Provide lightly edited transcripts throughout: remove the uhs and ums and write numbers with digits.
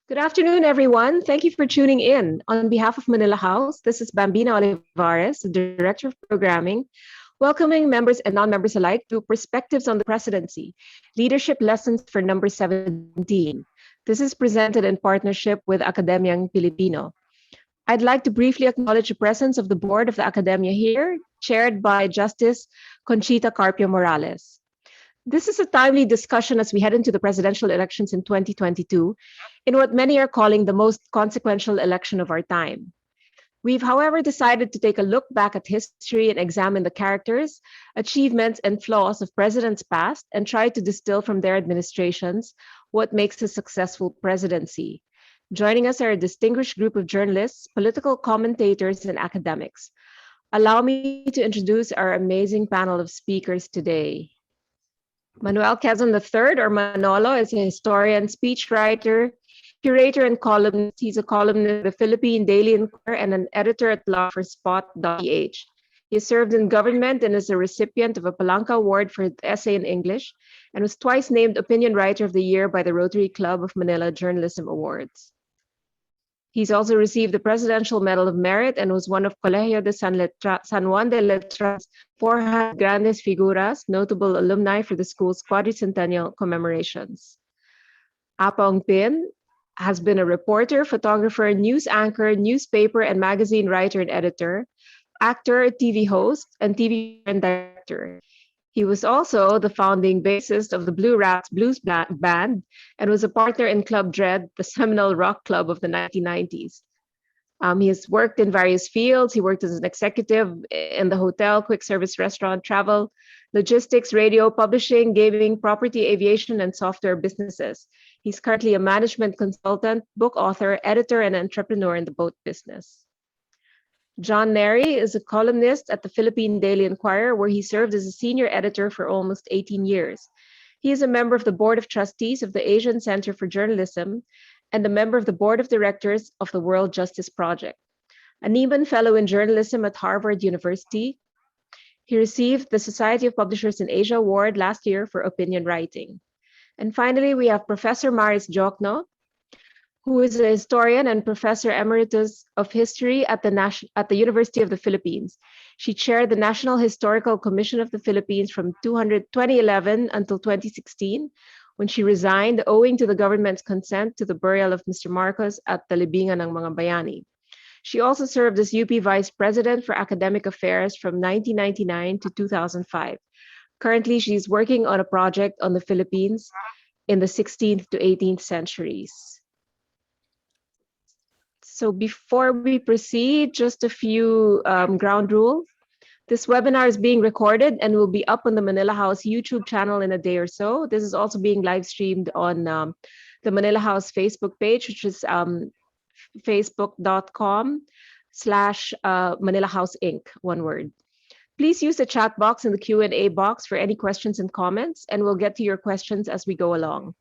Good afternoon, everyone. Thank you for tuning in. On behalf of Manila House, this is Bambina Olivares, the Director of Programming, welcoming members and non-members alike to Perspectives on the Presidency, Leadership Lessons for number 17. This is presented in partnership with Academiang Filipino. I'd like to briefly acknowledge the presence of the board of the Academia here, chaired by Justice Conchita Carpio Morales. This is a timely discussion as we head into the presidential elections in 2022, in what many are calling the most consequential election of our time. We've, however, decided to take a look back at history and examine the characters, achievements, and flaws of presidents past and try to distill from their administrations what makes a successful presidency. Joining us are a distinguished group of journalists, political commentators, and academics. Allow me to introduce our amazing panel of speakers today. Manuel Quezon III, or Manolo, is a historian, speechwriter, curator, and columnist. He's a columnist for the Philippine Daily Inquirer and an editor-at-large for Spot.ph. He served in government and is a recipient of a Palanca Award for his essay in English and was twice named Opinion Writer of the Year by the Rotary Club of Manila Journalism Awards. He's also received the Presidential Medal of Merit and was one of Colegio de San Juan de Letras 400 Grandes Figuras, notable alumni for the school's quadricentennial commemorations. Apong Pin has been a reporter, photographer, news anchor, newspaper and magazine writer and editor, actor, TV host, and TV and director. He was also the founding bassist of the Blue Rats Blues Band and was a partner in Club Dread, the seminal rock club of the 1990s. He has worked in various fields. He worked as an executive in the hotel, quick service restaurant, travel, logistics, radio, publishing, gaming, property, aviation, and software businesses. He's currently a management consultant, book author, editor, and entrepreneur in the boat business. John Neri is a columnist at the Philippine Daily Inquirer, where he served as a senior editor for almost 18 years. He is a member of the Board of Trustees of the Asian Center for Journalism and a member of the Board of Directors of the World Justice Project. A Nieman Fellow in Journalism at Harvard University, he received the Society of Publishers in Asia Award last year for opinion writing. And finally, we have Professor Maris Jokno, who is a historian and professor emeritus of history at the University of the Philippines. She chaired the National Historical Commission of the Philippines from 2011 until 2016, when she resigned owing to the government's consent to the burial of Mr. Marcos at the Libingan ng mga Bayani. She also served as UP Vice President for Academic Affairs from 1999 to 2005. Currently, she's working on a project on the Philippines in the 16th to 18th centuries. So before we proceed, just a few ground rules. This webinar is being recorded and will be up on the Manila House YouTube channel in a day or so. This is also being live streamed on the Manila House Facebook page, which is facebook.com/Manila House Inc., one word. Please use the chat box and the Q&A box for any questions and comments, and we'll get to your questions as we go along.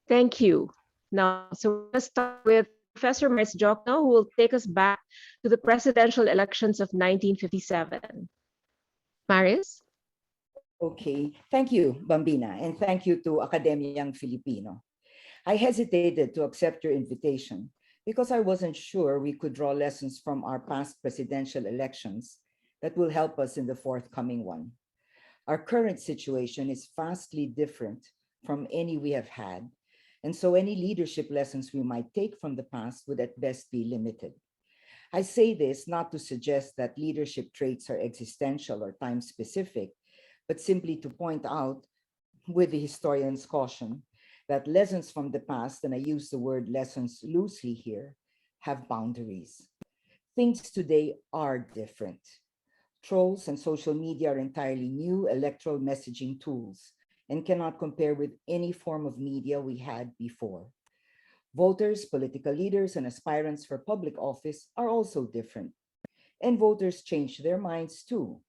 Thank you. Now, so let's start with Professor Maris Jokno, who will take us back to the presidential elections of 1957. Maris? Okay, thank you, Bambina, and thank you to Academiang Filipino. I hesitated to accept your invitation because I wasn't sure we could draw lessons from our past presidential elections that will help us in the forthcoming one. Our current situation is vastly different from any we have had, and so any leadership lessons we might take from the past would at best be limited. I say this not to suggest that leadership traits are existential or time-specific, but simply to point out, with the historian's caution, that lessons from the past, and I use the word lessons loosely here, have boundaries. Things today are different. Trolls and social media are entirely new electoral messaging tools and cannot compare with any form of media we had before. Voters, political leaders, and aspirants for public office are also different. And voters change their minds too,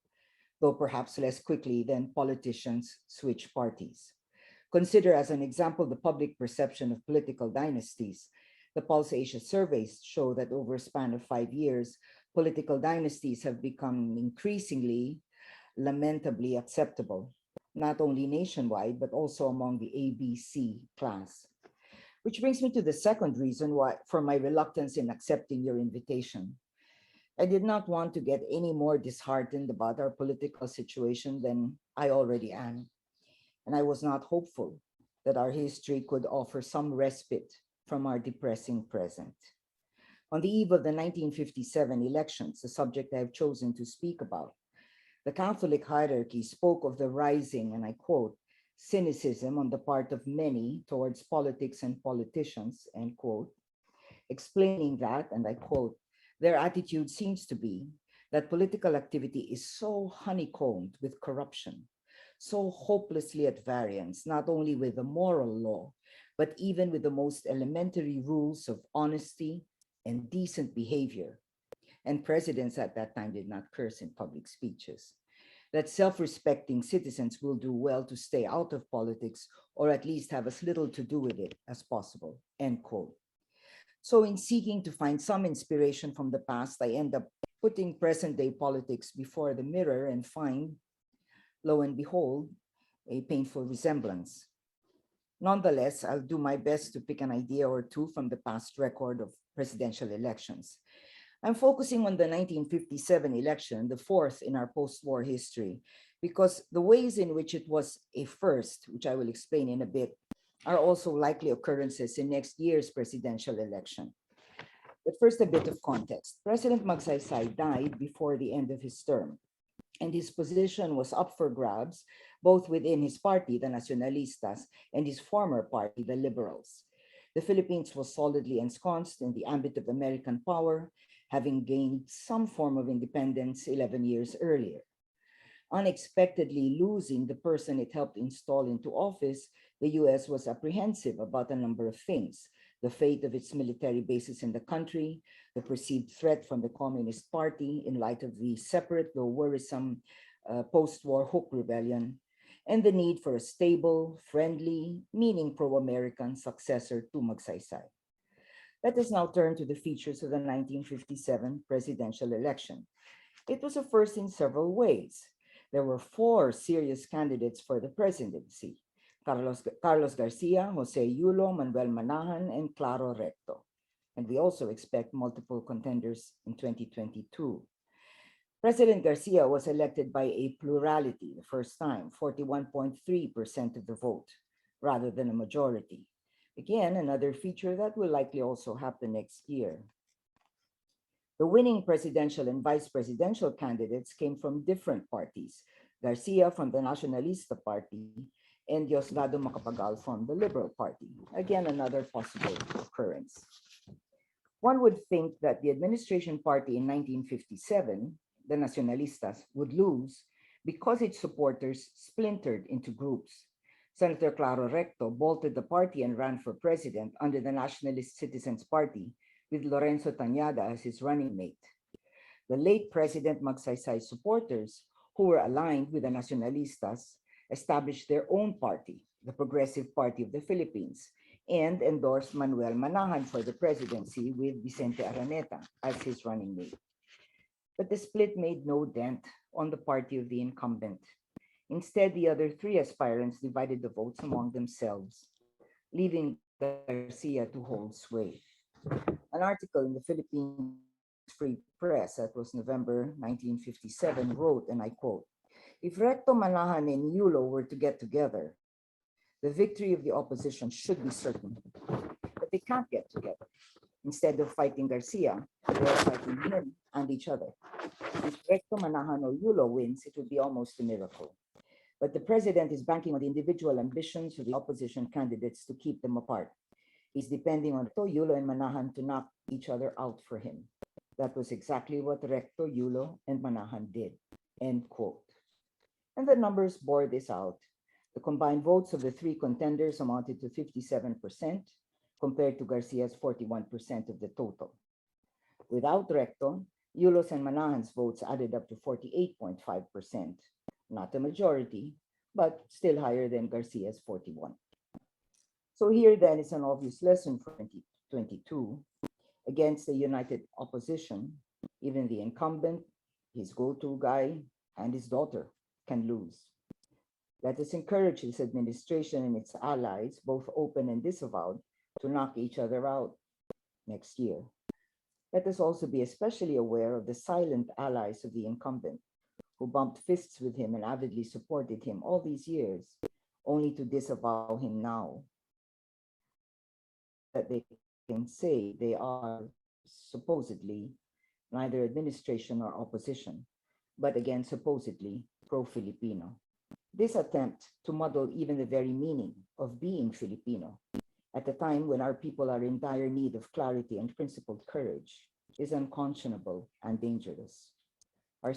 though perhaps less quickly than politicians switch parties. Consider as an example the public perception of political dynasties. The Pulse Asia surveys show that over a span of 5 years, political dynasties have become increasingly, lamentably acceptable, not only nationwide, but also among the ABC class. Which brings me to the second reason why for my reluctance in accepting your invitation. I did not want to get any more disheartened about our political situation than I already am, and I was not hopeful that our history could offer some respite from our depressing present. On the eve of the 1957 elections, the subject I have chosen to speak about, the Catholic hierarchy spoke of the rising, and I quote, cynicism on the part of many towards politics and politicians, end quote, explaining that, and I quote, their attitude seems to be that political activity is so honeycombed with corruption, so hopelessly at variance, not only with the moral law, but even with the most elementary rules of honesty and decent behavior. And presidents at that time did not curse in public speeches. That self respecting citizens will do well to stay out of politics or at least have as little to do with it as possible. End quote. So, in seeking to find some inspiration from the past, I end up putting present day politics before the mirror and find, lo and behold, a painful resemblance. Nonetheless, I'll do my best to pick an idea or two from the past record of presidential elections. I'm focusing on the 1957 election, the fourth in our post-war history, because the ways in which it was a first, which I will explain in a bit, are also likely occurrences in next year's presidential election. But first, a bit of context. President Magsaysay died before the end of his term, and his position was up for grabs, both within his party, the Nacionalistas, and his former party, the Liberals. The Philippines was solidly ensconced in the ambit of American power, having gained some form of independence 11 years earlier. Unexpectedly losing the person it helped install into office, the US was apprehensive about a number of things: the fate of its military bases in the country, the perceived threat from the Communist Party in light of the separate though worrisome post-war Hook Rebellion, and the need for a stable, friendly, meaning pro-American successor to Magsaysay. Let us now turn to the features of the 1957 presidential election. It was a first in several ways. There were four serious candidates for the presidency: Carlos Garcia, Jose Yulo, Manuel Manahan, and Claro Recto. And we also expect multiple contenders in 2022. President Garcia was elected by a plurality the first time, 41.3% of the vote, rather than a majority. Again, another feature that will likely also happen next year. The winning presidential and vice presidential candidates came from different parties: Garcia from the Nacionalista Party and Diosdado Macapagal from the Liberal Party. Again, another possible occurrence. One would think that the administration party in 1957, the Nacionalistas, would lose because its supporters splintered into groups. Senator Claro Recto bolted the party and ran for president under the Nationalist Citizens Party, with Lorenzo Tañada as his running mate. The late President Magsaysay's supporters, who were aligned with the Nacionalistas, established their own party, the Progressive Party of the Philippines, and endorsed Manuel Manahan for the presidency with Vicente Araneta as his running mate. But the split made no dent on the party of the incumbent. Instead, the other three aspirants divided the votes among themselves, leaving Garcia to hold sway. An article in the Philippine Free Press, that was November 1957, wrote, and I quote, "If Recto, Manahan, and Yulo were to get together, the victory of the opposition should be certain. But they can't get together. Instead of fighting Garcia, they're fighting him and each other. If Recto, Manahan, or Yulo wins, it would be almost a miracle. But the president is banking on the individual ambitions of the opposition candidates to keep them apart. He's depending on Recto, Yulo, and Manahan to knock each other out for him. That was exactly what Recto, Yulo, and Manahan did." End quote. And the numbers bore this out. The combined votes of the three contenders amounted to 57%, compared to Garcia's 41% of the total. Without Recto, Yulos and Manahan's votes added up to 48.5%, not a majority, but still higher than Garcia's 41. So here then is an obvious lesson for 2022. Against the united opposition, even the incumbent, his go-to guy, and his daughter can lose. Let us encourage this administration and its allies, both open and disavowed, to knock each other out next year. Let us also be especially aware of the silent allies of the incumbent who bumped fists with him and avidly supported him all these years, only to disavow him now, that they can say they are supposedly neither administration nor opposition, but again supposedly pro-Filipino. This attempt to muddle even the very meaning of being Filipino at a time when our people are in dire need of clarity and principled courage is unconscionable and dangerous. Our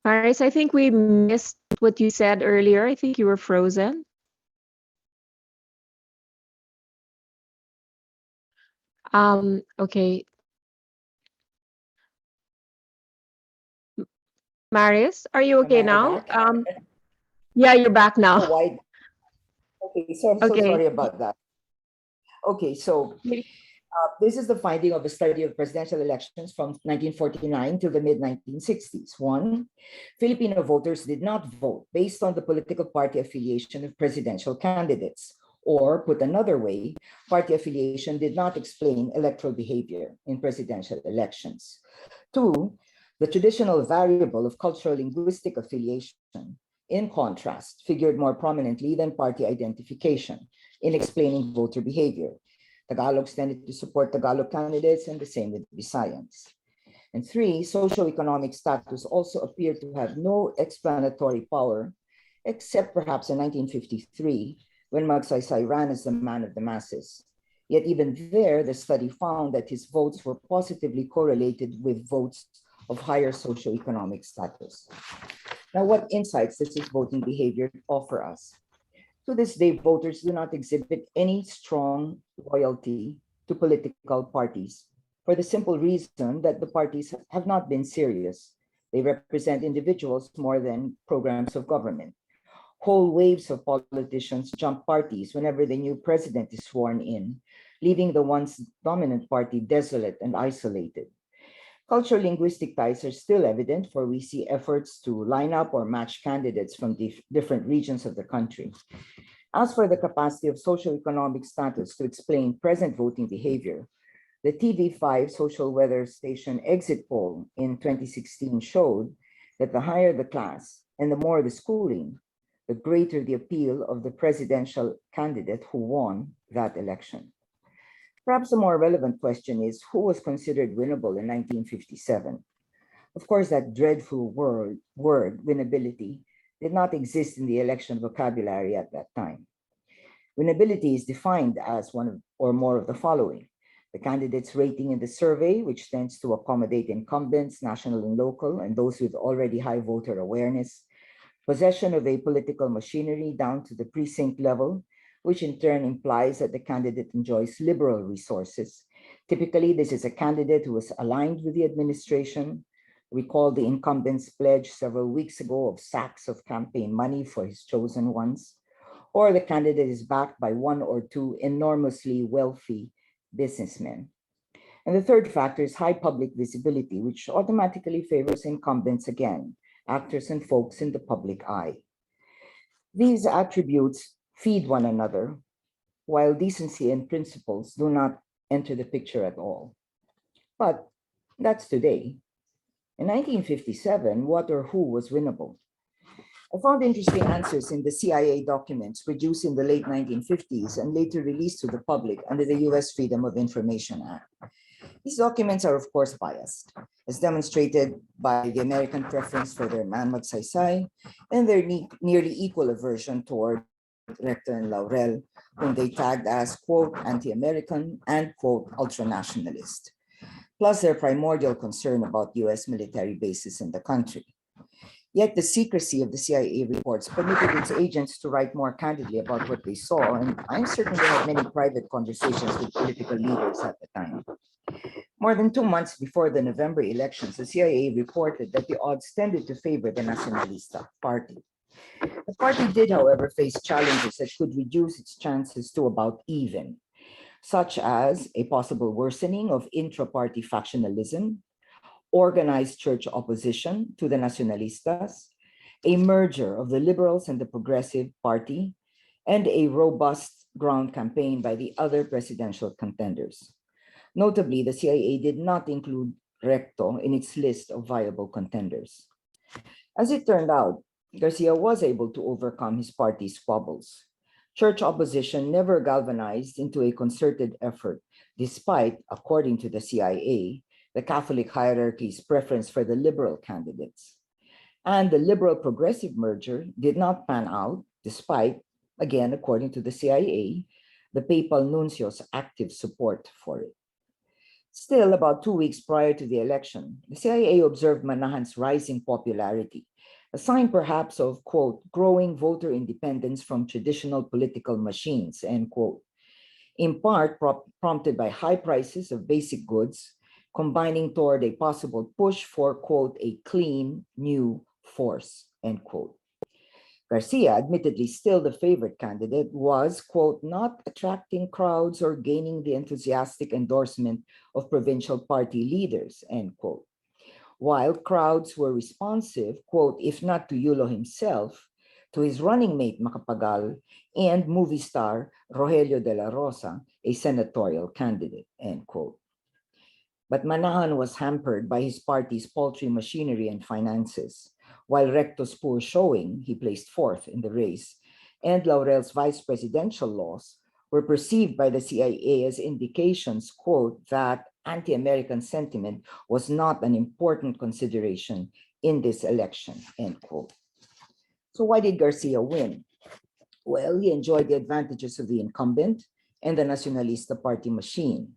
Paris, I think we missed what you said earlier. I think you were frozen. Okay. Maris, are you am okay I now? back? Yeah, you're back now. Oh, why? Okay, so I'm so Okay. sorry about that. Okay, so this is the finding of a study of presidential elections from 1949 to the mid-1960s. One, Filipino voters did not vote based on the political party affiliation of presidential candidates. Or, put another way, party affiliation did not explain electoral behavior in presidential elections. Two, the traditional variable of cultural linguistic affiliation, in contrast, figured more prominently than party identification in explaining voter behavior. Tagalogs tended to support Tagalog candidates, and the same with Visayans. And three, socioeconomic status also appeared to have no explanatory power, except perhaps in 1953, when Magsaysay ran as the man of the masses. Yet even there, the study found that his votes were positively correlated with votes of higher socioeconomic status. Now, what insights does this voting behavior offer us? To this day, voters do not exhibit any strong loyalty to political parties for the simple reason that the parties have not been serious. They represent individuals more than programs of government. Whole waves of politicians jump parties whenever the new president is sworn in, leaving the once dominant party desolate and isolated. Cultural linguistic ties are still evident, for we see efforts to line up or match candidates from different regions of the country. As for the capacity of socioeconomic status to explain present voting behavior, the TV5 social weather station exit poll in 2016 showed that the higher the class and the more the schooling, the greater the appeal of the presidential candidate who won that election. Perhaps a more relevant question is, who was considered winnable in 1957? Of course, that dreadful word, winnability, did not exist in the election vocabulary at that time. Winnability is defined as one or more of the following: the candidate's rating in the survey, which tends to accommodate incumbents, national and local, and those with already high voter awareness; possession of a political machinery down to the precinct level, which in turn implies that the candidate enjoys liberal resources. Typically, this is a candidate who is aligned with the administration. Recall the incumbent's pledge several weeks ago of sacks of campaign money for his chosen ones. Or the candidate is backed by one or two enormously wealthy businessmen. And the third factor is high public visibility, which automatically favors incumbents again, actors and folks in the public eye. These attributes feed one another, while decency and principles do not enter the picture at all. But that's today. In 1957, what or who was winnable? I found interesting answers in the CIA documents produced in the late 1950s and later released to the public under the US Freedom of Information Act. These documents are, of course, biased, as demonstrated by the American preference for their man Magsaysay and their nearly equal aversion toward Rector and Laurel, whom they tagged as, quote, anti-American and, quote, ultranationalist, plus their primordial concern about US military bases in the country. Yet the secrecy of the CIA reports permitted its agents to write more candidly about what they saw, and I certainly had many private conversations with political leaders at the time. More than 2 months before the November elections, the CIA reported that the odds tended to favor the Nacionalista Party. The party did, however, face challenges that could reduce its chances to about even, such as a possible worsening of intra-party factionalism, organized church opposition to the Nacionalistas, a merger of the Liberals and the Progressive Party, and a robust ground campaign by the other presidential contenders. Notably, the CIA did not include Recto in its list of viable contenders. As it turned out, Garcia was able to overcome his party's squabbles. Church opposition never galvanized into a concerted effort, despite, according to the CIA, the Catholic hierarchy's preference for the liberal candidates. And the liberal-progressive merger did not pan out, despite, again, according to the CIA, the papal nuncio's active support for it. Still, about 2 weeks prior to the election, the CIA observed Manahan's rising popularity, a sign perhaps of, quote, growing voter independence from traditional political machines, end quote, in part prompted by high prices of basic goods, combining toward a possible push for, quote, a clean new force, end quote. Garcia, admittedly still the favorite candidate, was, quote, not attracting crowds or gaining the enthusiastic endorsement of provincial party leaders, end quote. While crowds were responsive, quote, if not to Yulo himself, to his running mate Macapagal and movie star Rogelio de la Rosa, a senatorial candidate, end quote. But Manahan was hampered by his party's paltry machinery and finances. While Recto's poor showing, he placed fourth in the race, and Laurel's vice presidential loss were perceived by the CIA as indications, quote, that anti-American sentiment was not an important consideration in this election, end quote. So why did Garcia win? Well, he enjoyed the advantages of the incumbent and the Nacionalista party machine.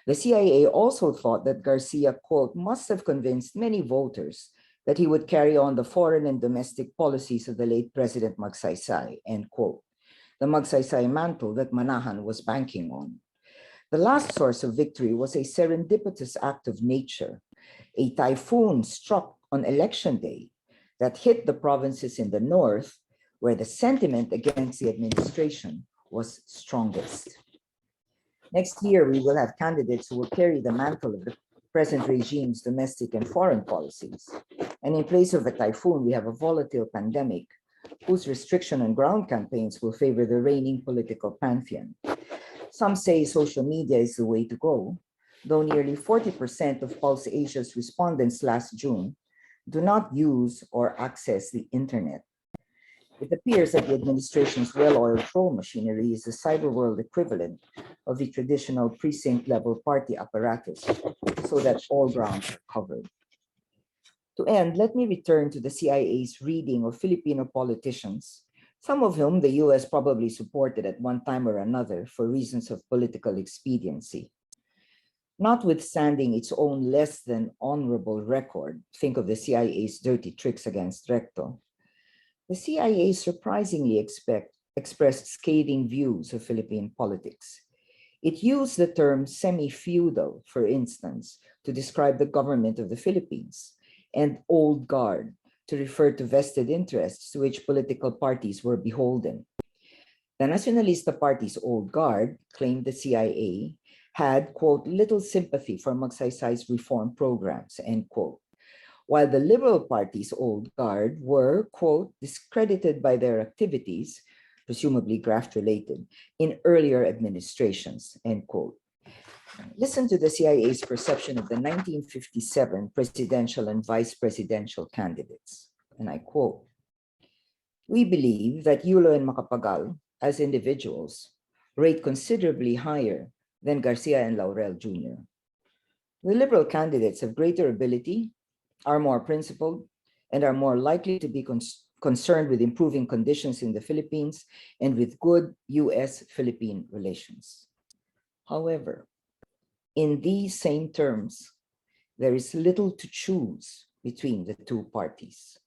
The CIA also thought that Garcia, quote, must have convinced many voters that he would carry on the foreign and domestic policies of the late President Magsaysay, end quote, the Magsaysay mantle that Manahan was banking on. The last source of victory was a serendipitous act of nature. A typhoon struck on election day that hit the provinces in the north, where the sentiment against the administration was strongest. Next year, we will have candidates who will carry the mantle of the present regime's domestic and foreign policies. And in place of a typhoon, we have a volatile pandemic whose restriction on ground campaigns will favor the reigning political pantheon. Some say social media is the way to go, though nearly 40% of Pulse Asia's respondents last June do not use or access the internet. It appears that the administration's well-oiled troll machinery is the cyber world equivalent of the traditional precinct-level party apparatus, so that all grounds are covered. To end, let me return to the CIA's reading of Filipino politicians, some of whom the US probably supported at one time or another for reasons of political expediency. Notwithstanding its own less than honorable record, think of the CIA's dirty tricks against Recto, the CIA surprisingly expressed scathing views of Philippine politics. It used the term semi-feudal, for instance, to describe the government of the Philippines, and old guard to refer to vested interests to which political parties were beholden. The Nacionalista Party's old guard claimed the CIA had, quote, little sympathy for Magsaysay's reform programs, end quote, while the Liberal Party's old guard were, quote, discredited by their activities, presumably graft-related, in earlier administrations, end quote. Listen to the CIA's perception of the 1957 presidential and vice presidential candidates, and I quote, we believe that Yulo and Macapagal, as individuals, rate considerably higher than Garcia and Laurel Jr. The Liberal candidates have greater ability, are more principled, and are more likely to be concerned with improving conditions in the Philippines and with good US-Philippine relations. However, in these same terms, there is little to choose between the two parties.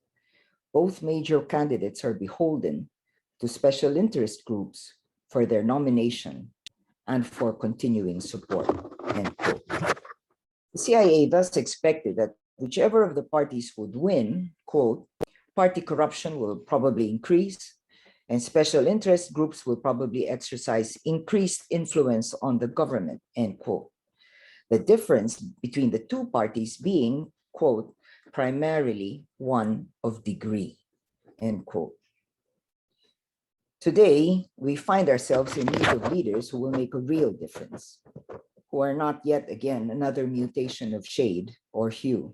Both major candidates are beholden to special interest groups for their nomination and for continuing support, end quote. The CIA thus expected that whichever of the parties would win, quote, Party corruption will probably increase, and special interest groups will probably exercise increased influence on the government, end quote. The difference between the two parties being, quote, primarily one of degree, end quote. Today, we find ourselves in need of leaders who will make a real difference, who are not yet again another mutation of shade or hue.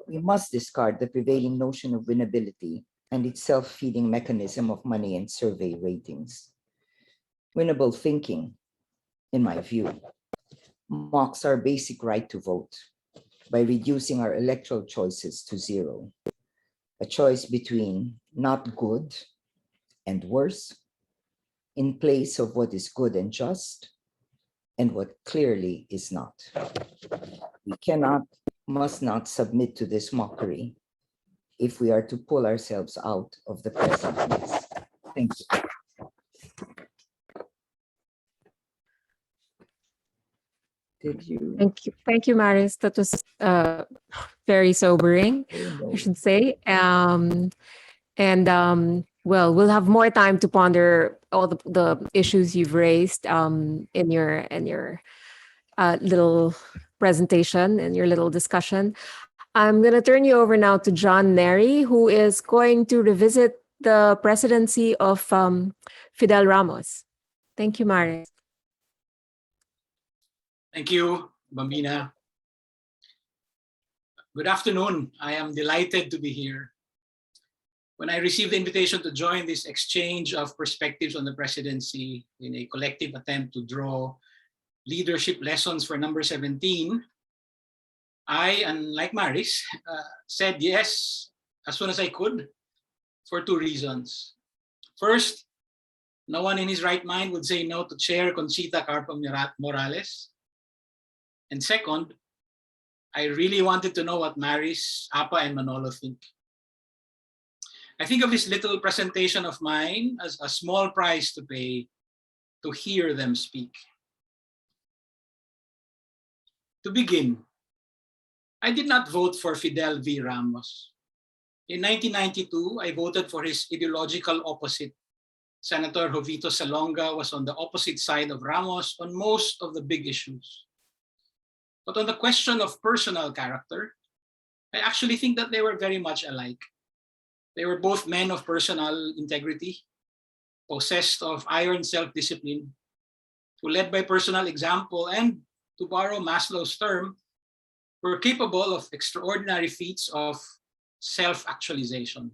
We must discard the prevailing notion of winnability and its self-feeding mechanism of money and survey ratings. Winnable thinking, in my view, mocks our basic right to vote by reducing our electoral choices to zero, a choice between not good and worse, in place of what is good and just, and what clearly is not. We cannot, must not submit to this mockery if we are to pull ourselves out of the present mess. Thank you. Did you? Thank you, Maris. That was very sobering, I should say. Well, we'll have more time to ponder all the issues you've raised in your little presentation and your little discussion. I'm going to turn you over now to John Neri, who is going to revisit the presidency of Fidel Ramos. Thank you, Maris. Thank you, Bambina. Good afternoon. I am delighted to be here. When I received the invitation to join this exchange of perspectives on the presidency in a collective attempt to draw leadership lessons for number 17, I, unlike Maris, said yes as soon as I could for two reasons. First, no one in his right mind would say no to Chair Conchita Carpio Morales. And second, I really wanted to know what Maris, Apa, and Manolo think. I think of this little presentation of mine as a small price to pay to hear them speak. To begin, I did not vote for Fidel V. Ramos. In 1992, I voted for his ideological opposite. Senator Jovito Salonga was on the opposite side of Ramos on most of the big issues. But on the question of personal character, I actually think that they were very much alike. They were both men of personal integrity, possessed of iron self-discipline, who led by personal example and, to borrow Maslow's term, were capable of extraordinary feats of self-actualization.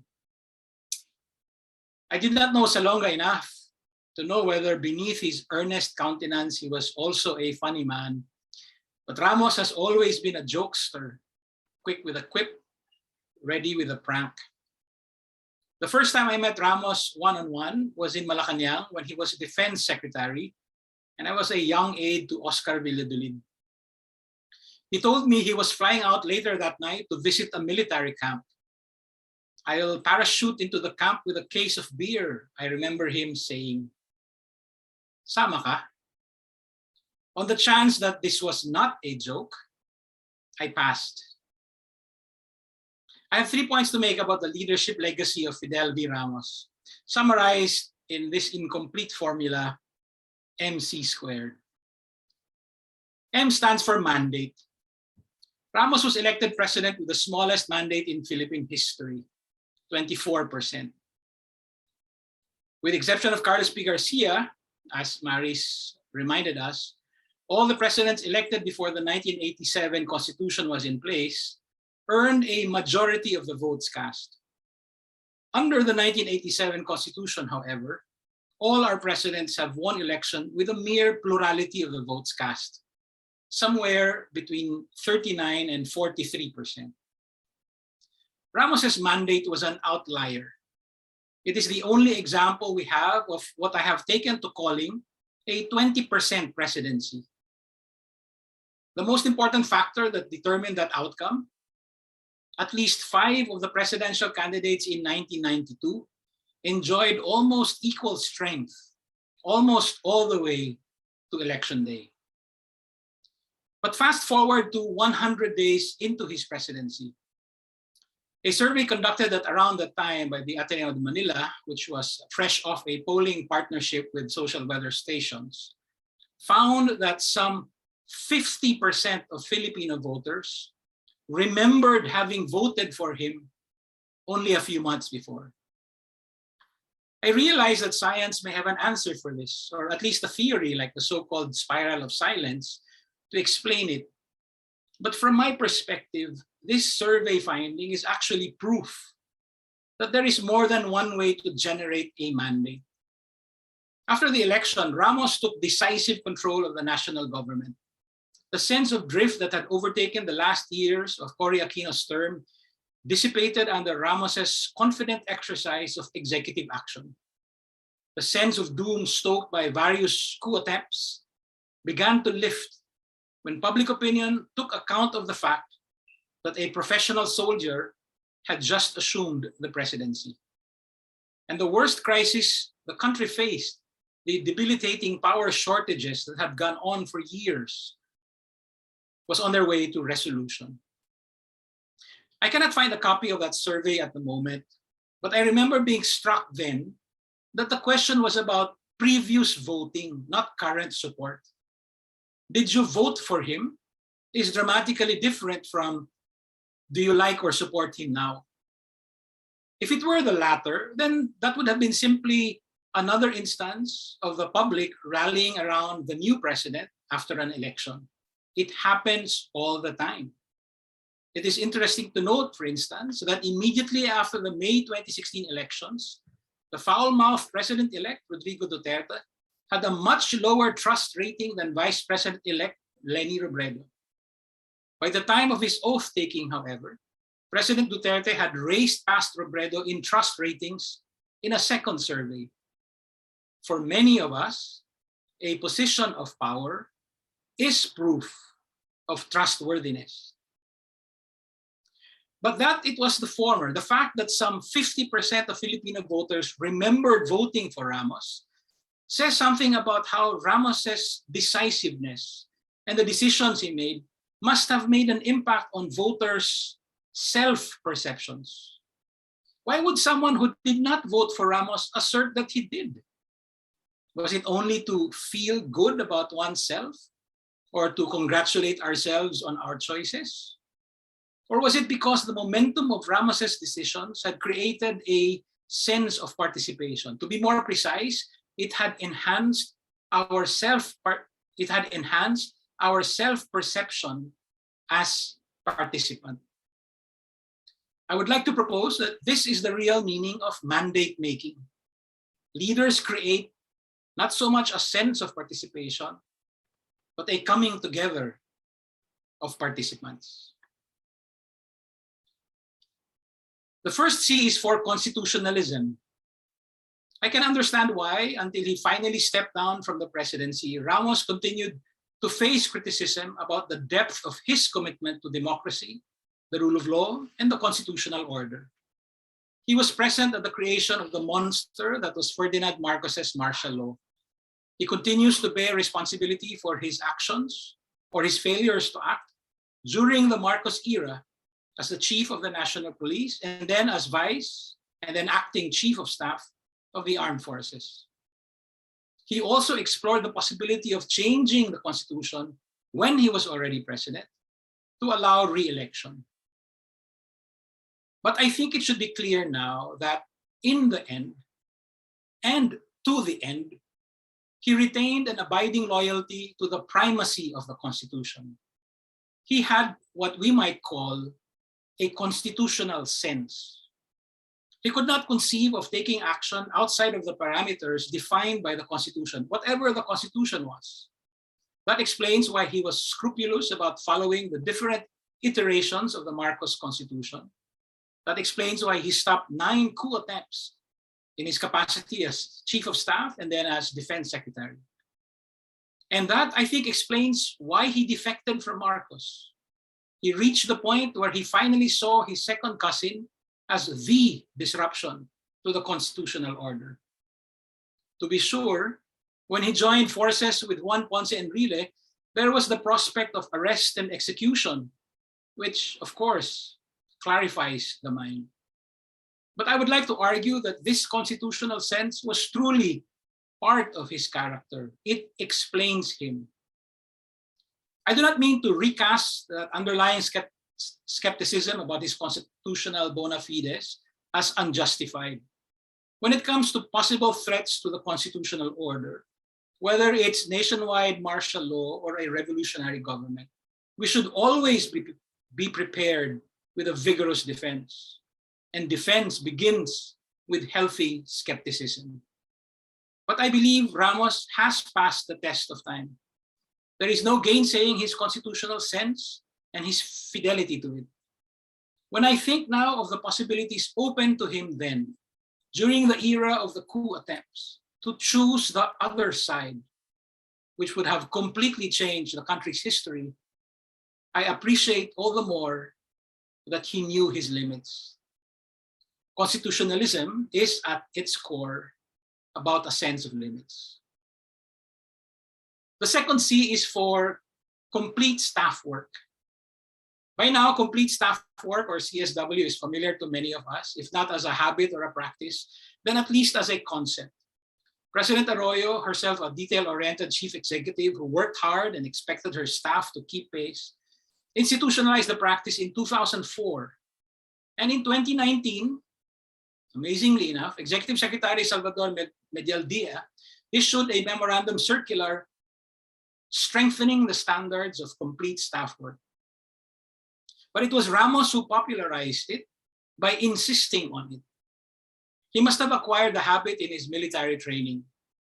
I did not know Salonga enough to know whether beneath his earnest countenance he was also a funny man. But Ramos has always been a jokester, quick with a quip, ready with a prank. The first time I met Ramos one-on-one was in Malacanang when he was defense secretary, and I was a young aide to Oscar Villadolid. He told me he was flying out later that night to visit a military camp. I'll parachute into the camp with a case of beer, I remember him saying. Sama ka? On the chance that this was not a joke, I passed. I have 3 points to make about the leadership legacy of Fidel V. Ramos, summarized in this incomplete formula, MC squared. M stands for mandate. Ramos was elected president with the smallest mandate in Philippine history, 24%. With the exception of Carlos P. Garcia, as Maris reminded us, all the presidents elected before the 1987 Constitution was in place earned a majority of the votes cast. Under the 1987 Constitution, however, all our presidents have won election with a mere plurality of the votes cast, somewhere between 39 and 43%. Ramos's mandate was an outlier. It is the only example we have of what I have taken to calling a 20% presidency. The most important factor that determined that outcome, at least 5 of the presidential candidates in 1992 enjoyed almost equal strength, almost all the way to election day. But fast forward to 100 days into his presidency. A survey conducted at around that time by the Ateneo de Manila, which was fresh off a polling partnership with social weather stations, found that some 50% of Filipino voters remembered having voted for him only a few months before. I realize that science may have an answer for this, or at least a theory like the so-called spiral of silence to explain it. But from my perspective, this survey finding is actually proof that there is more than one way to generate a mandate. After the election, Ramos took decisive control of the national government. The sense of drift that had overtaken the last years of Cory Aquino's term dissipated under Ramos's confident exercise of executive action. The sense of doom stoked by various coup attempts began to lift when public opinion took account of the fact that a professional soldier had just assumed the presidency. And the worst crisis the country faced, the debilitating power shortages that had gone on for years, was on their way to resolution. I cannot find a copy of that survey at the moment, but I remember being struck then that the question was about previous voting, not current support. Did you vote for him? Is dramatically different from, do you like or support him now? If it were the latter, then that would have been simply another instance of the public rallying around the new president after an election. It happens all the time. It is interesting to note, for instance, that immediately after the May 2016 elections, the foul-mouthed President-elect Rodrigo Duterte had a much lower trust rating than Vice President-elect Leni Robredo. By the time of his oath-taking, however, President Duterte had raced past Robredo in trust ratings in a second survey. For many of us, a position of power is proof of trustworthiness. But that it was the former, the fact that some 50% of Filipino voters remembered voting for Ramos, says something about how Ramos's decisiveness and the decisions he made must have made an impact on voters' self-perceptions. Why would someone who did not vote for Ramos assert that he did? Was it only to feel good about oneself or to congratulate ourselves on our choices? Or was it because the momentum of Ramos's decisions had created a sense of participation? To be more precise, it had enhanced our self-perception as participant. I would like to propose that this is the real meaning of mandate making. Leaders create not so much a sense of participation, but a coming together of participants. The first C is for constitutionalism. I can understand why, until he finally stepped down from the presidency, Ramos continued to face criticism about the depth of his commitment to democracy, the rule of law, and the constitutional order. He was present at the creation of the monster that was Ferdinand Marcos's martial law. He continues to bear responsibility for his actions or his failures to act during the Marcos era as the chief of the National Police, and then as vice, and then acting chief of staff of the armed forces. He also explored the possibility of changing the constitution when he was already president to allow re-election. But I think it should be clear now that in the end, and to the end, he retained an abiding loyalty to the primacy of the Constitution. He had what we might call a constitutional sense. He could not conceive of taking action outside of the parameters defined by the Constitution, whatever the Constitution was. That explains why he was scrupulous about following the different iterations of the Marcos Constitution. That explains why he stopped 9 coup attempts in his capacity as Chief of Staff and then as Defense Secretary. And that, I think, explains why he defected from Marcos. He reached the point where he finally saw his second cousin as the disruption to the constitutional order. To be sure, when he joined forces with Juan Ponce Enrile, there was the prospect of arrest and execution, which, of course, clarifies the mind. But I would like to argue that this constitutional sense was truly part of his character. It explains him. I do not mean to recast the underlying skepticism about his constitutional bona fides as unjustified. When it comes to possible threats to the constitutional order, whether it's nationwide martial law or a revolutionary government, we should always be prepared with a vigorous defense. And defense begins with healthy skepticism. But I believe Ramos has passed the test of time. There is no gainsaying his constitutional sense and his fidelity to it. When I think now of the possibilities open to him then, during the era of the coup attempts, to choose the other side, which would have completely changed the country's history, I appreciate all the more that he knew his limits. Constitutionalism is at its core about a sense of limits. The second C is for complete staff work. By now, complete staff work, or CSW, is familiar to many of us, if not as a habit or a practice, then at least as a concept. President Arroyo, herself a detail-oriented chief executive who worked hard and expected her staff to keep pace, institutionalized the practice in 2004. And in 2019, amazingly enough, Executive Secretary Salvador Medialdea issued a memorandum circular strengthening the standards of complete staff work. But it was Ramos who popularized it by insisting on it. He must have acquired the habit in his military training.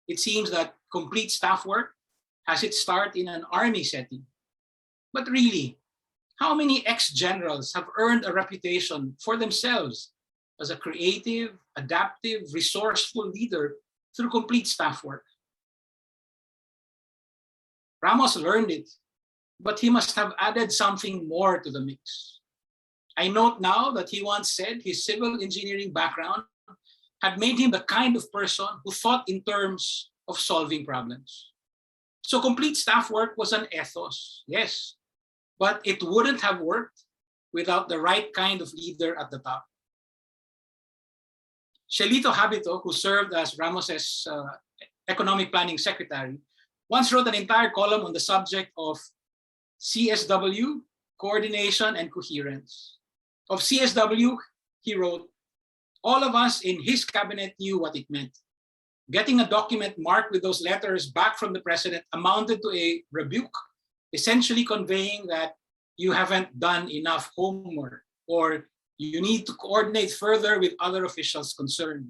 It seems that complete staff work has its start in an army setting. But really, how many ex-generals have earned a reputation for themselves as a creative, adaptive, resourceful leader through complete staff work? Ramos learned it, but he must have added something more to the mix. I note now that he once said his civil engineering background had made him the kind of person who thought in terms of solving problems. So complete staff work was an ethos, yes, but it wouldn't have worked without the right kind of leader at the top. Shelito Habito, who served as Ramos's economic planning secretary, once wrote an entire column on the subject of CSW, coordination and coherence. Of CSW, he wrote, all of us in his cabinet knew what it meant. Getting a document marked with those letters back from the president amounted to a rebuke, essentially conveying that you haven't done enough homework or you need to coordinate further with other officials concerned.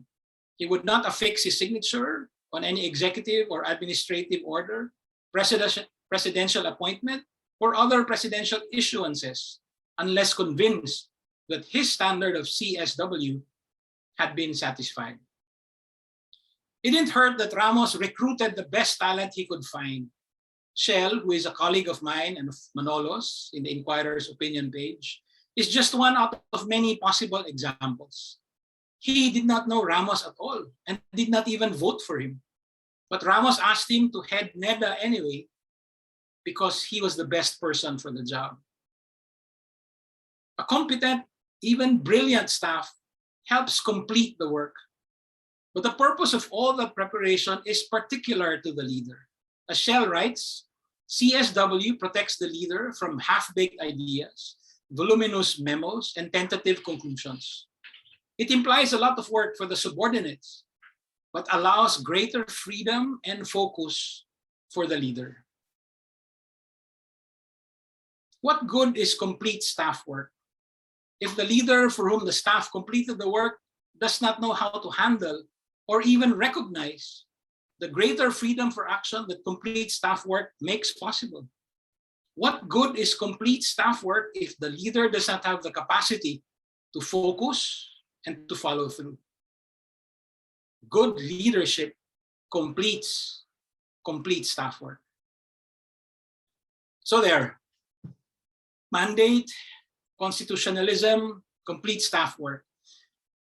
He would not affix his signature on any executive or administrative order, presidential appointment, or other presidential issuances unless convinced that his standard of CSW had been satisfied. It didn't hurt that Ramos recruited the best talent he could find. Shell, who is a colleague of mine and of Manolo's in the Inquirer's opinion page, is just one out of many possible examples. He did not know Ramos at all and did not even vote for him. But Ramos asked him to head NEDA anyway because he was the best person for the job. A competent, even brilliant staff helps complete the work. But the purpose of all that preparation is particular to the leader. As Shell writes, CSW protects the leader from half-baked ideas, voluminous memos, and tentative conclusions. It implies a lot of work for the subordinates, but allows greater freedom and focus for the leader. What good is complete staff work if the leader for whom the staff completed the work does not know how to handle or even recognize the greater freedom for action that complete staff work makes possible? What good is complete staff work if the leader does not have the capacity to focus and to follow through? Good leadership completes complete staff work. So there, mandate, constitutionalism, complete staff work,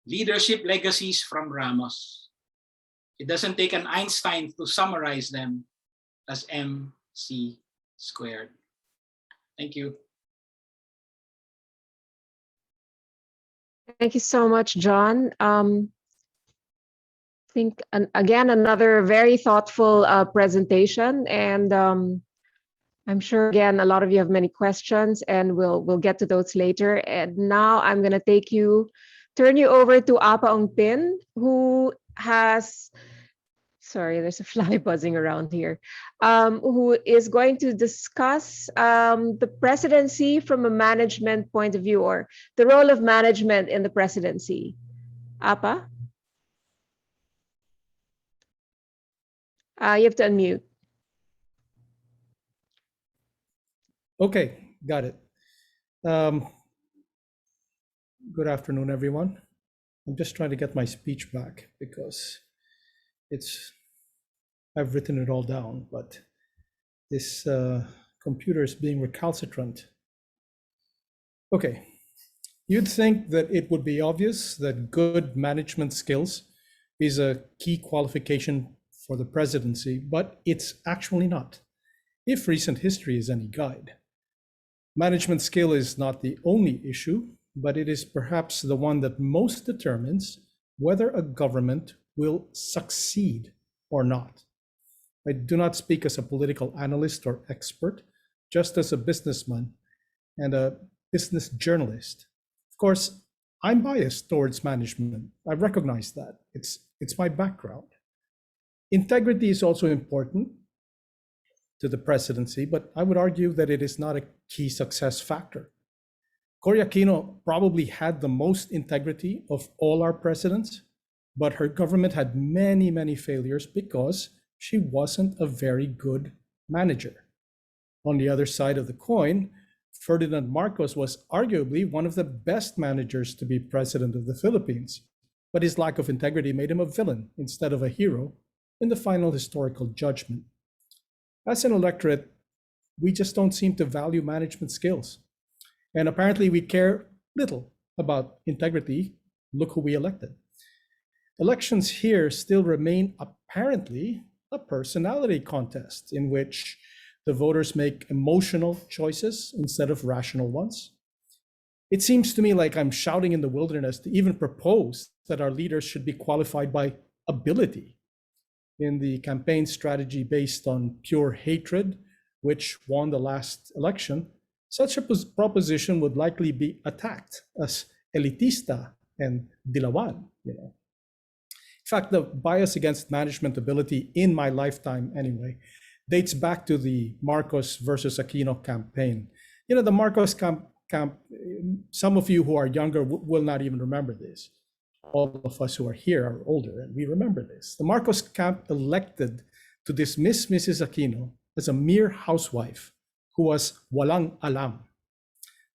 leadership legacies from Ramos. It doesn't take an Einstein to summarize them as MC squared. Thank you. Thank you so much, John. I think, again, another very thoughtful presentation. And I'm sure, again, a lot of you have many questions, and we'll get to those later. And now I'm going to turn you over to Apa Ongpin, who has, sorry, there's a fly buzzing around here, who is going to discuss the presidency from a management point of view, or the role of management in the presidency. Apa? You have to unmute. Okay, got it. Good afternoon, everyone. I'm just trying to get my speech back because I've written it all down, but this computer is being recalcitrant. Okay, you'd think that it would be obvious that good management skills is a key qualification for the presidency, but it's actually not, if recent history is any guide. Management skill is not the only issue, but it is perhaps the one that most determines whether a government will succeed or not. I do not speak as a political analyst or expert, just as a businessman and a business journalist. Of course, I'm biased towards management. I recognize that. It's my background. Integrity is also important to the presidency, but I would argue that it is not a key success factor. Cory Aquino probably had the most integrity of all our presidents, but her government had many, many failures because she wasn't a very good manager. On the other side of the coin, Ferdinand Marcos was arguably one of the best managers to be president of the Philippines, but his lack of integrity made him a villain instead of a hero in the final historical judgment. As an electorate, we just don't seem to value management skills. And apparently we care little about integrity. Look who we elected. Elections here still remain apparently a personality contest in which the voters make emotional choices instead of rational ones. It seems to me like I'm shouting in the wilderness to even propose that our leaders should be qualified by ability. In the campaign strategy based on pure hatred, which won the last election, such a proposition would likely be attacked as elitista and dilawan. In fact, the bias against management ability in my lifetime, anyway, dates back to the Marcos versus Aquino campaign. The Marcos camp, some of you who are younger will not even remember this. All of us who are here are older, and we remember this. The Marcos camp elected to dismiss Mrs. Aquino as a mere housewife who was walang alam.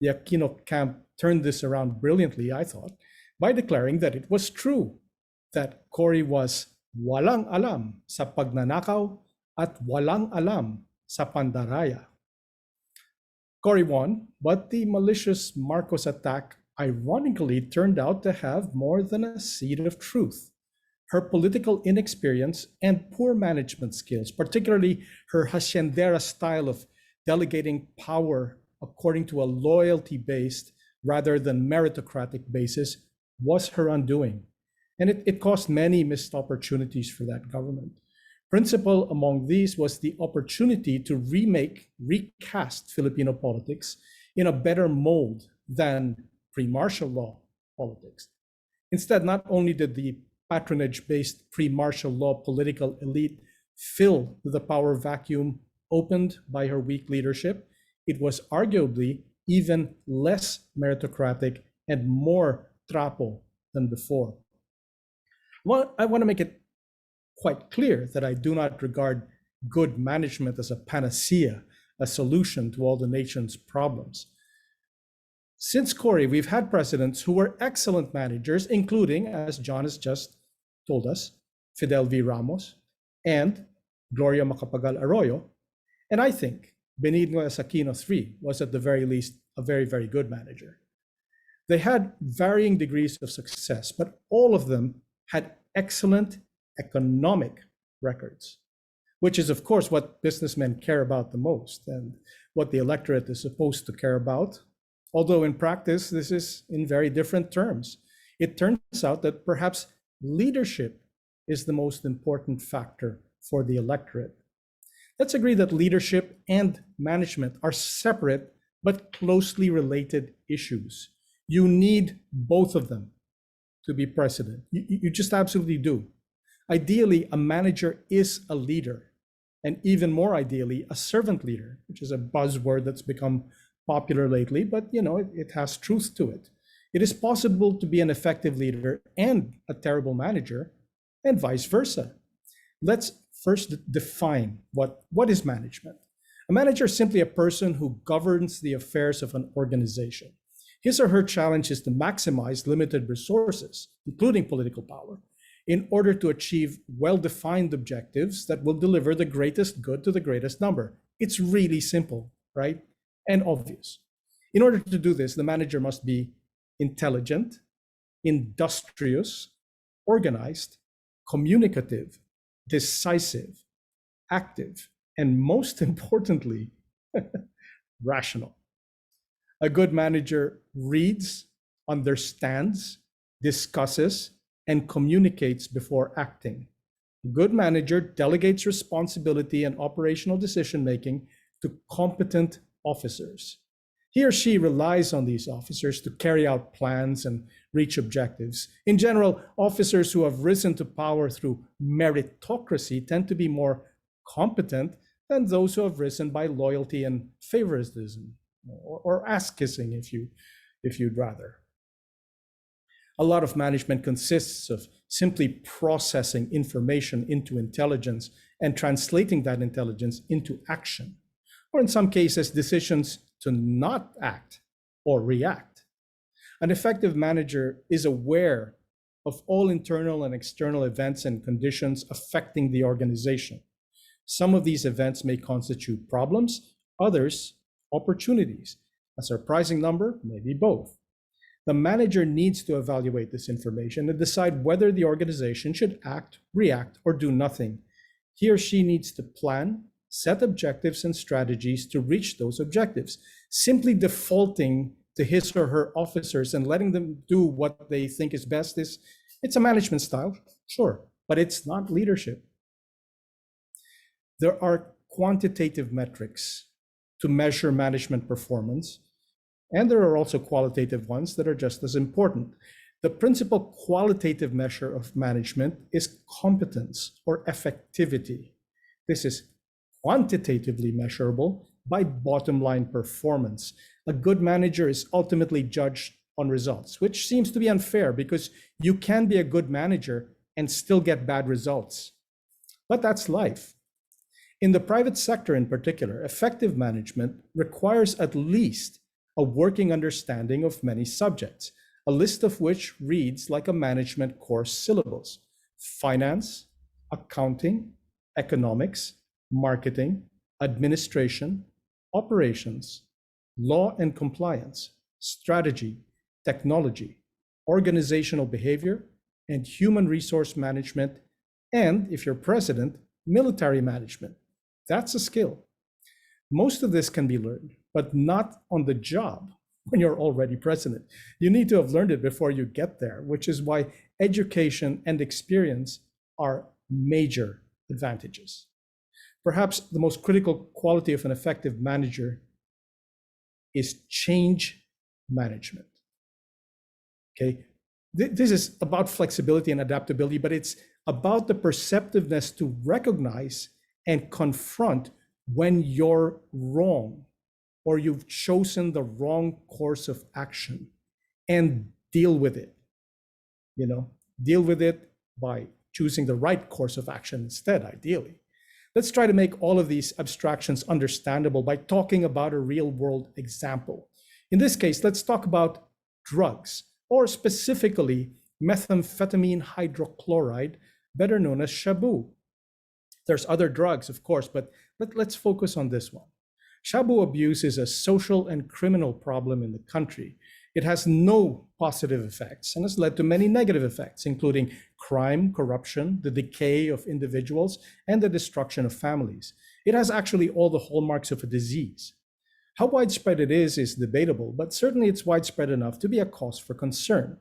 The Aquino camp turned this around brilliantly, I thought, by declaring that it was true that Cory was walang alam sa pagnanakaw at walang alam sa pandaraya. Cory won, but the malicious Marcos attack ironically turned out to have more than a seed of truth. Her political inexperience and poor management skills, particularly her haciendera style of delegating power according to a loyalty-based rather than meritocratic basis, was her undoing. And it cost many missed opportunities for that government. Principal among these was the opportunity to recast Filipino politics in a better mold than pre-martial law politics. Instead, not only did the patronage-based pre-martial law political elite fill the power vacuum opened by her weak leadership, it was arguably even less meritocratic and more trapo than before. Well, I want to make it quite clear that I do not regard good management as a panacea, a solution to all the nation's problems. Since Cory, we've had presidents who were excellent managers, including, as John has just told us, Fidel V. Ramos and Gloria Macapagal Arroyo. And I think Benigno Aquino III was at the very least a very, very good manager. They had varying degrees of success, but all of them had excellent economic records, which is, of course, what businessmen care about the most and what the electorate is supposed to care about. Although in practice, this is in very different terms. It turns out that perhaps leadership is the most important factor for the electorate. Let's agree that leadership and management are separate but closely related issues. You need both of them to be president. You just absolutely do. Ideally, a manager is a leader, and even more ideally, a servant leader, which is a buzzword that's become popular lately, but it has truth to it. It is possible to be an effective leader and a terrible manager, and vice versa. Let's first define what is management. A manager is simply a person who governs the affairs of an organization. His or her challenge is to maximize limited resources, including political power, in order to achieve well-defined objectives that will deliver the greatest good to the greatest number. It's really simple, right? And obvious. In order to do this, the manager must be intelligent, industrious, organized, communicative, decisive, active, and most importantly, rational. A good manager reads, understands, discusses, and communicates before acting. A good manager delegates responsibility and operational decision-making to competent officers. He or she relies on these officers to carry out plans and reach objectives. In general, officers who have risen to power through meritocracy tend to be more competent than those who have risen by loyalty and favoritism, or ass-kissing if you'd rather. A lot of management consists of simply processing information into intelligence and translating that intelligence into action, or in some cases, decisions to not act or react. An effective manager is aware of all internal and external events and conditions affecting the organization. Some of these events may constitute problems, others opportunities. A surprising number, maybe both. The manager needs to evaluate this information and decide whether the organization should act, react, or do nothing. He or she needs to plan, set objectives and strategies to reach those objectives. Simply defaulting to his or her officers and letting them do what they think is best it's a management style, sure, but it's not leadership. There are quantitative metrics to measure management performance, and there are also qualitative ones that are just as important. The principal qualitative measure of management is competence or effectivity. This is quantitatively measurable by bottom line performance. A good manager is ultimately judged on results, which seems to be unfair because you can be a good manager and still get bad results. But that's life. In the private sector in particular, effective management requires at least a working understanding of many subjects, a list of which reads like a management course syllabus: finance, accounting, economics, marketing, administration, operations, law and compliance, strategy, technology, organizational behavior, and human resource management, and, if you're president, military management. That's a skill. Most of this can be learned, but not on the job when you're already president. You need to have learned it before you get there, which is why education and experience are major advantages. Perhaps the most critical quality of an effective manager is change management. Okay, this is about flexibility and adaptability, but it's about the perceptiveness to recognize and confront when you're wrong or you've chosen the wrong course of action and deal with it. Deal with it by choosing the right course of action instead, ideally. Let's try to make all of these abstractions understandable by talking about a real-world example. In this case, let's talk about drugs, or specifically methamphetamine hydrochloride, better known as shabu. There's other drugs, of course, but let's focus on this one. Shabu abuse is a social and criminal problem in the country. It has no positive effects and has led to many negative effects, including crime, corruption, the decay of individuals, and the destruction of families. It has actually all the hallmarks of a disease. How widespread it is debatable, but certainly it's widespread enough to be a cause for concern.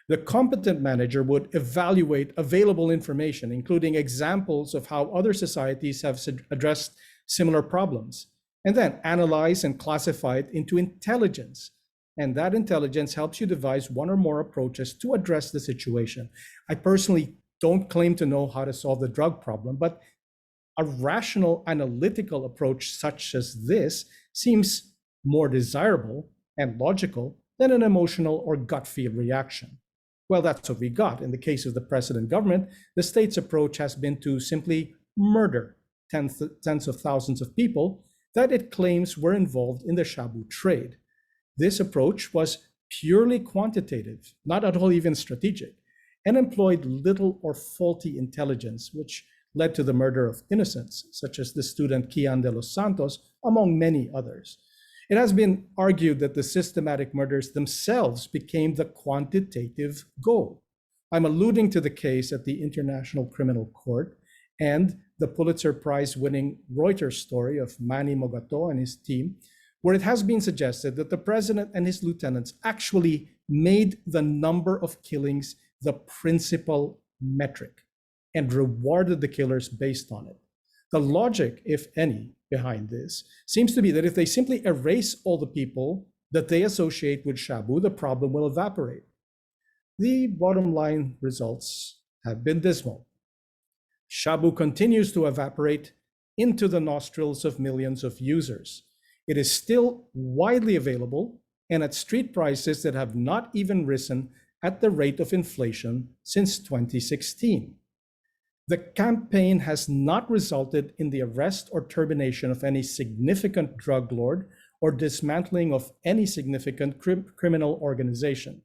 The competent manager would evaluate available information, including examples of how other societies have addressed similar problems, and then analyze and classify it into intelligence. And that intelligence helps you devise one or more approaches to address the situation. I personally don't claim to know how to solve the drug problem, but a rational analytical approach such as this seems more desirable and logical than an emotional or gut feel reaction. Well, that's what we got. In the case of the president government, the state's approach has been to simply murder tens of thousands of people that it claims were involved in the shabu trade. This approach was purely quantitative, not at all even strategic, and employed little or faulty intelligence, which led to the murder of innocents, such as the student Kian de los Santos, among many others. It has been argued that the systematic murders themselves became the quantitative goal. I'm alluding to the case at the International Criminal Court and the Pulitzer Prize-winning Reuters story of Manny Mogato and his team, where it has been suggested that the president and his lieutenants actually made the number of killings the principal metric and rewarded the killers based on it. The logic, if any, behind this seems to be that if they simply erase all the people that they associate with shabu, the problem will evaporate. The bottom line results have been dismal. Shabu continues to evaporate into the nostrils of millions of users. It is still widely available and at street prices that have not even risen at the rate of inflation since 2016. The campaign has not resulted in the arrest or termination of any significant drug lord or dismantling of any significant criminal organization.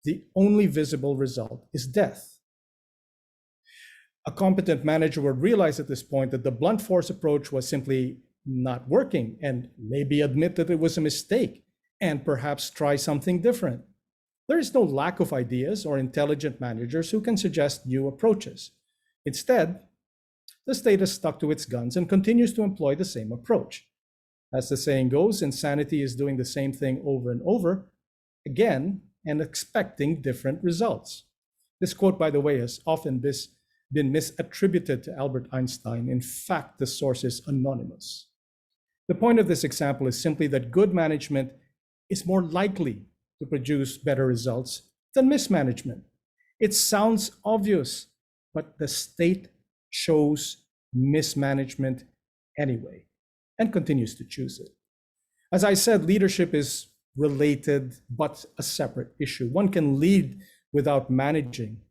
The only visible result is death. A competent manager would realize at this point that the blunt force approach was simply not working and maybe admit that it was a mistake and perhaps try something different. There is no lack of ideas or intelligent managers who can suggest new approaches. Instead, the state has stuck to its guns and continues to employ the same approach. As the saying goes, insanity is doing the same thing over and over again and expecting different results. This quote, by the way, has often been misattributed to Albert Einstein. In fact, the source is anonymous. The point of this example is simply that good management is more likely to produce better results than mismanagement. It sounds obvious, but the state chose mismanagement anyway and continues to choose it. As I said, leadership is related but a separate issue. One can lead without managing,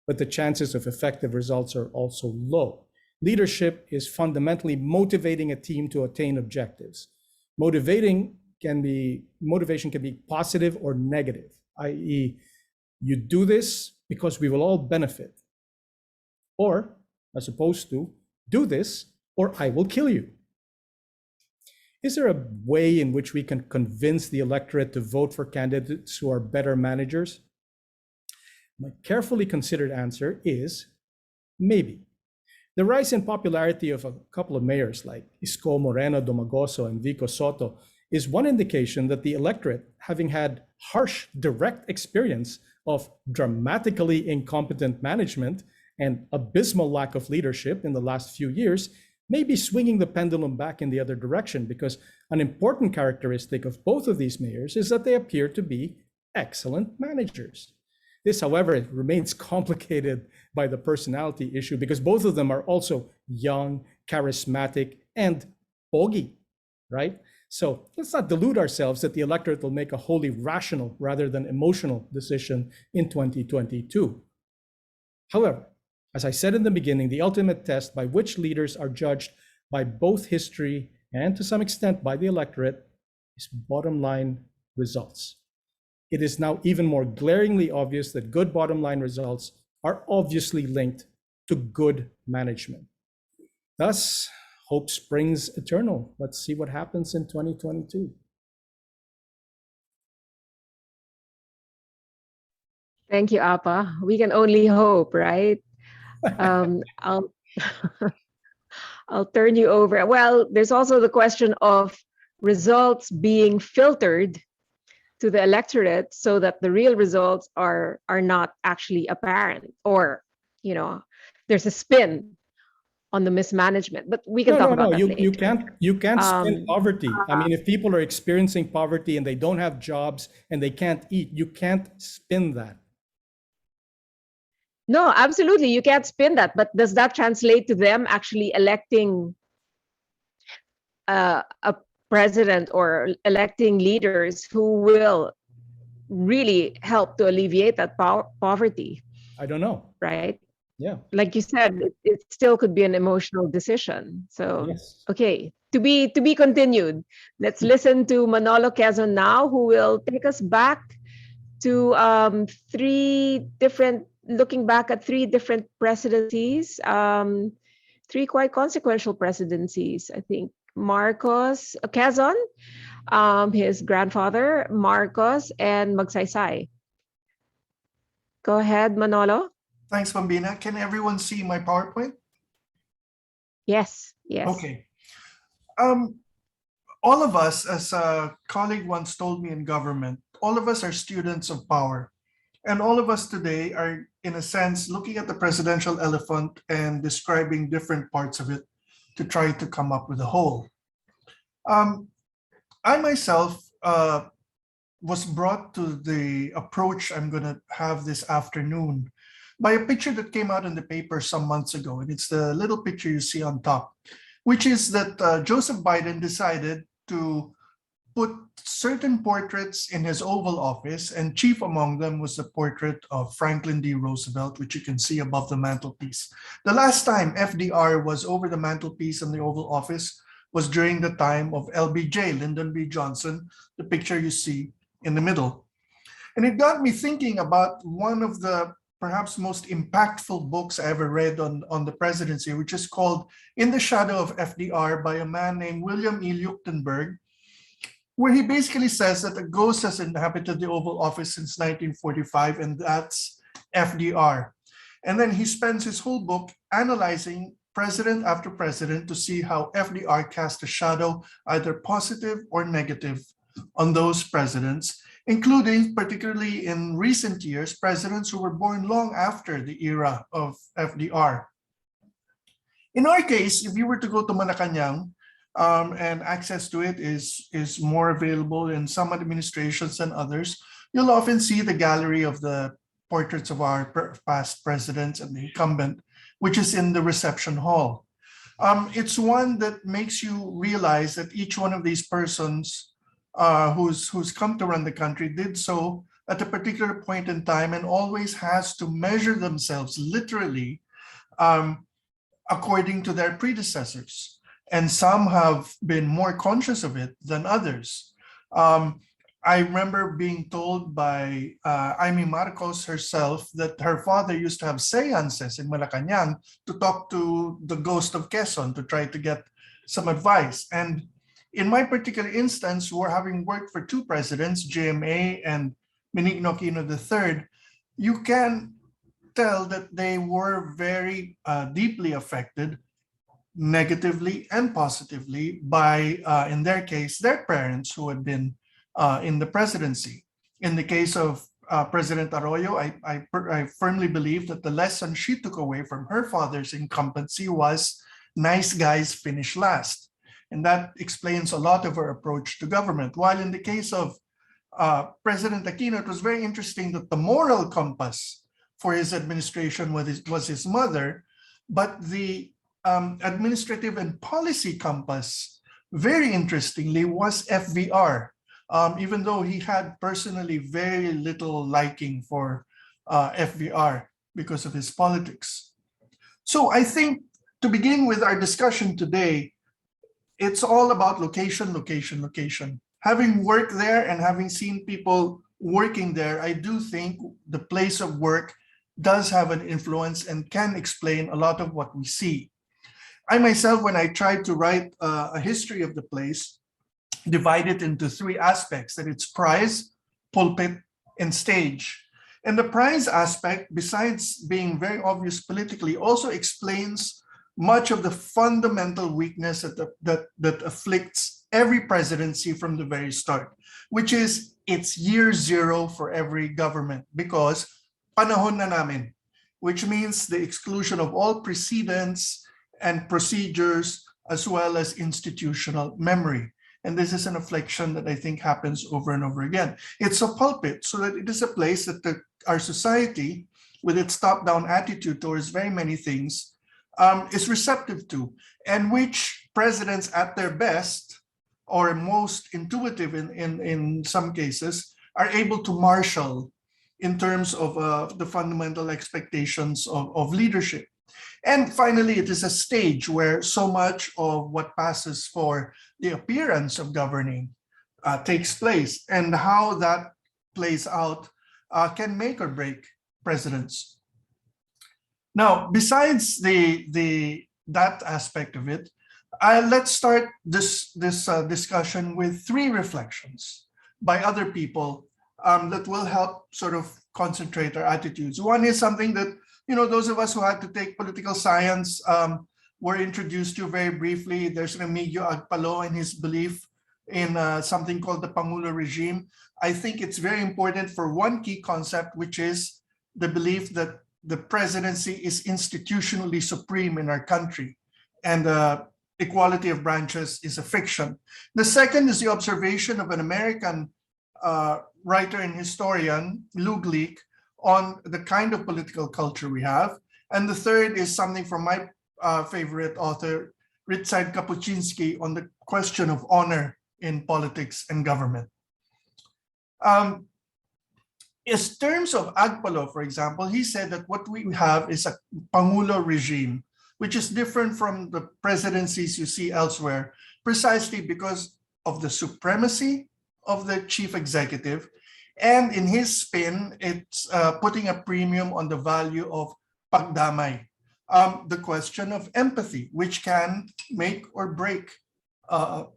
but the chances of effective results are also low. Leadership is fundamentally motivating a team to attain objectives. Motivation can be positive or negative, i.e., you do this because we will all benefit. Or, as opposed to, do this or I will kill you. Is there a way in which we can convince the electorate to vote for candidates who are better managers? My carefully considered answer is maybe. The rise in popularity of a couple of mayors like Isko Moreno Domagoso and Vico Soto is one indication that the electorate, having had harsh, direct experience of dramatically incompetent management and abysmal lack of leadership in the last few years, may be swinging the pendulum back in the other direction, because an important characteristic of both of these mayors is that they appear to be excellent managers. This, however, remains complicated by the personality issue because both of them are also young, charismatic, and bogey, right? So let's not delude ourselves that the electorate will make a wholly rational rather than emotional decision in 2022. However, as I said in the beginning, the ultimate test by which leaders are judged by both history and to some extent by the electorate is bottom line results. It is now even more glaringly obvious that good bottom line results are obviously linked to good management. Thus, hope springs eternal. Let's see what happens in 2022. Thank you, Apa. We can only hope, right? I'll I'll turn you over. Well, there's also the question of results being filtered to the electorate so that the real results are not actually apparent, or there's a spin on the mismanagement. But we can No, talk no, about no. that You can't spin later. poverty. I mean, if people are experiencing poverty and they don't have jobs and they can't eat, you can't spin that. No, absolutely, you can't spin that. But does that translate to them actually electing a president or electing leaders who will really help to alleviate that poverty, I don't know. right? Yeah. Like you said, it still could be an emotional decision. So, Yes. okay, to be continued. Let's listen to Manolo Quezon now, who will take us back to looking back at three different presidencies, three quite consequential presidencies, I think. Marcos, Quezon, his grandfather, Marcos, and Magsaysay. Go ahead, Manolo. Thanks, Bambina. Can everyone see my PowerPoint? Yes, yes. Okay. All of us, as a colleague once told me in government, all of us are students of power. And all of us today are, in a sense, looking at the presidential elephant and describing different parts of it to try to come up with a whole. I myself was brought to the approach I'm going to have this afternoon by a picture that came out in the paper some months ago. And it's the little picture you see on top, which is that Joseph Biden decided to put certain portraits in his Oval Office, and chief among them was the portrait of Franklin D. Roosevelt, which you can see above the mantelpiece. The last time FDR was over the mantelpiece in the Oval Office was during the time of LBJ, Lyndon B. Johnson, the picture you see in the middle. And it got me thinking about one of the perhaps most impactful books I ever read on the presidency, which is called In the Shadow of FDR by a man named William E. Leuchtenberg, where he basically says that a ghost has inhabited the Oval Office since 1945, and that's FDR. And then he spends his whole book analyzing president after president to see how FDR cast a shadow, either positive or negative, on those presidents, including, particularly in recent years, presidents who were born long after the era of FDR. In our case, if you were to go to Malacanang, and access to it is more available in some administrations than others, you'll often see the gallery of the portraits of our past presidents and the incumbent, which is in the reception hall. It's one that makes you realize that each one of these persons who's come to run the country did so at a particular point in time and always has to measure themselves literally according to their predecessors. And some have been more conscious of it than others. I remember being told by Amy Marcos herself that her father used to have seances in Malacanang to talk to the ghost of Quezon to try to get some advice. And in my particular instance, we're having worked for two presidents, GMA and Benigno Aquino III, you can tell that they were very deeply affected, negatively and positively, by, in their case, their parents who had been in the presidency. In the case of President Arroyo, I firmly believe that the lesson she took away from her father's incumbency was nice guys finish last. And that explains a lot of her approach to government. While in the case of President Aquino, it was very interesting that the moral compass for his administration was his mother, but the administrative and policy compass, very interestingly, was FVR, even though he had personally very little liking for FVR because of his politics. So I think to begin with our discussion today, it's all about location, location, location. Having worked there and having seen people working there, I do think the place of work does have an influence and can explain a lot of what we see. I myself, when I tried to write a history of the place, divide it into three aspects: that it's prize, pulpit, and stage. And the prize aspect, besides being very obvious politically, also explains much of the fundamental weakness that afflicts every presidency from the very start, which is it's year zero for every government because panahon na namin, which means the exclusion of all precedents and procedures as well as institutional memory. And this is an affliction that I think happens over and over again. It's a pulpit, so that it is a place that our society, with its top-down attitude towards very many things, is receptive to, and which presidents at their best or most intuitive in some cases are able to marshal in terms of the fundamental expectations of leadership. And finally, it is a stage where so much of what passes for the appearance of governing takes place, and how that plays out can make or break presidents. Now, besides that aspect of it, let's start this discussion with three reflections by other people that will help sort of concentrate our attitudes. One is something that, those of us who had to take political science were introduced to very briefly. There's Remigio Agpalo and his belief in something called the Pangulo regime. I think it's very important for one key concept, which is the belief that the presidency is institutionally supreme in our country, and equality of branches is a fiction. The second is the observation of an American writer and historian, Lou Gleek, on the kind of political culture we have. And the third is something from my favorite author, Ryszard Kapuscinski, on the question of honor in politics and government. In terms of Agpalo, for example, he said that what we have is a Pangulo regime, which is different from the presidencies you see elsewhere, precisely because of the supremacy of the chief executive. And in his spin, it's putting a premium on the value of pagdamay, the question of empathy, which can make or break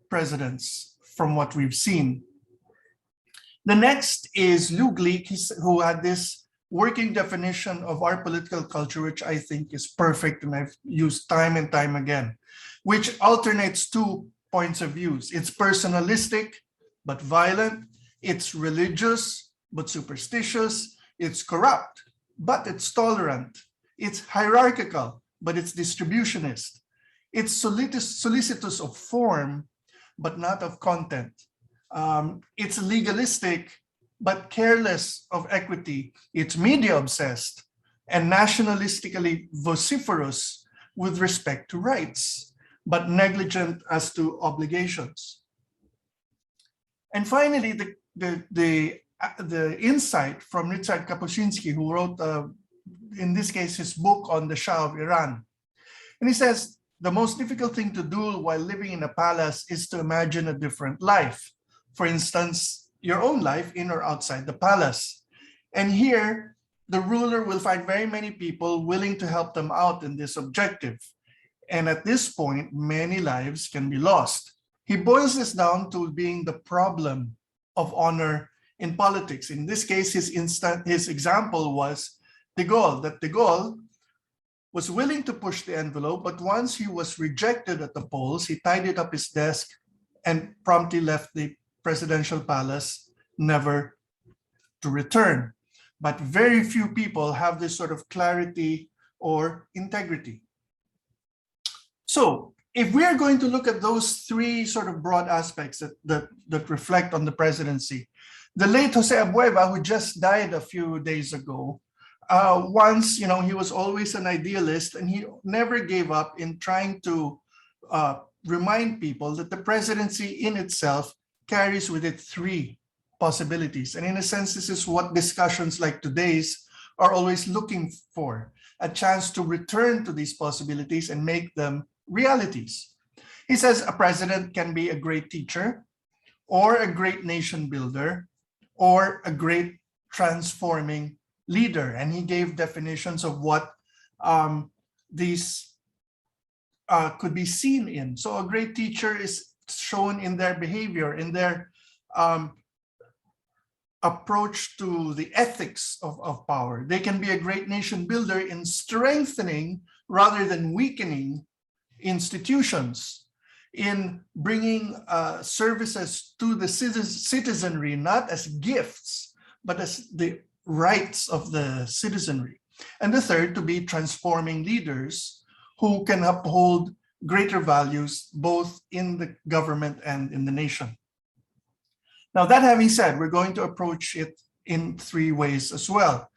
presidents from what we've seen. The next is Lou Gleek, who had this working definition of our political culture, which I think is perfect and I've used time and time again, which alternates two points of views. It's personalistic, but violent. It's religious, but superstitious. It's corrupt, but it's tolerant. It's hierarchical, but it's distributionist. It's solicitous of form, but not of content. It's legalistic, but careless of equity. It's media obsessed and nationalistically vociferous with respect to rights, but negligent as to obligations. And finally, the insight from Ryszard Kapuscinski, who wrote, in this case, his book on the Shah of Iran. And he says, the most difficult thing to do while living in a palace is to imagine a different life. For instance, your own life in or outside the palace. And here, the ruler will find very many people willing to help them out in this objective. And at this point, many lives can be lost. He boils this down to being the problem of honor in politics. In this case, his example was de Gaulle, that de Gaulle was willing to push the envelope, but once he was rejected at the polls, he tidied up his desk and promptly left the presidential palace, never to return. But very few people have this sort of clarity or integrity. So if we are going to look at those three sort of broad aspects that reflect on the presidency, the late Jose Abueva, who just died a few days ago, once, he was always an idealist, and he never gave up in trying to remind people that the presidency in itself carries with it three possibilities. And in a sense, this is what discussions like today's are always looking for, a chance to return to these possibilities and make them realities. He says a president can be a great teacher, or a great nation builder, or a great transforming leader. And he gave definitions of what these could be seen in. So a great teacher is shown in their behavior, in their approach to the ethics of power. They can be a great nation builder in strengthening rather than weakening institutions. in bringing services to the citizenry, not as gifts, but as the rights of the citizenry. And the third, to be transforming leaders who can uphold greater values both in the government and in the nation. Now, that having said, we're going to approach it in three ways as well.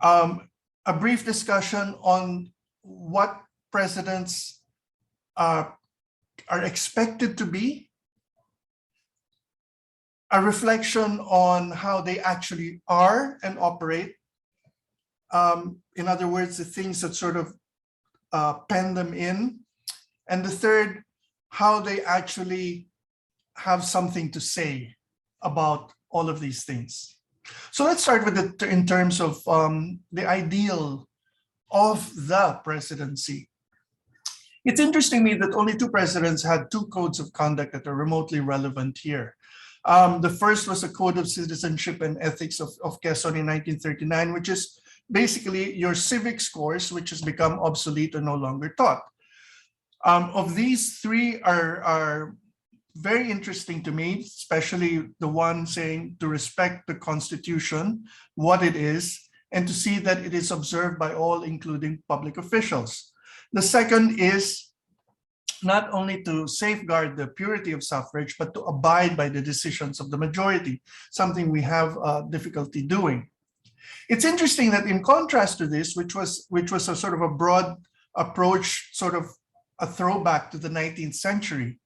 A brief discussion on what presidents are expected to be, a reflection on how they actually are and operate. In other words, the things that sort of pen them in. And the third, how they actually have something to say about all of these things. So let's start with it in terms of the ideal of the presidency. It's interesting to me that only 2 presidents had 2 codes of conduct that are remotely relevant here. The first was a Code of Citizenship and Ethics of Quezon in 1939, which is basically your civics course, which has become obsolete or no longer taught. Of these 3 are very interesting to me, especially the one saying to respect the Constitution, what it is, and to see that it is observed by all, including public officials. The second is not only to safeguard the purity of suffrage, but to abide by the decisions of the majority, something we have difficulty doing. It's interesting that in contrast to this, which was a sort of a broad approach, sort of a throwback to the 19th century,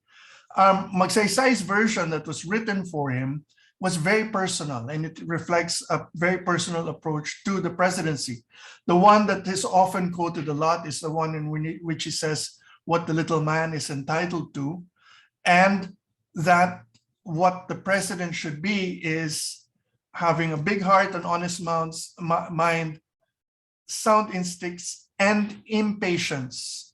Magsaysay's version that was written for him was very personal, and it reflects a very personal approach to the presidency. The one that is often quoted a lot is the one in which he says what the little man is entitled to, and that what the president should be is having a big heart, an honest mind, sound instincts, and impatience.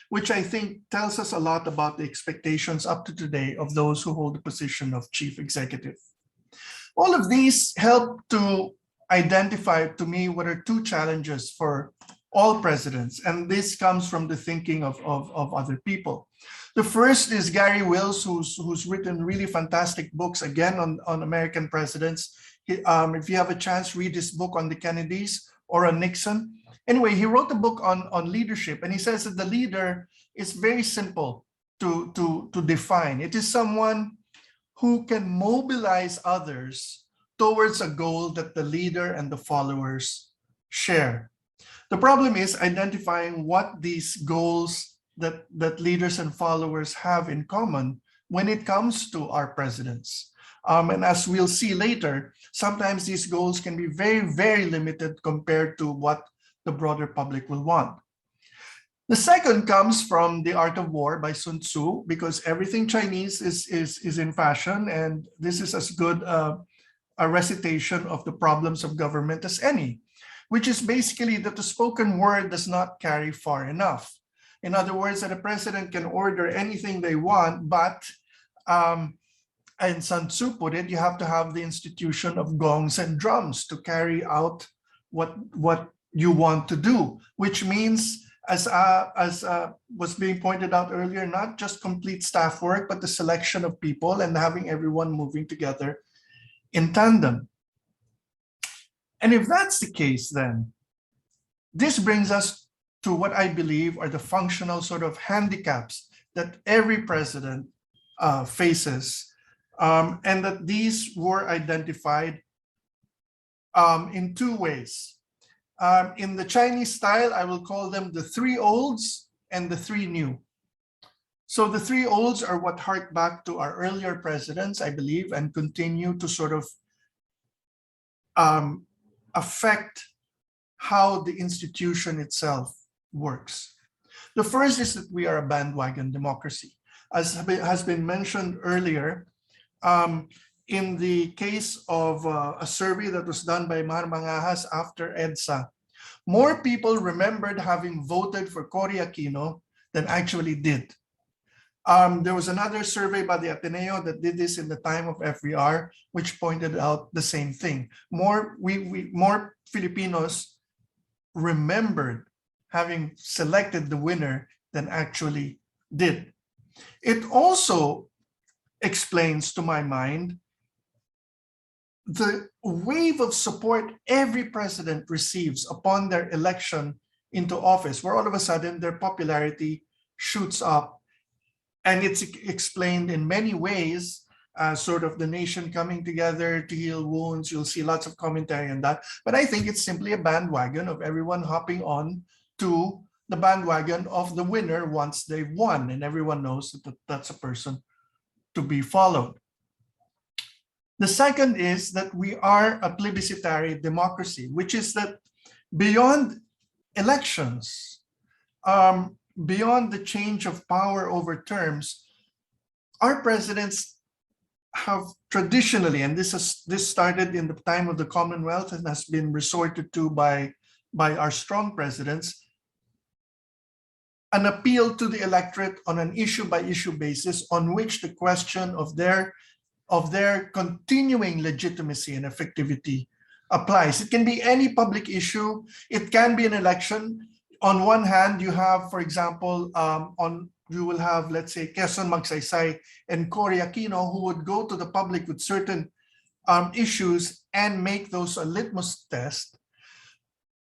Which I think tells us a lot about the expectations up to today of those who hold the position of chief executive. All of these help to identify to me what are 2 challenges for all presidents, and this comes from the thinking of other people. The first is Gary Wills, who's written really fantastic books, again, on American presidents. If you have a chance, read his book on the Kennedys or on Nixon. Anyway, he wrote a book on leadership, and he says that the leader is very simple to define. It is someone who can mobilize others towards a goal that the leader and the followers share. The problem is identifying what these goals that leaders and followers have in common when it comes to our presidents. And as we'll see later, sometimes these goals can be very, very limited compared to what the broader public will want. The second comes from The Art of War by Sun Tzu, because everything Chinese is in fashion, and this is as good a recitation of the problems of government as any, which is basically that the spoken word does not carry far enough. In other words, that a president can order anything they want, but and Sun Tzu put it, you have to have the institution of gongs and drums to carry out what you want to do, which means, as was being pointed out earlier, not just complete staff work, but the selection of people and having everyone moving together in tandem. And if that's the case, then this brings us to what I believe are the functional sort of handicaps that every president faces, and that these were identified in 2 ways. In the Chinese style, I will call them the 3 olds and the 3 new. So the 3 olds are what hark back to our earlier presidents, I believe, and continue to sort of affect how the institution itself works. The first is that we are a bandwagon democracy. As has been mentioned earlier, in the case of a survey that was done by Mar Mangahas after EDSA, more people remembered having voted for Cory Aquino than actually did. There was another survey by the Ateneo that did this in the time of FVR, which pointed out the same thing. More Filipinos remembered having selected the winner than actually did. It also explains, to my mind, the wave of support every president receives upon their election into office, where all of a sudden their popularity shoots up. And it's explained in many ways, sort of the nation coming together to heal wounds. You'll see lots of commentary on that. But I think it's simply a bandwagon of everyone hopping on to the bandwagon of the winner once they've won. And everyone knows that that's a person to be followed. The second is that we are a plebiscitary democracy, which is that beyond elections, beyond the change of power over terms, our presidents have traditionally, and this started in the time of the Commonwealth and has been resorted to by our strong presidents, an appeal to the electorate on an issue-by-issue basis on which the question of their continuing legitimacy and effectivity applies. It can be any public issue. It can be an election. On one hand, you have, for example, you will have, let's say, Quezon Magsaysay and Cory Aquino, who would go to the public with certain issues and make those a litmus test.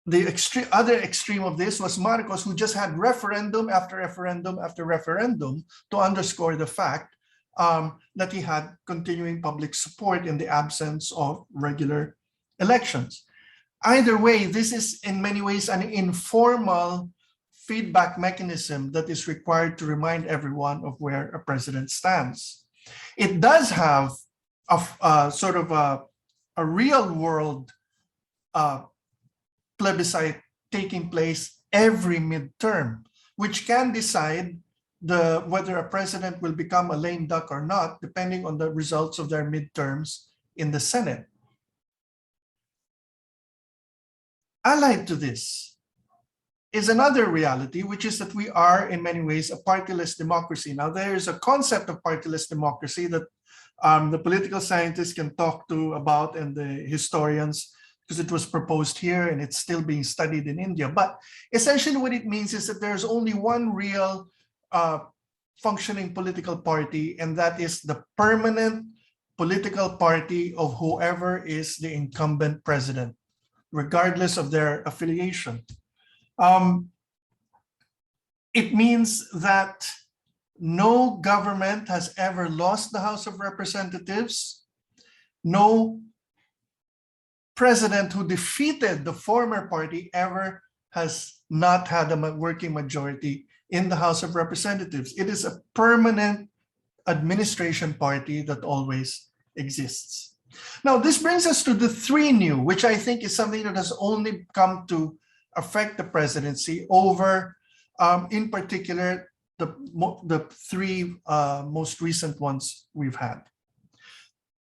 The other extreme of this was Marcos, who just had referendum after referendum after referendum to underscore the fact that he had continuing public support in the absence of regular elections. Either way, this is in many ways an informal feedback mechanism that is required to remind everyone of where a president stands. It does have a sort of a real world plebiscite taking place every midterm, which can decide whether a president will become a lame duck or not, depending on the results of their midterms in the Senate. Allied to this is another reality, which is that we are in many ways a partyless democracy. Now, there is a concept of partyless democracy that the political scientists can talk about and the historians, because it was proposed here and it's still being studied in India. But essentially what it means is that there's only one real functioning political party, and that is the permanent political party of whoever is the incumbent president, regardless of their affiliation. It means that no government has ever lost the House of Representatives. No president who defeated the former party ever has not had a working majority in the House of Representatives. It is a permanent administration party that always exists. Now, this brings us to the three new, which I think is something that has only come to affect the presidency over, in particular, the three most recent ones we've had.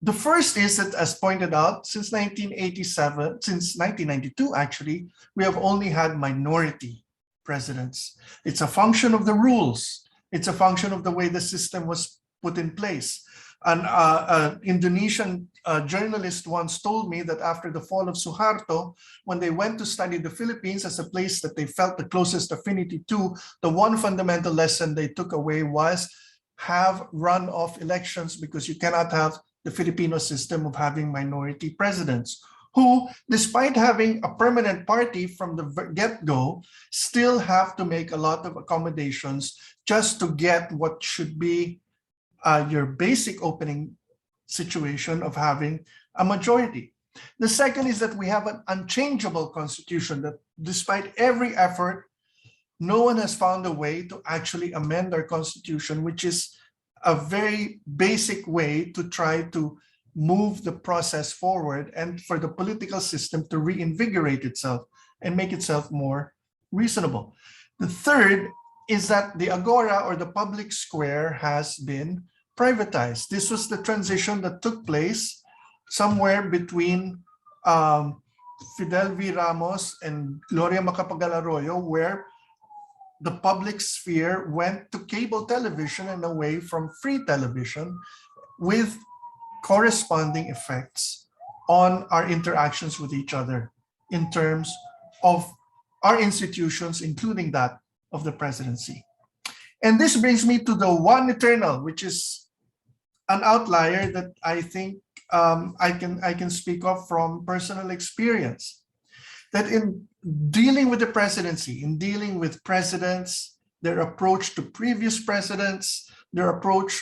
The first is that, as pointed out, since 1992, actually, we have only had minority presidents. It's a function of the rules. It's a function of the way the system was put in place. An Indonesian journalist once told me that after the fall of Suharto, when they went to study the Philippines as a place that they felt the closest affinity to, the one fundamental lesson they took away was have runoff elections, because you cannot have the Filipino system of having minority presidents who, despite having a permanent party from the get-go, still have to make a lot of accommodations just to get what should be your basic opening situation of having a majority. The second is that we have an unchangeable constitution that, despite every effort, no one has found a way to actually amend our constitution, which is a very basic way to try to move the process forward and for the political system to reinvigorate itself and make itself more reasonable. The third is that the agora, or the public square, has been privatized. This was the transition that took place somewhere between Fidel V. Ramos and Gloria Macapagal Arroyo, where the public sphere went to cable television and away from free television, with corresponding effects on our interactions with each other in terms of our institutions, including that of the presidency. And this brings me to the one eternal, which is an outlier that I think I can speak of from personal experience. That in dealing with the presidency, in dealing with presidents, their approach to previous presidents, their approach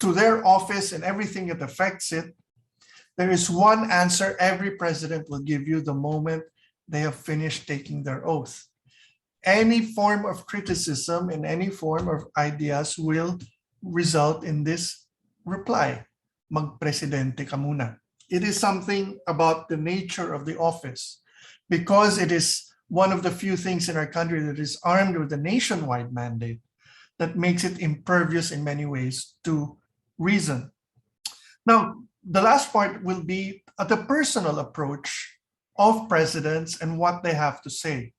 to their office and everything that affects it, there is one answer every president will give you the moment they have finished taking their oath. Any form of criticism and any form of ideas will result in this reply, mag-presidente ka muna. It is something about the nature of the office, because it is one of the few things in our country that is armed with a nationwide mandate that makes it impervious in many ways to reason. Now, the last part will be the personal approach of presidents and what they have to say.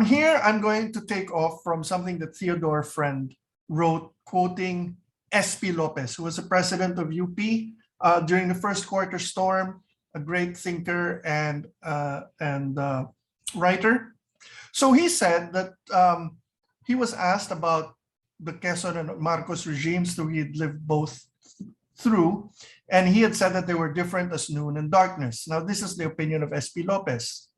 Here, I'm going to take off from something that Theodore Friend wrote, quoting S.P. Lopez, who was the president of UP during the first quarter storm, a great thinker and writer. So he said that he was asked about the Quezon and Marcos regimes that he had lived both through, and he had said that they were different as noon and darkness. Now, this is the opinion of S.P. Lopez.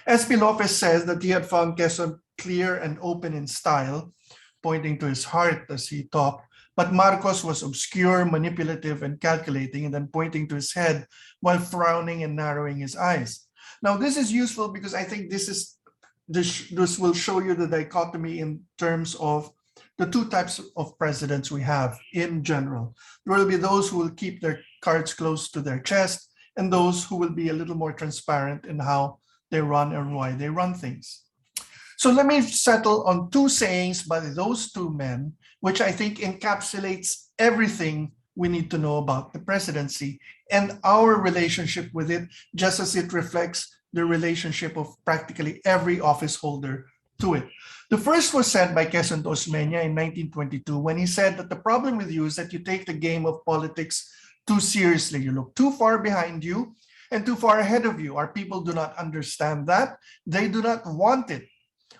S.P. Lopez says that he had found Quezon clear and open in style, pointing to his heart as he talked, but Marcos was obscure, manipulative, and calculating, and then pointing to his head while frowning and narrowing his eyes. Now, this is useful because I think this will show you the dichotomy in terms of the two types of presidents we have in general. There will be those who will keep their cards close to their chest, and those who will be a little more transparent in how they run and why they run things. So let me settle on two sayings by those two men, which I think encapsulates everything we need to know about the presidency and our relationship with it, just as it reflects the relationship of practically every office holder to it. The first was said by Quezon Osmeña in 1922, when he said that the problem with you is that you take the game of politics too seriously. You look too far behind you and too far ahead of you. Our people do not understand that. They do not want it.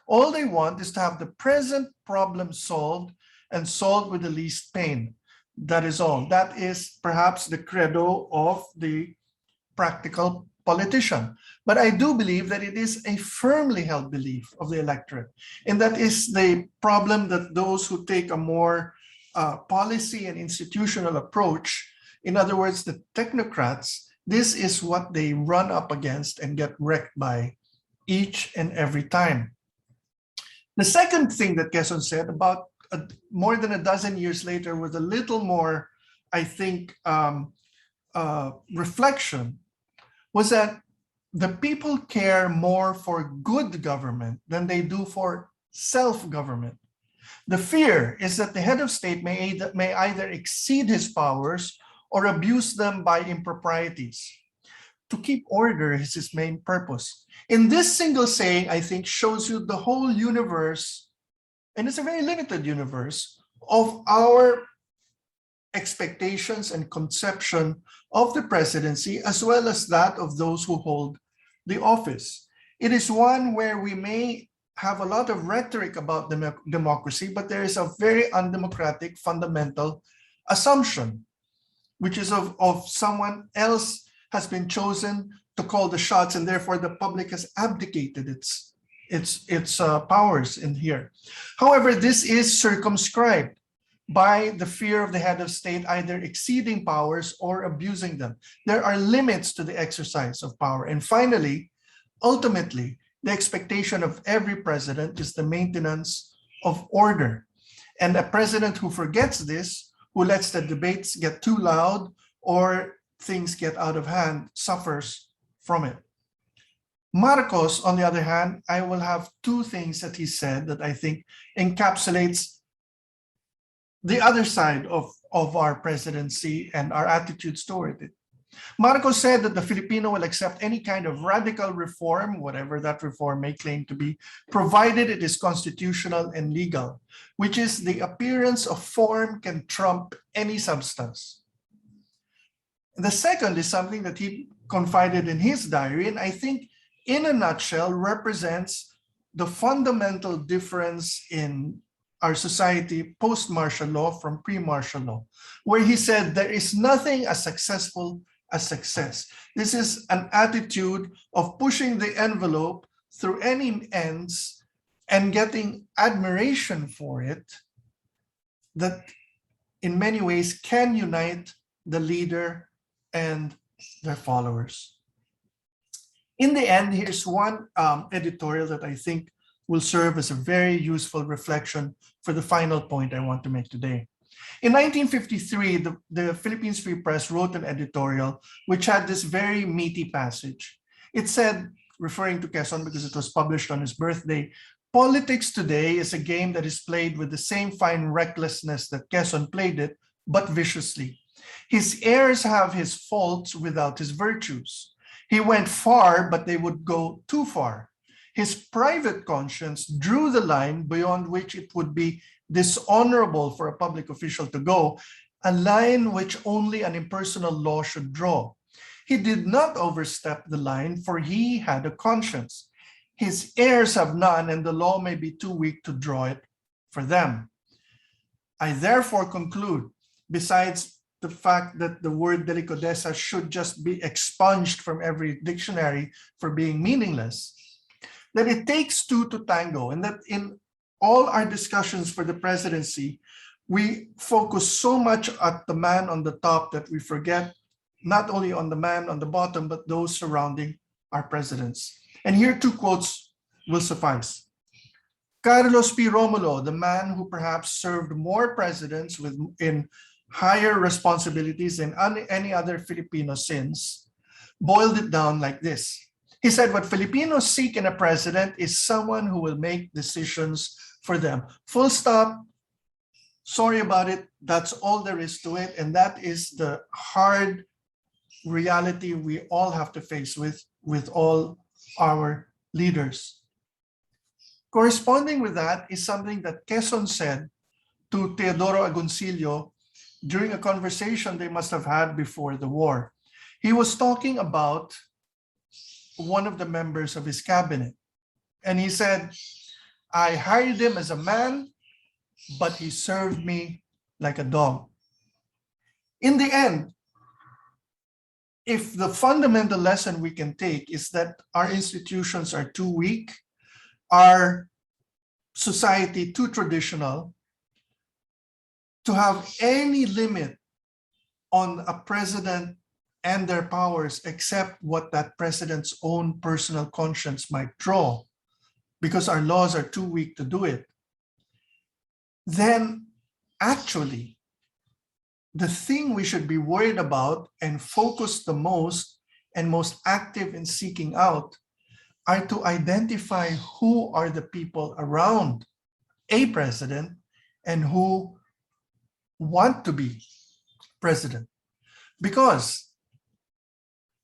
All they want is to have the present problem solved, and solved with the least pain. That is all. That is perhaps the credo of the practical politician. But I do believe that it is a firmly held belief of the electorate. And that is the problem that those who take a more policy and institutional approach, in other words, the technocrats, this is what they run up against and get wrecked by each and every time. The second thing that Quezon said about more than a dozen years later with a little more, I think, reflection, was that the people care more for good government than they do for self-government. The fear is that the head of state may either exceed his powers or abuse them by improprieties. To keep order is his main purpose. In this single saying, I think, shows you the whole universe, and it's a very limited universe, of our expectations and conception of the presidency, as well as that of those who hold the office. It is one where we may have a lot of rhetoric about democracy, but there is a very undemocratic fundamental assumption, which is of someone else has been chosen to call the shots, and therefore the public has abdicated its powers in here. However, this is circumscribed by the fear of the head of state either exceeding powers or abusing them. There are limits to the exercise of power. And finally, ultimately, the expectation of every president is the maintenance of order. And a president who forgets this, who lets the debates get too loud or things get out of hand, suffers from it. Marcos, on the other hand, I will have two things that he said that I think encapsulates the other side of our presidency and our attitudes toward it. Marcos said that the Filipino will accept any kind of radical reform, whatever that reform may claim to be, provided it is constitutional and legal, which is the appearance of form can trump any substance. The second is something that he confided in his diary, and I think in a nutshell represents the fundamental difference in our society post-martial law from pre-martial law, where he said there is nothing as successful as success. This is an attitude of pushing the envelope through any ends and getting admiration for it that in many ways can unite the leader and their followers. In the end, here's one editorial that I think will serve as a very useful reflection for the final point I want to make today. In 1953, the Philippines Free Press wrote an editorial which had this very meaty passage. It said, referring to Quezon because it was published on his birthday, "Politics today is a game that is played with the same fine recklessness that Quezon played it, but viciously. His heirs have his faults without his virtues. He went far, but they would go too far. His private conscience drew the line beyond which it would be dishonorable for a public official to go, a line which only an impersonal law should draw. He did not overstep the line, for he had a conscience. His heirs have none, and the law may be too weak to draw it for them. I therefore conclude, besides the fact that the word delicadeza should just be expunged from every dictionary for being meaningless, that it takes two to tango, and that in all our discussions for the presidency, we focus so much at the man on the top that we forget not only on the man on the bottom, but those surrounding our presidents. And here two quotes will suffice. Carlos P. Romulo, the man who perhaps served more presidents in higher responsibilities than any other Filipino since, boiled it down like this. He said, what Filipinos seek in a president is someone who will make decisions for them. Full stop. Sorry about it. That's all there is to it. And that is the hard reality we all have to face with all our leaders. Corresponding with that is something that Quezon said to Teodoro Agoncillo during a conversation they must have had before the war. He was talking about one of the members of his cabinet. And he said, I hired him as a man, but he served me like a dog. In the end, if the fundamental lesson we can take is that our institutions are too weak, our society too traditional, to have any limit on a president and their powers except what that president's own personal conscience might draw, because our laws are too weak to do it, then actually the thing we should be worried about and focus the most and most active in seeking out are to identify who are the people around a president and who want to be president. Because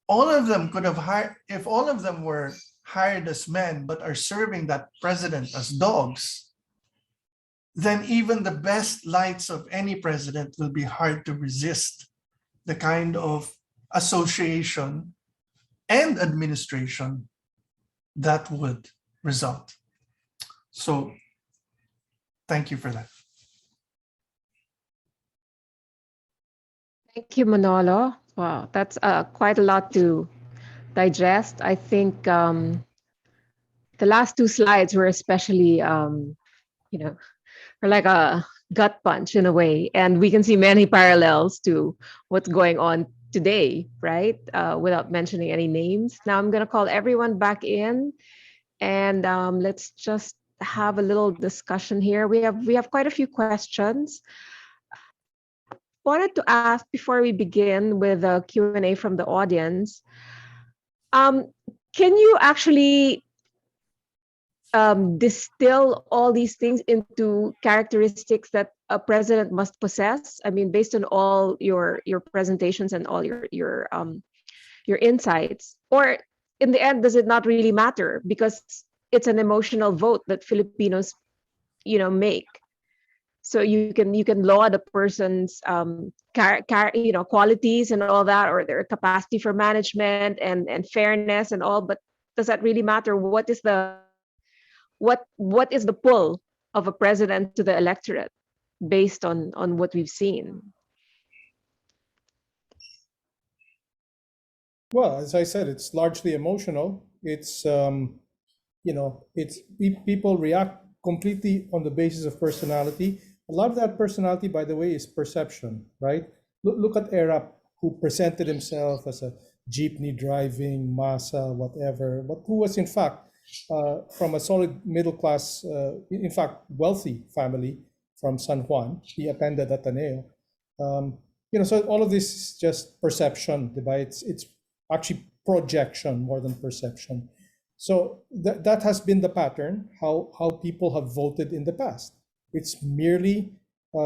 all of them could have hired, if all of them were hired as men but are serving that president as dogs, then even the best lights of any president will be hard to resist the kind of association and administration that would result. So thank you for that. Thank you, Manolo. Wow, that's quite a lot to digest. I think the last two slides were especially, are like a gut punch in a way. And we can see many parallels to what's going on today, right? Without mentioning any names. Now I'm going to call everyone back in, and let's just have a little discussion here. We have quite a few questions. Wanted to ask before we begin with a Q&A from the audience, can you actually distill all these things into characteristics that a president must possess? I mean, based on all your presentations and all your insights, or in the end, does it not really matter because it's an emotional vote that Filipinos, make? So you can laud a person's qualities and all that, or their capacity for management and fairness and all, but does that really matter? What is the pull of a president to the electorate based on what we've seen? Well, as I said, it's largely emotional. It's people react completely on the basis of personality. A lot of that personality, by the way, is perception, right? Look at Arap, who presented himself as a jeepney driving, masa, whatever, but who was in fact from a solid middle class, in fact, wealthy family from San Juan. He attended Ateneo. So all of this is just perception, right? It's actually projection more than perception. So that has been the pattern, how people have voted in the past. It's merely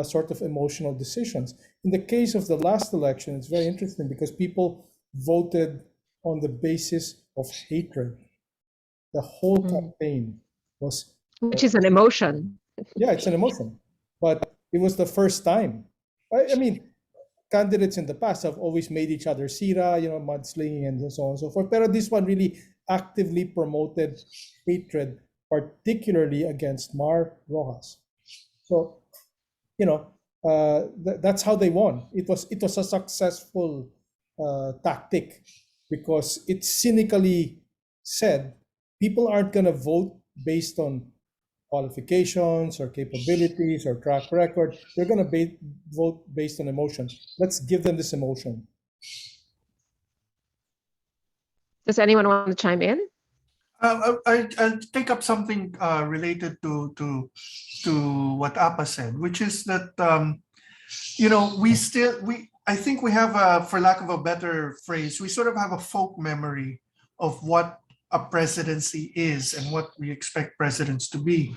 sort of emotional decisions. In the case of the last election, it's very interesting because people voted on the basis of hatred. The whole campaign was... Which is an emotion. Yeah, it's an emotion. But it was the first time. I mean, candidates in the past have always made each other sira, mudslinging and so on and so forth. But this one really actively promoted hatred, particularly against Mar Rojas. So, that's how they won. It was a successful tactic because it cynically said people aren't going to vote based on qualifications or capabilities or track record. They're going to vote based on emotion. Let's give them this emotion. Does anyone want to chime in? I'll take up something related to what Appa said, which is that I think we have for lack of a better phrase, we sort of have a folk memory of what a presidency is and what we expect presidents to be,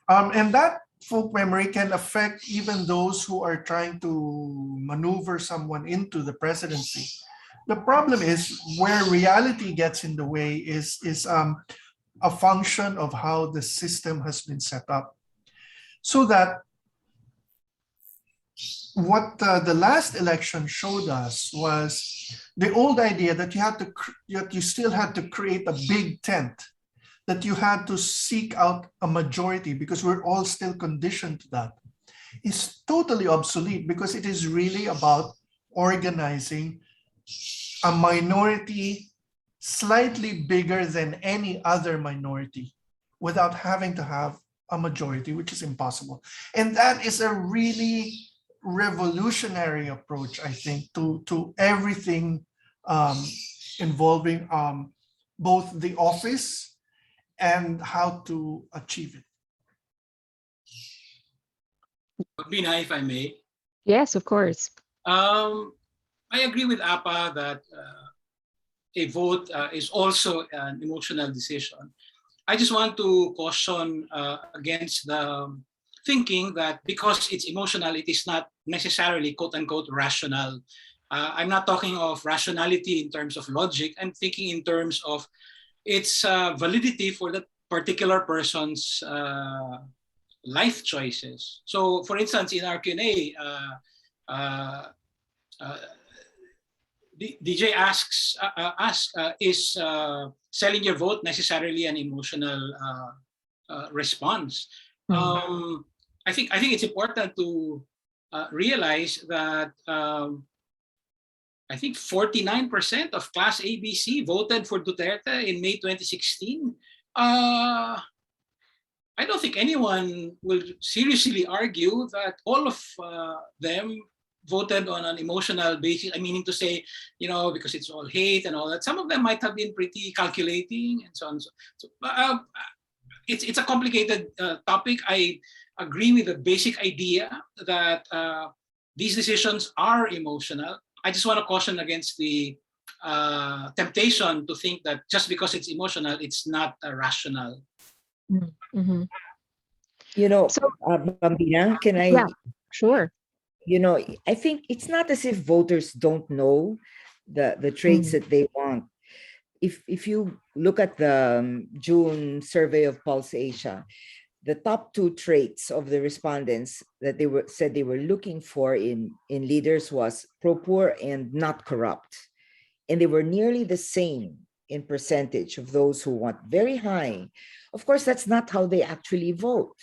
and that folk memory can affect even those who are trying to maneuver someone into the presidency. The problem is where reality gets in the way is a function of how the system has been set up. So that what the last election showed us was the old idea that you still had to create a big tent, that you had to seek out a majority because we're all still conditioned to that, is totally obsolete because it is really about organizing a minority slightly bigger than any other minority without having to have a majority, which is impossible. And that is a really revolutionary approach, I think, to everything involving both the office and how to achieve it. Bina, if I may. Yes, of course. I agree with Appa that a vote is also an emotional decision. I just want to caution against the thinking that because it's emotional, it is not necessarily quote unquote rational. I'm not talking of rationality in terms of logic. I'm thinking in terms of its validity for that particular person's life choices. So for instance, in our Q&A, DJ asks, is selling your vote necessarily an emotional response? I think it's important to realize that I think 49% of Class ABC voted for Duterte in May 2016. I don't think anyone will seriously argue that all of them voted on an emotional basis. I mean to say, because it's all hate and all that. Some of them might have been pretty calculating and so on. So it's a complicated topic. I agree with the basic idea that these decisions are emotional. I just want to caution against the temptation to think that just because it's emotional, it's not rational. Mm-hmm. Bambina, can I? Yeah, sure. I think it's not as if voters don't know the traits that they want. If you look at the June survey of Pulse Asia, the top 2 traits of the respondents that said they were looking for in leaders was pro-poor and not corrupt. And they were nearly the same in percentage of those who want very high. Of course, that's not how they actually vote.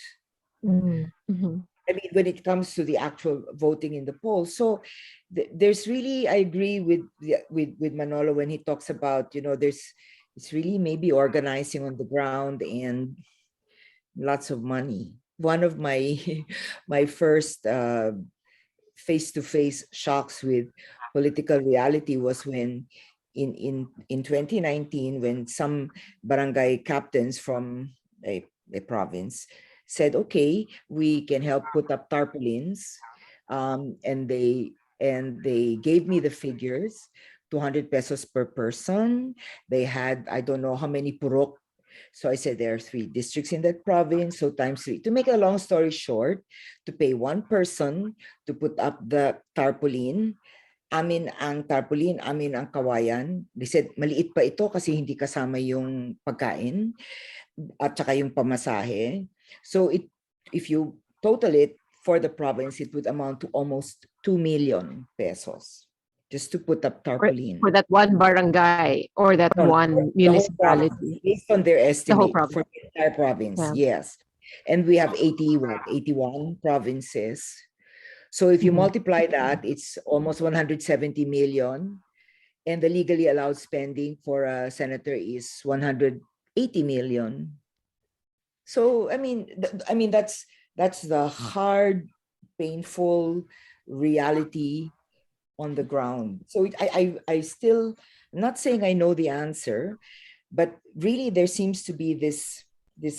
Mhm. I mean, when it comes to the actual voting in the polls. So there's really, I agree with Manolo when he talks about, it's really maybe organizing on the ground and lots of money. One of my my first face-to-face shocks with political reality was when in 2019, when some barangay captains from a province said, okay, we can help put up tarpaulins, and they gave me the figures, 200 pesos per person. They had, I don't know how many purok. So I said there are 3 districts in that province, so times 3. To make a long story short, to pay one person to put up the tarpaulin, amin ang tarpaulin, amin ang kawayan. They said, maliit pa ito kasi hindi kasama yung pagkain at saka yung pamasahe. So if you total it for the province, it would amount to almost 2 million pesos just to put up tarpaulin. For that one barangay or that No, one the whole province, municipality. based on their estimate province. for the entire province, Yeah. yes. And we have 81 provinces. So if you Mhm. multiply that, it's almost 170 million. And the legally allowed spending for a senator is 180 million. So I mean, that's the hard, painful reality on the ground. So I still, I'm not saying I know the answer, but really there seems to be this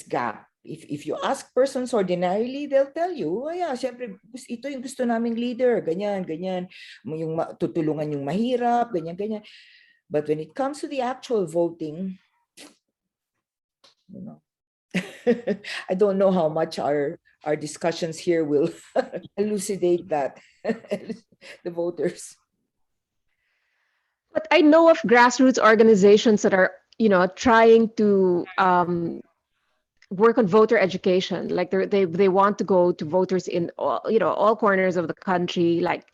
gap. If you ask persons ordinarily, they'll tell you, oh yeah, syempre, ito yung gusto naming leader, ganyan, ganyan, yung tutulungan yung mahirap, ganyan, ganyan. But when it comes to the actual voting, I don't know how much our discussions here will elucidate that, the voters. But I know of grassroots organizations that are, trying to work on voter education. Like they want to go to voters in all corners of the country. Like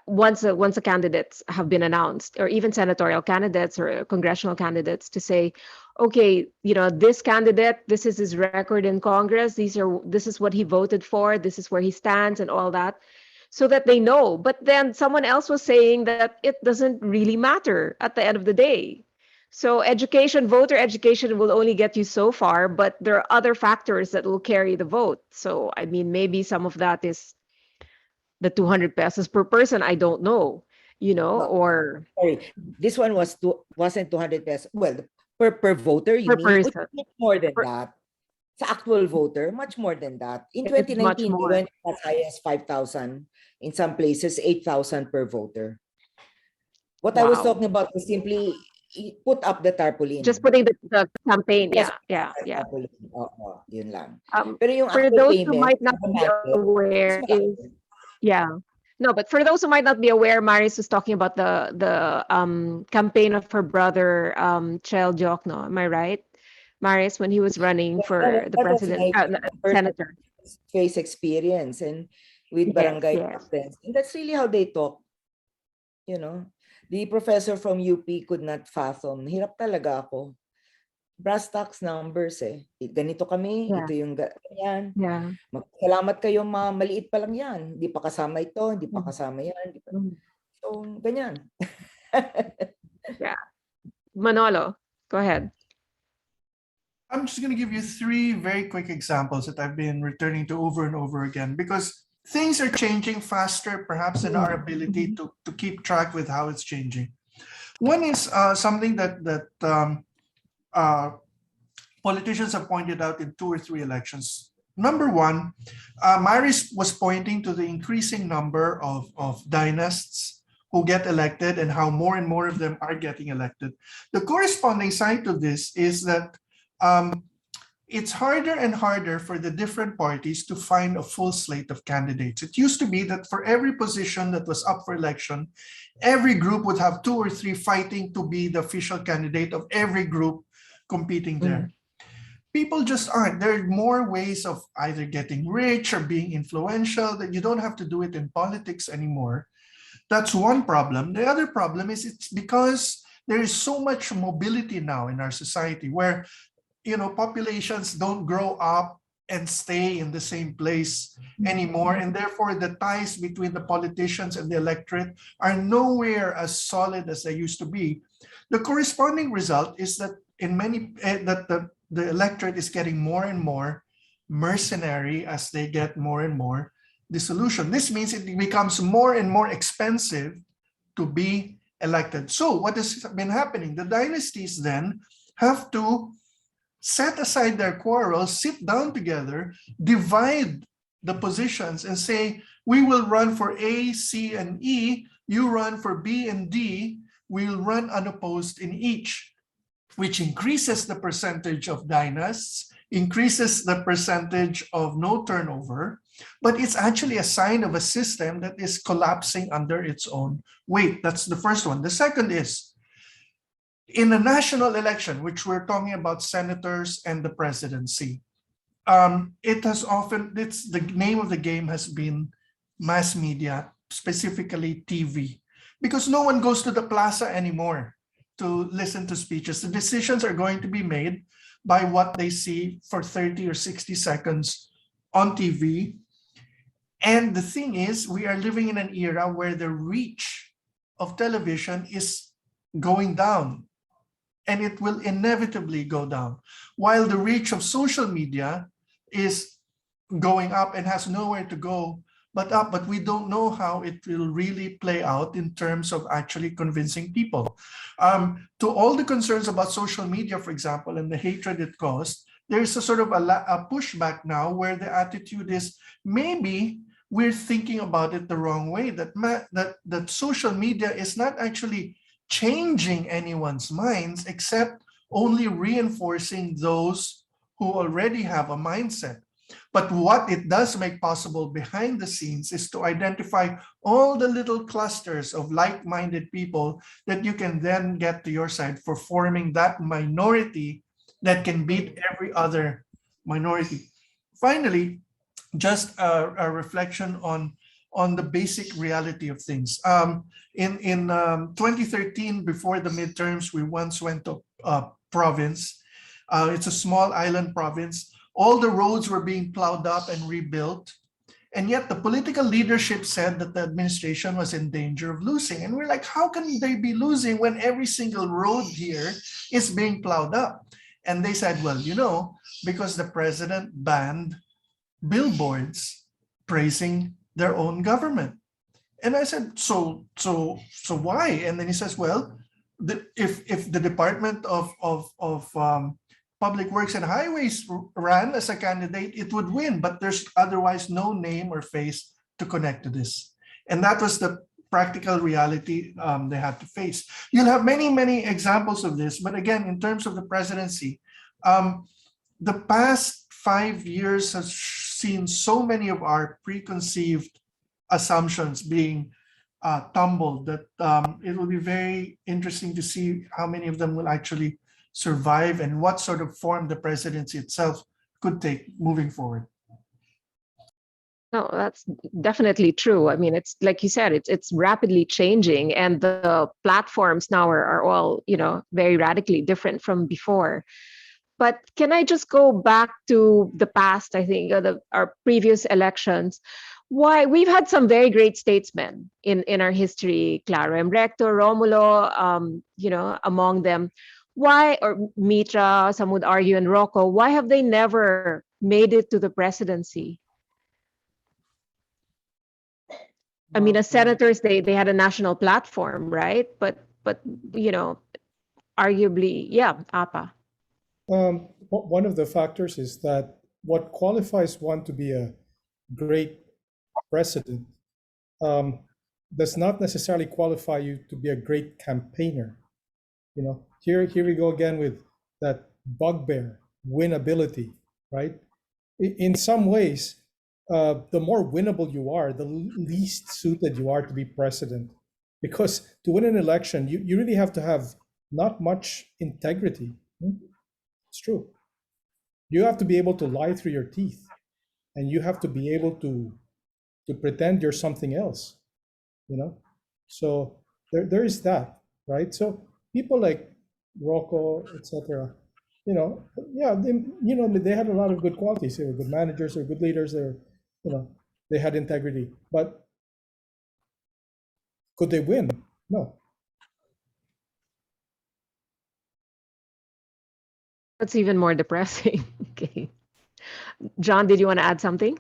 once the candidates have been announced, or even senatorial candidates or congressional candidates, to say, okay, this candidate, this is his record in Congress. This is what he voted for. This is where he stands, and all that, so that they know. But then someone else was saying that it doesn't really matter at the end of the day. So voter education will only get you so far, but there are other factors that will carry the vote. So, I mean, maybe some of that is the 200 pesos per person. I don't know, or Sorry, this one wasn't 200 pesos. Well, per voter, you per mean? person. Much more than Per- that. Sa actual voter, much more than that. In It's much 2019, we more. went as high as 5,000. In some places, 8,000 per voter. What I was Wow. talking about was simply put up the tarpaulin. Just putting the campaign. Just Yeah. tarpaulin. Oo, yun lang. Um, Pero yung for actual those who payment, might not be aware, no, but for those who might not be aware, Maris was talking about the campaign of her brother, Chel Diokno. Am I right, Maris, when he was running for the that was president, my first senator? face experience and with Yes, barangay yes. captains. And that's really how they talk. The professor from UP could not fathom. Hirap talaga ako. Brass tacks numbers eh. Ganito kami, Yeah. ito yung ganyan. Yeah. Salamat kayo, maliit pa lang yan. Hindi pa kasama ito, hindi pa Mhm. kasama yan. Mhm. So, ganyan. Yeah. Manolo, go ahead. I'm just going to give you 3 very quick examples that I've been returning to over and over again because things are changing faster, perhaps, than our ability to keep track with how it's changing. One is something that politicians have pointed out in 2 or 3 elections. Number one, Maris was pointing to the increasing number of dynasts who get elected and how more and more of them are getting elected. The corresponding side to this is that it's harder and harder for the different parties to find a full slate of candidates. It used to be that for every position that was up for election, every group would have 2 or 3 fighting to be the official candidate of every group competing there. People just aren't. There are more ways of either getting rich or being influential that you don't have to do it in politics anymore. That's one problem. The other problem is it's because there is so much mobility now in our society where populations don't grow up and stay in the same place anymore. And therefore, the ties between the politicians and the electorate are nowhere as solid as they used to be. The corresponding result is that in many that the electorate is getting more and more mercenary as they get more and more dissolution. This means it becomes more and more expensive to be elected. So what has been happening? The dynasties then have to set aside their quarrels, sit down together, divide the positions and say, we will run for A, C, and E, you run for B and D, we'll run unopposed in each, which increases the percentage of dynasts, increases the percentage of no turnover, but it's actually a sign of a system that is collapsing under its own weight. That's the first one. The second is, in a national election, which we're talking about senators and the presidency, it's the name of the game has been mass media, specifically TV, because no one goes to the plaza anymore to listen to speeches. The decisions are going to be made by what they see for 30 or 60 seconds on TV. And the thing is, we are living in an era where the reach of television is going down, and it will inevitably go down, while the reach of social media is going up and has nowhere to go but up. But we don't know how it will really play out in terms of actually convincing people. To all the concerns about social media, for example, and the hatred it caused, there's a sort of a pushback now where the attitude is, maybe we're thinking about it the wrong way, that social media is not actually changing anyone's minds, except only reinforcing those who already have a mindset. But what it does make possible behind the scenes is to identify all the little clusters of like-minded people that you can then get to your side for forming that minority that can beat every other minority. Finally, just a reflection on the basic reality of things. In 2013, before the midterms, we once went to a province. It's a small island province. All the roads were being plowed up and rebuilt. And yet the political leadership said that the administration was in danger of losing. And we're like, how can they be losing when every single road here is being plowed up? And they said, well, because the president banned billboards praising their own government. And I said, so why? And then he says, well, if the Department of Public Works and Highways ran as a candidate, it would win, but there's otherwise no name or face to connect to this. And that was the practical reality they had to face. You'll have many, many examples of this, but again, in terms of the presidency, the past 5 years has seen so many of our preconceived assumptions being tumbled that it will be very interesting to see how many of them will actually survive and what sort of form the presidency itself could take moving forward. No, that's definitely true. I mean, it's like you said, it's rapidly changing, and the platforms now are all, very radically different from before. But can I just go back to the past, I think, our previous elections? Why we've had some very great statesmen in our history, Claro Recto, Romulo, among them. Why, or Mitra, some would argue, and Rocco, why have they never made it to the presidency? I mean, as senators, they had a national platform, right? But arguably, yeah, APA. One of the factors is that what qualifies one to be a great president does not necessarily qualify you to be a great campaigner. Here we go again with that bugbear, winnability, right? In some ways, the more winnable you are, the least suited you are to be president. Because to win an election, you really have to have not much integrity. It's true. You have to be able to lie through your teeth, and you have to be able to pretend you're something else, So there is that, right? So people like Rocco, etc., Yeah, they had a lot of good qualities. They were good managers, they were good leaders, they had integrity. But could they win? No. That's even more depressing. Okay. John, did you want to add something?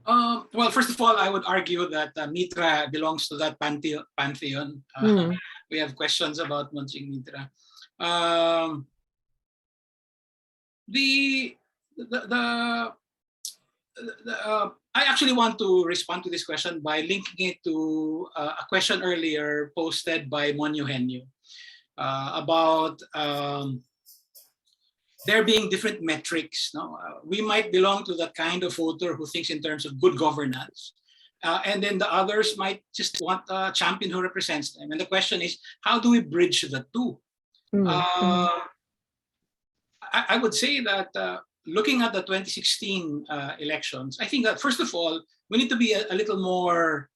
Well, first of all, I would argue that Mitra belongs to that pantheon. We have questions about Monsing Mitra. I actually want to respond to this question by linking it to a question earlier posted by Mon Eugenio about there being different metrics. No? We might belong to that kind of voter who thinks in terms of good governance. And then the others might just want a champion who represents them. And the question is, how do we bridge the two? I would say that looking at the 2016 elections, I think that first of all, we need to be a little more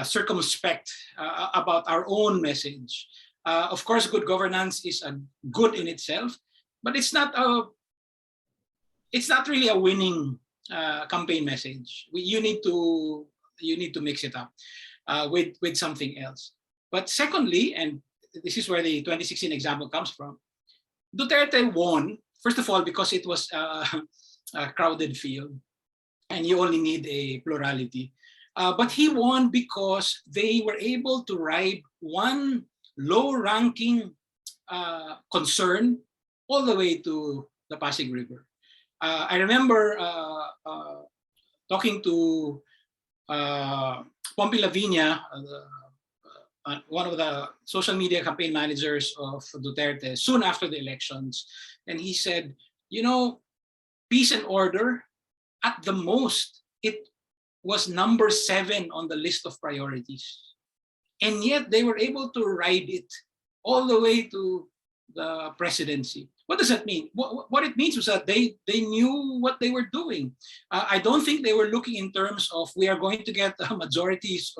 circumspect about our own message. Of course, good governance is good in itself, but it's not really a winning campaign message. You need to mix it up with something else. But secondly, and this is where the 2016 example comes from, Duterte won, first of all, because it was a crowded field and you only need a plurality. But he won because they were able to ride one low-ranking concern all the way to the Pasig River. I remember talking to Pompi Lavinia, one of the social media campaign managers of Duterte soon after the elections. And he said, peace and order, at the most, it was number 7 on the list of priorities. And yet they were able to ride it all the way to the presidency. What does that mean? What it means was that they knew what they were doing. I don't think they were looking in terms of we are going to get majorities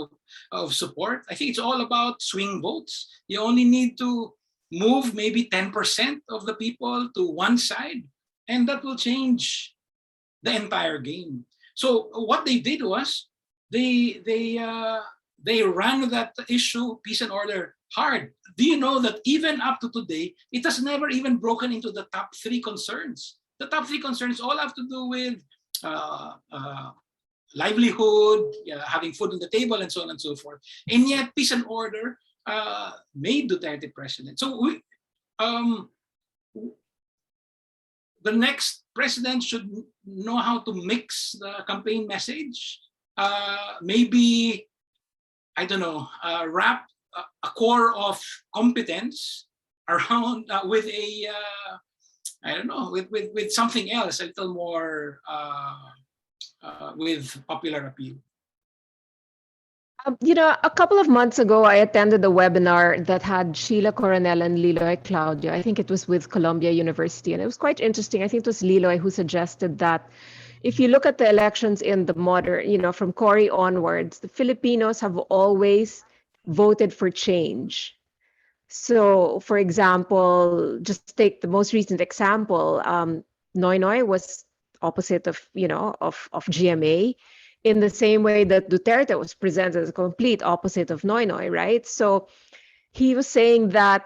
of support. I think it's all about swing votes. You only need to move maybe 10% of the people to one side, and that will change the entire game. So what they did was they ran that issue, peace and order, hard. Do you know that even up to today, it has never even broken into the top 3 concerns? The top 3 concerns all have to do with livelihood, having food on the table, and so on and so forth. And yet, peace and order made Duterte president. So the next president should know how to mix the campaign message. Maybe, I don't know, wrap a core of competence around with a I don't know, with something else, a little more with popular appeal. A couple of months ago, I attended a webinar that had Sheila Coronel and Liloy Claudio. I think it was with Columbia University, and it was quite interesting. I think it was Liloy who suggested that if you look at the elections in the modern, from Cory onwards, the Filipinos have always voted for change. So, for example, just take the most recent example, Noynoy was opposite of GMA, in the same way that Duterte was presented as a complete opposite of Noynoy, right? So he was saying that,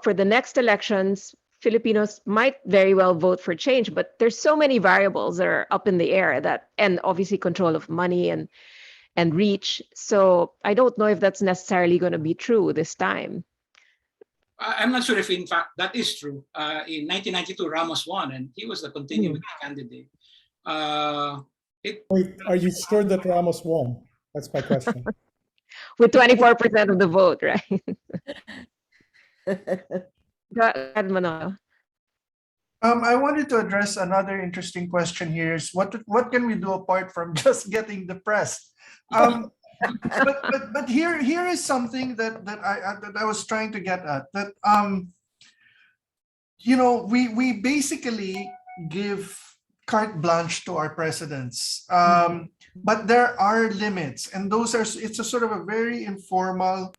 for the next elections, Filipinos might very well vote for change, but there's so many variables that are up in the air, and obviously control of money and reach. So I don't know if that's necessarily going to be true this time. I'm not sure if, in fact, that is true. In 1992, Ramos won, and he was the continuing candidate. Wait, are you sure that Ramos won? That's my question. With 24% of the vote, right? Go ahead, Manolo. I wanted to address another interesting question here is what can we do apart from just getting depressed? But here is something that I was trying to get at, that we basically give carte blanche to our presidents, but there are limits, and it's a sort of a very informal,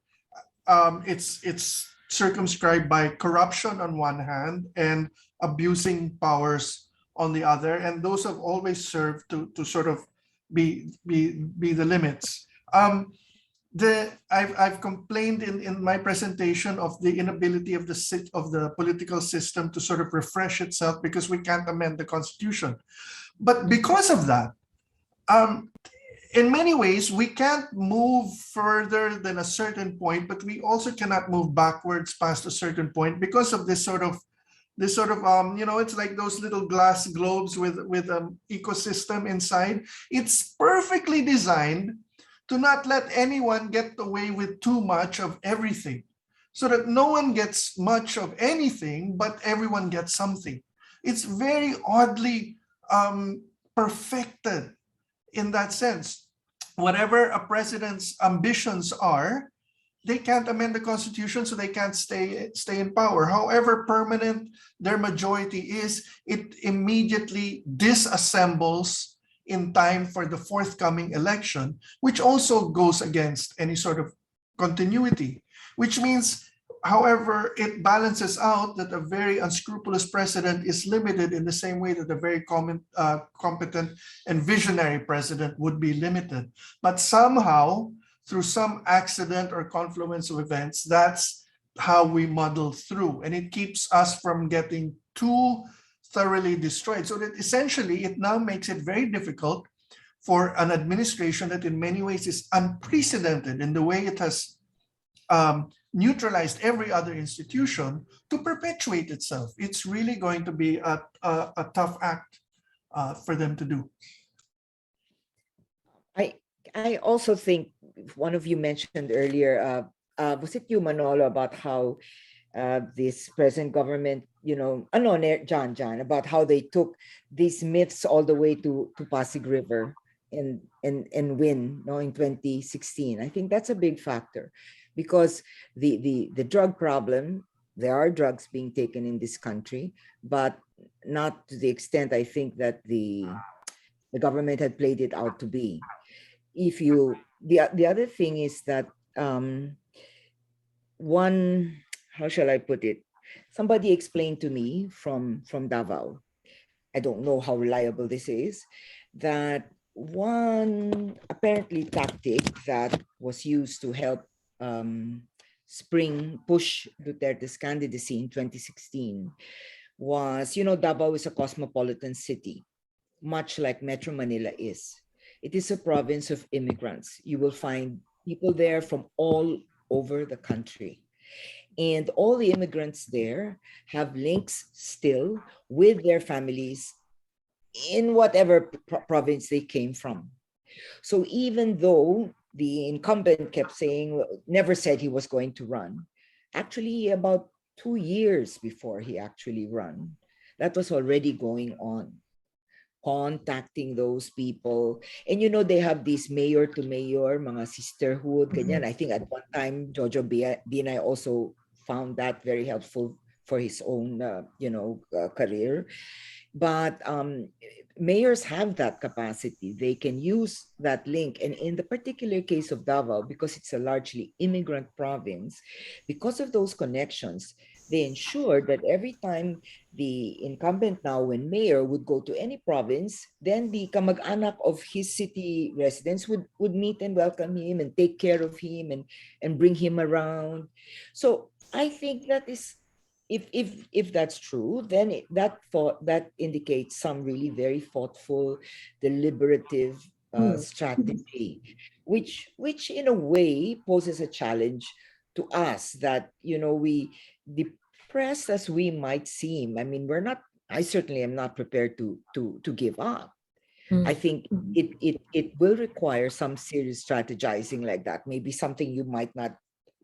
it's circumscribed by corruption on one hand and abusing powers on the other, and those have always served to sort of be the limits. I've complained in my presentation of the inability of the political system to sort of refresh itself because we can't amend the Constitution. But because of that, in many ways, we can't move further than a certain point, but we also cannot move backwards past a certain point because of this sort of it's like those little glass globes with an ecosystem inside. It's perfectly designed to not let anyone get away with too much of everything, so that no one gets much of anything, but everyone gets something. It's very oddly perfected in that sense. Whatever a president's ambitions are, they can't amend the Constitution, so they can't stay in power. However permanent their majority is, it immediately disassembles in time for the forthcoming election, which also goes against any sort of continuity, which means, however, it balances out that a very unscrupulous president is limited in the same way that a very competent and visionary president would be limited. But somehow, through some accident or confluence of events, that's how we muddle through. And it keeps us from getting too thoroughly destroyed. So that essentially it now makes it very difficult for an administration that in many ways is unprecedented in the way it has neutralized every other institution to perpetuate itself. It's really going to be a tough act for them to do. I also think one of you mentioned earlier, was it you, Manolo, about how this present government, John, about how they took these myths all the way to Pasig River and win in 2016. I think that's a big factor because the drug problem, there are drugs being taken in this country, but not to the extent I think that the government had played it out to be. The other thing is that how shall I put it? Somebody explained to me from Davao, I don't know how reliable this is, that one apparently tactic that was used to help push Duterte's candidacy in 2016 was, Davao is a cosmopolitan city, much like Metro Manila is. It is a province of immigrants. You will find people there from all over the country. And all the immigrants there have links still with their families in whatever province they came from. So even though the incumbent kept saying, never said he was going to run, actually about 2 years before he actually ran, that was already going on, contacting those people. And they have these mayor to mayor, mga sisterhood, ganyan. I think at one time, Jojo Binay also found that very helpful for his own, career. But mayors have that capacity. They can use that link. And in the particular case of Davao, because it's a largely immigrant province, because of those connections, they ensured that every time the incumbent now, when mayor, would go to any province, then the kamag-anak of his city residents would meet and welcome him and take care of him and bring him around. So I think that is, if that's true, then that indicates some really very thoughtful, deliberative strategy, which in a way poses a challenge to us that, we, depressed as we might seem, I mean, I certainly am not prepared to give up. I think it will require some serious strategizing like that. Maybe something you might not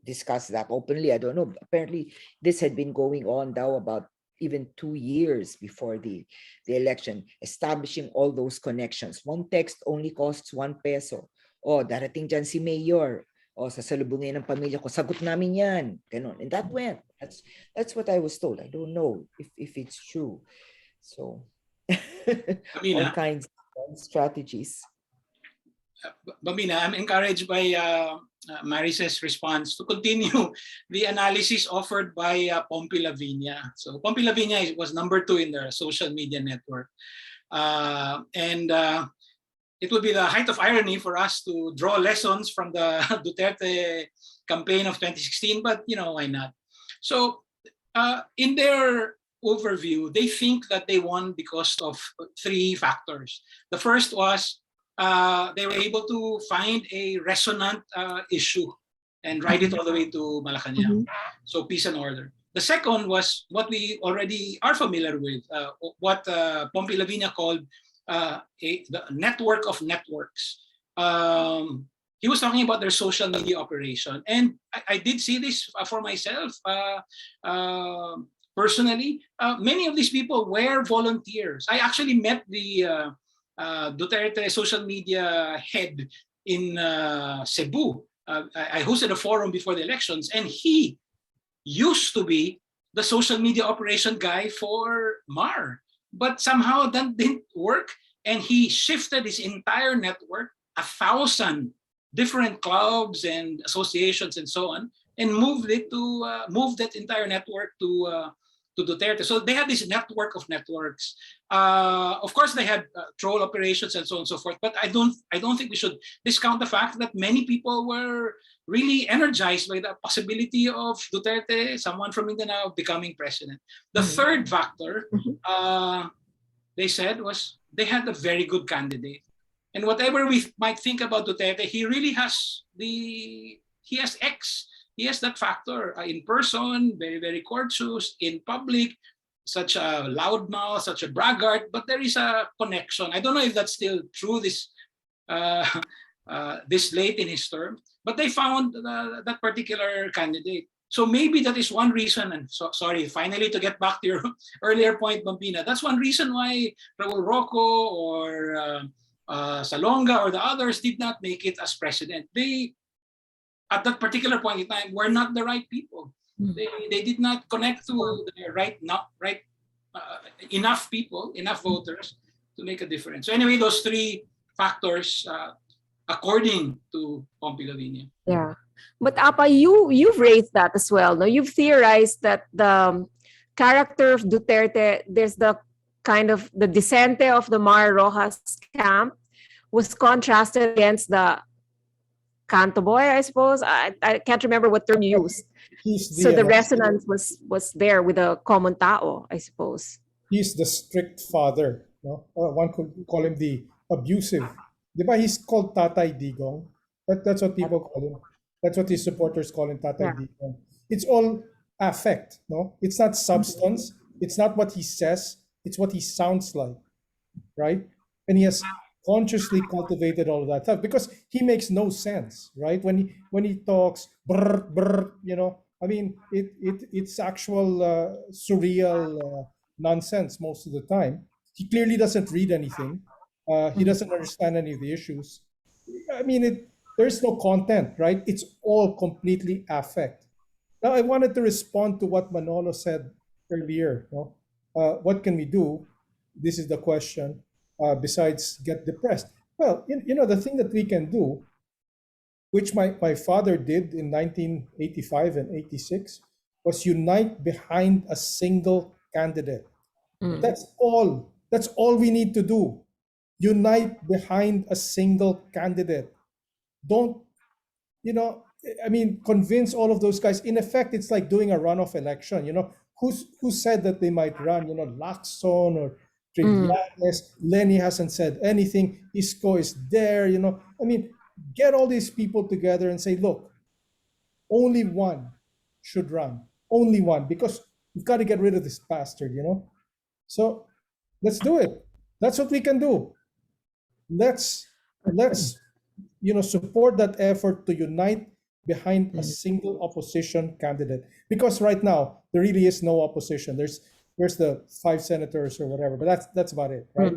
discuss that openly. I don't know. Apparently, this had been going on now about even 2 years before the election, establishing all those connections. One text only costs 1 peso. Oh, darating dyan si Mayor. Oh, sasalubungin ng pamilya ko. Sagot namin yan. Ganon. And that went. That's what I was told. I don't know if it's true. So, all kinds of strategies. Bambina, I'm encouraged by Maris's response to continue the analysis offered by Pompi Lavinia. So Pompi Lavinia was number 2 in the social media network. And it would be the height of irony for us to draw lessons from the Duterte campaign of 2016, but why not? So in their overview, they think that they won because of 3 factors. The first was they were able to find a resonant issue and ride it all the way to Malacanang. So peace and order. The second was what we already are familiar with, what Pompi Lavinia called the network of networks. He was talking about their social media operation. And I did see this for myself personally. Many of these people were volunteers. I actually met the Duterte social media head in Cebu. I hosted a forum before the elections, and he used to be the social media operation guy for MAR. But somehow that didn't work, and he shifted his entire network, 1,000 different clubs and associations and so on, and moved that entire network to Duterte. So they had this network of networks. Of course, they had troll operations and so on and so forth. But I don't think we should discount the fact that many people were really energized by the possibility of Duterte, someone from Mindanao, becoming president. The third factor, they said, was they had a very good candidate. And whatever we might think about Duterte, he really has he has that factor in person, very, very courteous, in public, such a loudmouth, such a braggart, but there is a connection. I don't know if that's still true this late in his term, but they found that particular candidate. So maybe that is one reason, and so, sorry, finally to get back to your earlier point, Bambina, that's one reason why Raul Rocco or Salonga or the others did not make it as president. They, at that particular point in time, were not the right people. They did not connect to the enough people, enough voters to make a difference. So anyway, those 3 factors, according to Pompi Lavinia. Yeah. But Apa, you've raised that as well. No, you've theorized that the character of Duterte, there's the kind of the Dissente of the Mar Rojas camp was contrasted against the Canto Boy, I suppose. I can't remember what term you used. So the resonance was there with the common tao, I suppose. He's the strict father. No? One could call him the abusive. Diba? He's called Tatay Digong. That's what people call him. That's what his supporters call him, Tatay Digong. It's all affect. No, it's not substance. It's not what he says. It's what he sounds like, right? And he has consciously cultivated all of that stuff because he makes no sense, right? When he talks, brr, brr, I mean, it's actual surreal nonsense most of the time. He clearly doesn't read anything. He doesn't understand any of the issues. I mean, there's no content, right? It's all completely affect. Now, I wanted to respond to what Manolo said earlier. No? What can we do? This is the question. Besides get depressed. Well, the thing that we can do, which my father did in 1985 and 86, was unite behind a single candidate. That's all we need to do. Unite behind a single candidate. Don't, convince all of those guys. In effect, it's like doing a runoff election. Who said that they might run? Lacson or Trillanes. Lenny hasn't said anything. Isco is there. Get all these people together and say, look, only one should run. Only one, because we've got to get rid of this bastard. So let's do it. That's what we can do. Let's support that effort to unite behind a single opposition candidate, because right now there really is no opposition. There's the 5 senators or whatever, but that's about it, right?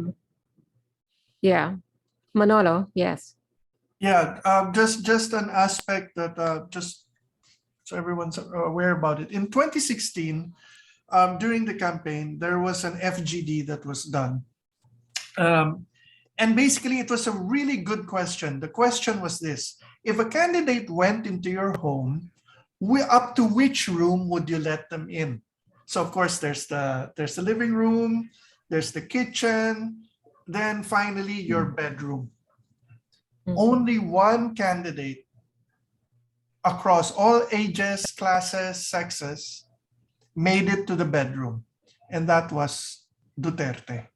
Yeah. Manolo, yes. Yeah, just an aspect that just so everyone's aware about it. In 2016, during the campaign, there was an FGD that was done. And basically, it was a really good question. The question was this: if a candidate went into your home, up to which room would you let them in? So of course, there's the living room, there's the kitchen, then finally your bedroom. Only one candidate across all ages, classes, sexes made it to the bedroom, and that was Duterte.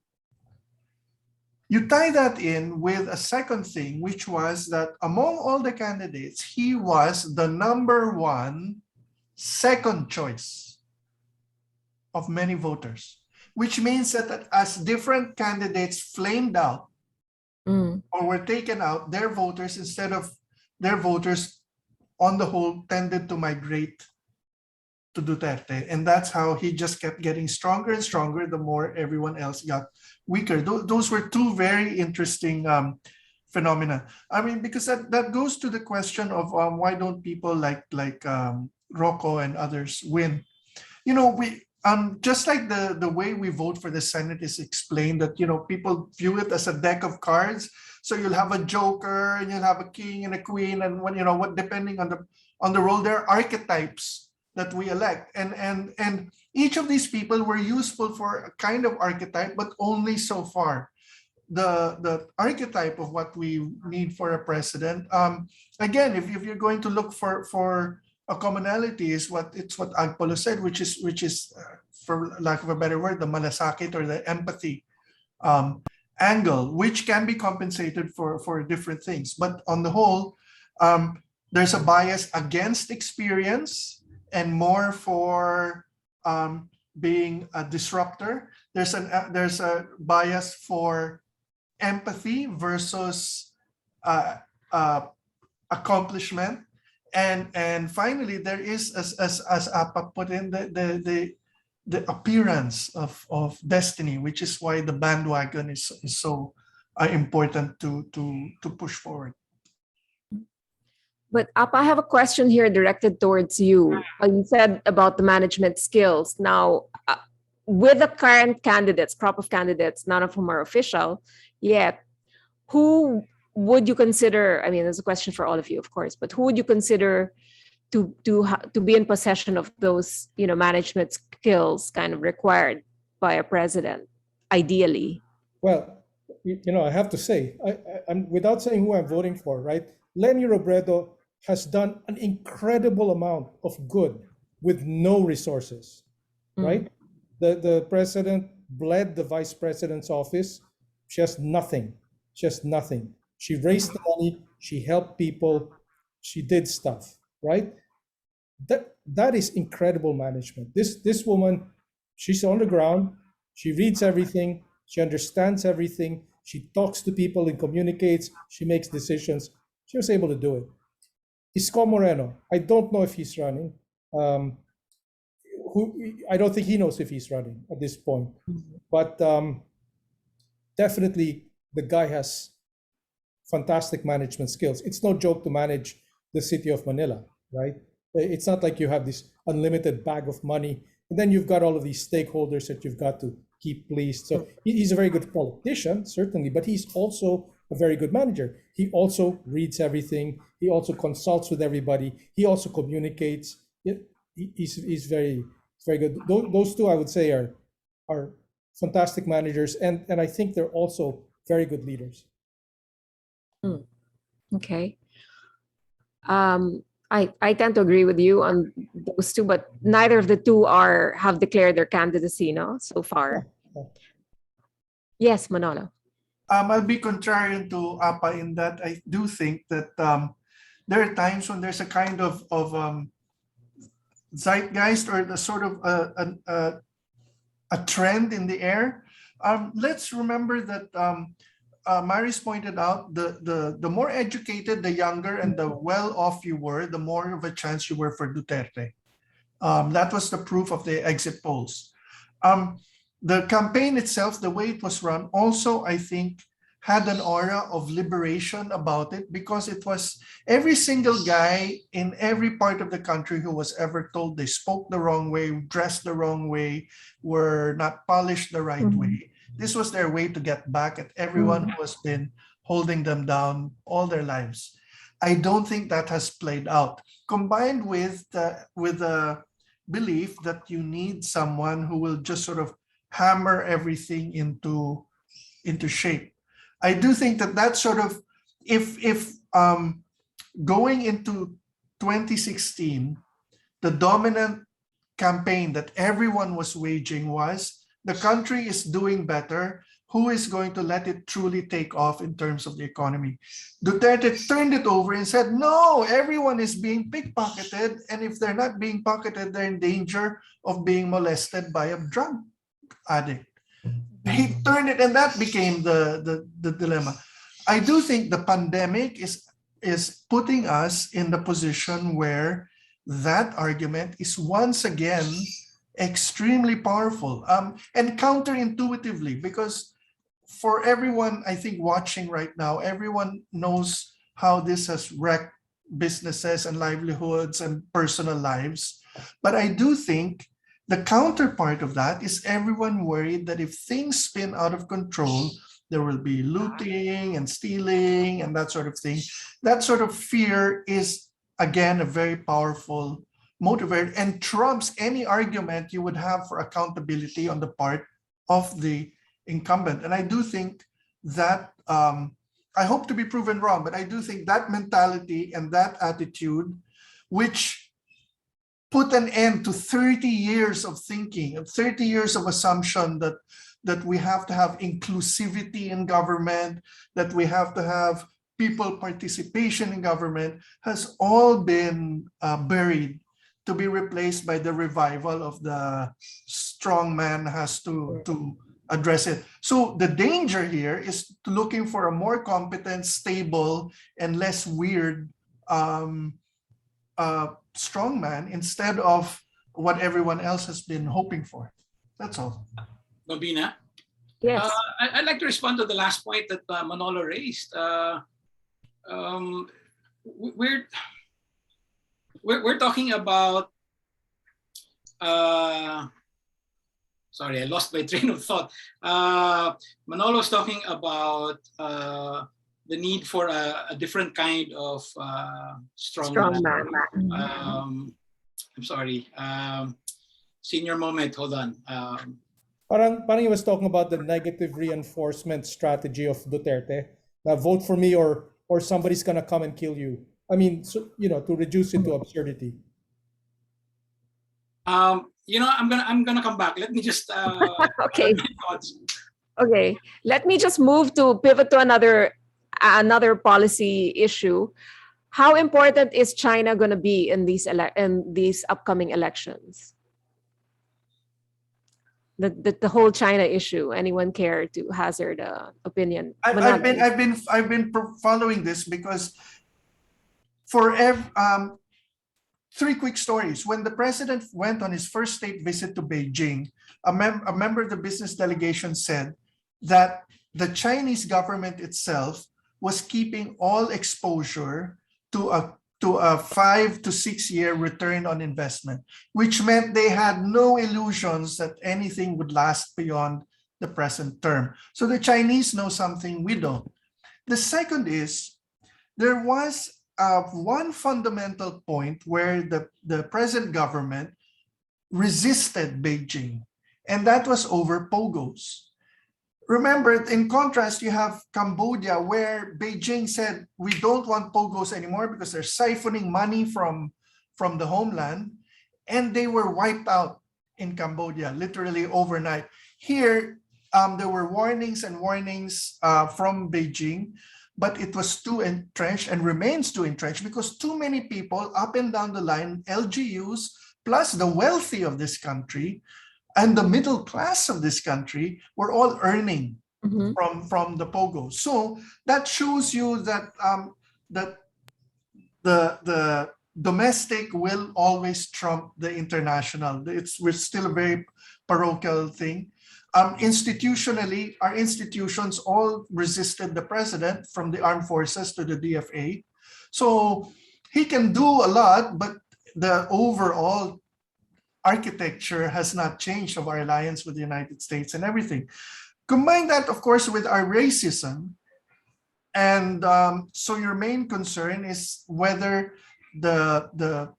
You tie that in with a second thing, which was that among all the candidates, he was the number one second choice of many voters, which means that as different candidates flamed out or were taken out, their voters, instead of their voters on the whole, tended to migrate to Duterte. And that's how he just kept getting stronger and stronger the more everyone else got weaker. Those were two very interesting phenomena. I mean, because that goes to the question of why don't people like Rocco and others win? You know, we just like the way we vote for the Senate is explained, that, you know, people view it as a deck of cards. So you'll have a joker and you'll have a king and a queen, and when, you know, what, depending on the role, there are archetypes that we elect, and each of these people were useful for a kind of archetype, but only so far. The archetype of what we need for a president, again, if you're going to look for a commonality, is what Agpolo said, which is for lack of a better word, the malasakit or the empathy angle, which can be compensated for different things. But on the whole, there's a bias against experience and more for being a disruptor. There's a bias for empathy versus accomplishment, and finally there is, as Apa put in, the appearance of destiny, which is why the bandwagon is so important to push forward. But Apa, I have a question here directed towards you. You said about the management skills. Now, with the current candidates, crop of candidates, none of whom are official yet, who would you consider, I mean, there's a question for all of you, of course, but who would you consider to be in possession of those, you know, management skills kind of required by a president, ideally? Well, you know, I have to say, I'm without saying who I'm voting for, right? Lenny Robredo has done an incredible amount of good with no resources, right? The president bled the vice president's office. She has nothing, just nothing. She raised the money, she helped people, she did stuff, right? That is incredible management. This woman, she's on the ground, she reads everything, she understands everything, she talks to people and communicates, she makes decisions. She was able to do it. Isko Moreno, I don't know if he's running. I don't think he knows if he's running at this point. But definitely the guy has fantastic management skills. It's no joke to manage the city of Manila, right? It's not like you have this unlimited bag of money, and then you've got all of these stakeholders that you've got to keep pleased. So he's a very good politician, certainly, but he's also a very good manager. He also reads everything. He also consults with everybody. He also communicates. He's very good. Those two, I would say, are fantastic managers, and I think they're also very good leaders. Okay. I tend to agree with you on those two, but neither of the two have declared their candidacy, no, so far. Yes, Manolo. I'll be contrarian to Apa in that I do think that there are times when there's a kind of zeitgeist or the sort of a trend in the air. Let's remember that Maris pointed out the more educated, the younger, and the well-off you were, the more of a chance you were for Duterte. That was the proof of the exit polls. The campaign itself, the way it was run, also, I think, had an aura of liberation about it, because it was every single guy in every part of the country who was ever told they spoke the wrong way, dressed the wrong way, were not polished the right way, This was their way to get back at everyone who has been holding them down all their lives. I don't think that has played out. Combined with the belief that you need someone who will just sort of hammer everything into shape. I do think that sort of, if going into 2016, the dominant campaign that everyone was waging was, the country is doing better. Who is going to let it truly take off in terms of the economy? Duterte turned it over and said, no, everyone is being pickpocketed. And if they're not being pocketed, they're in danger of being molested by a drug addict. He turned it, and that became the dilemma. I do think the pandemic is putting us in the position where that argument is once again extremely powerful, and counterintuitively, because for everyone, I think, watching right now, everyone knows how this has wrecked businesses and livelihoods and personal lives. But I do think the counterpart of that is everyone worried that if things spin out of control, there will be looting and stealing and that sort of thing. That sort of fear is, again, a very powerful motivator and trumps any argument you would have for accountability on the part of the incumbent. And I do think that, I hope to be proven wrong, but I do think that mentality and that attitude, which put an end to 30 years of thinking, 30 years of assumption that we have to have inclusivity in government, that we have to have people participation in government, has all been buried, to be replaced by the revival of the strong man has to address it. So the danger here is looking for a more competent, stable, and less weird strong man instead of what everyone else has been hoping for. That's all. Bambina? Yes. I'd like to respond to the last point that Manolo raised. We're talking about, sorry, I lost my train of thought. Manolo's talking about the need for a different kind of strong man. I'm sorry. Senior moment, hold on. Parang he was talking about the negative reinforcement strategy of Duterte. Now vote for me or somebody's gonna come and kill you. I mean, so, to reduce it to absurdity. I'm gonna come back. Let me just Okay. Okay. Let me just pivot to another policy issue. How important is China going to be in these upcoming elections? The whole China issue. Anyone care to hazard an opinion? I've been following this because three quick stories. When the president went on his first state visit to Beijing, a member of the business delegation said that the Chinese government itself was keeping all exposure to a 5 to 6 year return on investment, which meant they had no illusions that anything would last beyond the present term. So the Chinese know something we don't. The second is, there was one fundamental point where the present government resisted Beijing, and that was over pogos. Remember, in contrast, you have Cambodia, where Beijing said, we don't want pogos anymore because they're siphoning money from the homeland, and they were wiped out in Cambodia, literally overnight. Here, there were warnings and warnings from Beijing, but it was too entrenched and remains too entrenched because too many people up and down the line, LGUs, plus the wealthy of this country, and the middle class of this country were all earning from the pogo. So that shows you that that the domestic will always trump the international. We're still a very parochial thing. Institutionally, our institutions all resisted the president, from the armed forces to the DFA. So he can do a lot, but the overall architecture has not changed of our alliance with the United States and everything. combine that, of course, with our racism. And so your main concern is whether the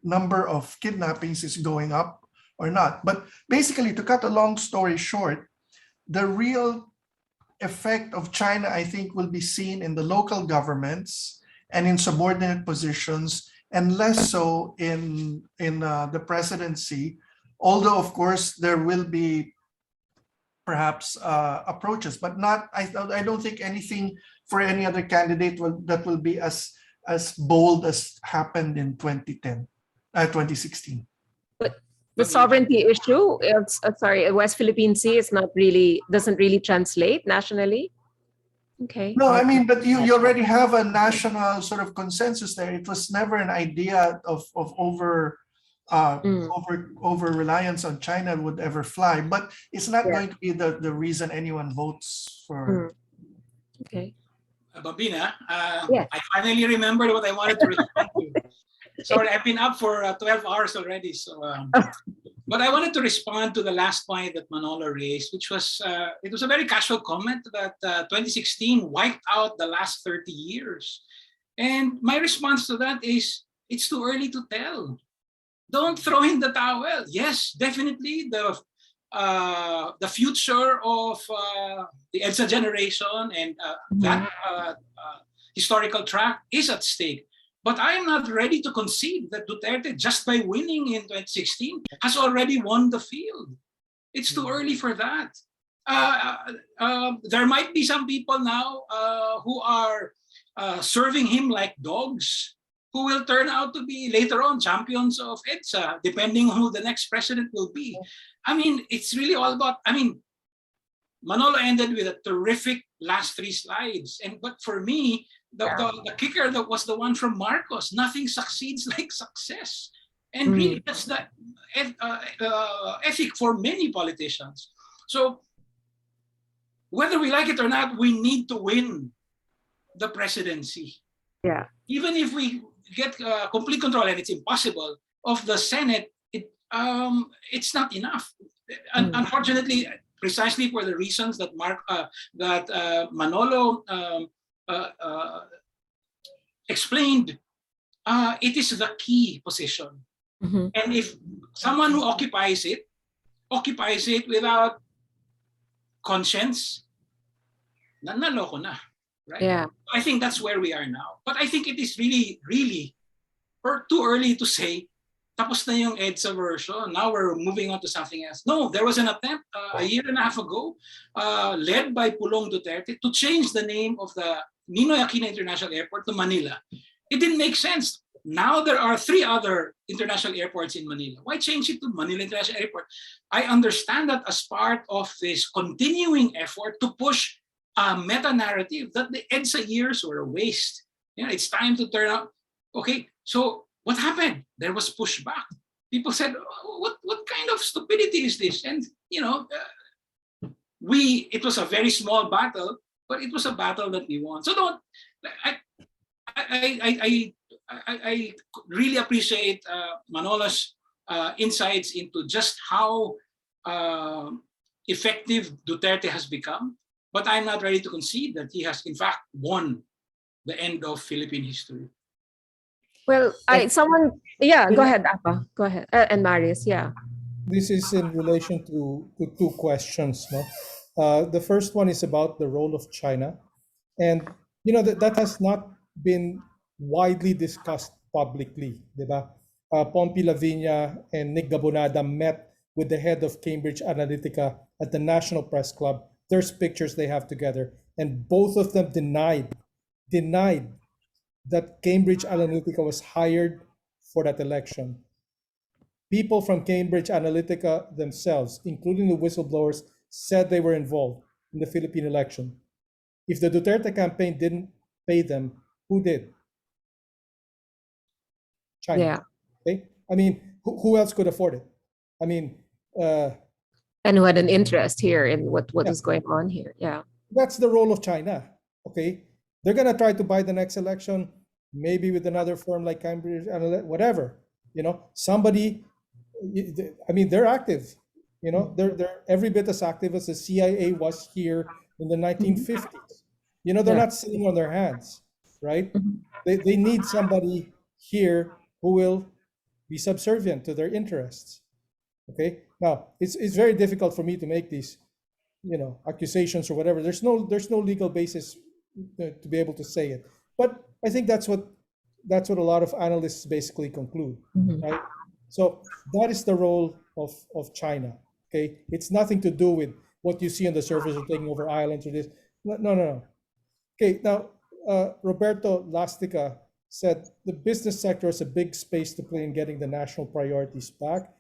number of kidnappings is going up or not. But basically, to cut a long story short, the real effect of China, I think, will be seen in the local governments and in subordinate positions, and less so in the presidency. Although, of course, there will be perhaps approaches, but not. I don't think anything for any other candidate that will be as bold as happened in 2016. But the sovereignty issue, sorry, West Philippine Sea is doesn't really translate nationally. Okay. No, I mean, but you already have a national sort of consensus there. It was never an idea of over reliance on China would ever fly, but it's not going to be the reason anyone votes for. Okay. Bambina, Yes. I finally remembered what I wanted to respond to. Sorry, I've been up for 12 hours already. So, but I wanted to respond to the last point that Manolo raised, which was, it was a very casual comment that 2016 wiped out the last 30 years. And my response to that is, it's too early to tell. Don't throw in the towel. Yes, definitely the future of the EDSA generation and that historical track is at stake. But I am not ready to concede that Duterte, just by winning in 2016, has already won the field. It's too early for that. There might be some people now who are serving him like dogs, who will turn out to be later on champions of EDSA, depending on who the next president will be. I mean, it's really all about, Manolo ended with a terrific last 3 slides. But for me, the kicker that was the one from Marcos. Nothing succeeds like success. And really, that's the ethic for many politicians. So whether we like it or not, we need to win the presidency. Yeah. Even if we get complete control, and it's impossible, of the Senate, it's not enough. Unfortunately, precisely for the reasons that Manolo explained, it is the key position. And if someone who occupies it without conscience, nanalo ko na, right? Yeah. I think that's where we are now. But I think it is really, really too early to say, tapos na yung EDSA version, now we're moving on to something else. No, there was an attempt a year and a half ago, led by Pulong Duterte, to change the name of the Ninoy Aquino International Airport to Manila. It didn't make sense. Now there are 3 other international airports in Manila. Why change it to Manila International Airport? I understand that as part of this continuing effort to push a meta-narrative that the EDSA years were a waste. It's time to turn out. Okay, so what happened? There was pushback. People said, what kind of stupidity is this? And, it was a very small battle, but it was a battle that we won. So I really appreciate Manolo's insights into just how effective Duterte has become, but I'm not ready to concede that he has in fact won the end of Philippine history. Well, go ahead, Apa. Go ahead. And Marius, yeah. This is in relation to 2 questions. No? The first one is about the role of China. And, that has not been widely discussed publicly. Diba? Pompi Lavinia and Nick Gabonada met with the head of Cambridge Analytica at the National Press Club. There's pictures they have together. And both of them denied that Cambridge Analytica was hired for that election. People from Cambridge Analytica themselves, including the whistleblowers, said they were involved in the Philippine election. If the Duterte campaign didn't pay them, who did? China. Yeah. Okay? Who else could afford it? And who had an interest here in what is going on here. Yeah. That's the role of China. Okay? They're going to try to buy the next election, maybe with another firm like Cambridge Analytica, whatever. Somebody, they're active. You know, they're every bit as active as the CIA was here in the 1950s. You know, they're Yeah. not sitting on their hands, right? Mhm. They need somebody here who will be subservient to their interests. Okay. Now, it's very difficult for me to make these, you know, accusations or whatever. There's no legal basis to be able to say it. But I think that's what a lot of analysts basically conclude, Mhm. right? So that is the role of China. Okay, it's nothing to do with what you see on the surface of taking over islands or this. No, no, no, no. Okay, now Roberto Lastica said the business sector has a big space to play in getting the national priorities back.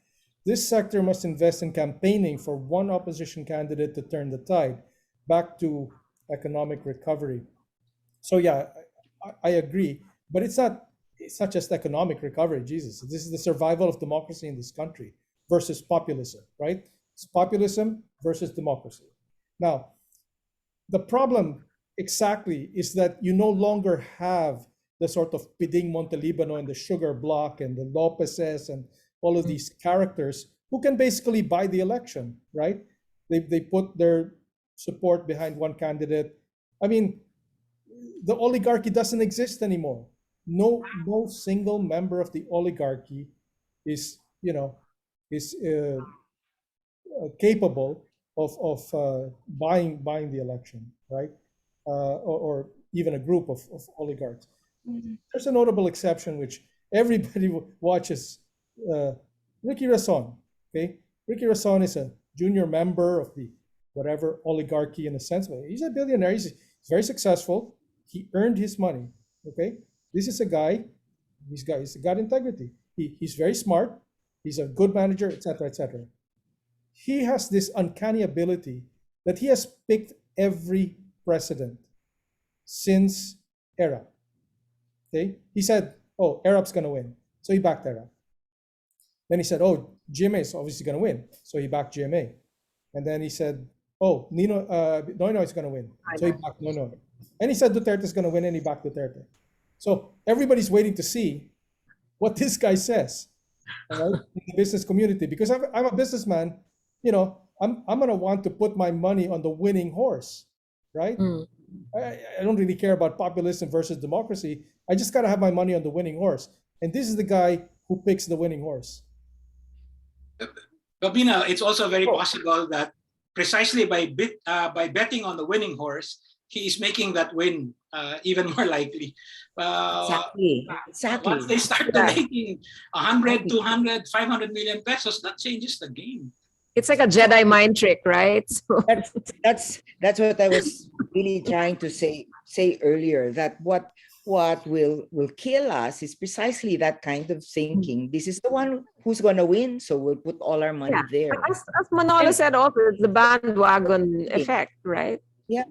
This sector must invest in campaigning for one opposition candidate to turn the tide back to economic recovery. So yeah, I agree, but it's not just economic recovery. Jesus, this is the survival of democracy in this country versus populism, right? It's populism versus democracy. Now, the problem exactly is that you no longer have the sort of Piding Montelibano and the Sugar Block and the Lopezes and all of these characters who can basically buy the election, right? They put their support behind one candidate. I mean, the oligarchy doesn't exist anymore. No single member of the oligarchy is, you know, is capable of buying the election, right? Or even a group of oligarchs. There's a notable exception which everybody watches. Uh, Ricky Rason. Okay, Ricky Rason is a junior member of the whatever oligarchy in a sense. But he's a billionaire. He's very successful. He earned his money. Okay, this is a guy. He's got integrity. He's very smart. He's a good manager, etc., etc. He has this uncanny ability that he has picked every president since Arab. Okay, he said, "Oh, Arab's gonna win," so he backed Arab. Then he said, "Oh, GMA is obviously gonna win," so he backed GMA. And then he said, "Oh, Noynoy is gonna win," so he backed Noynoy. And he said Duterte is gonna win, and he backed Duterte. So everybody's waiting to see what this guy says, all right, in the business community, because I'm a businessman. You know, I'm gonna want to put my money on the winning horse, right? Mm. I don't really care about populism versus democracy. I just gotta have my money on the winning horse, and this is the guy who picks the winning horse. Babina, it's also very Oh. possible that precisely by betting on the winning horse, he is making that win even more likely. Exactly. Exactly. Once they start Yeah. donating 100, 200, 500 million pesos, that changes the game. It's like a Jedi mind trick, right? So, That's what I was really trying to say earlier, that what will kill us is precisely that kind of thinking. This is the one who's going to win, so we'll put all our money yeah. there. As Manolo said also, it's the bandwagon effect, right? Yeah.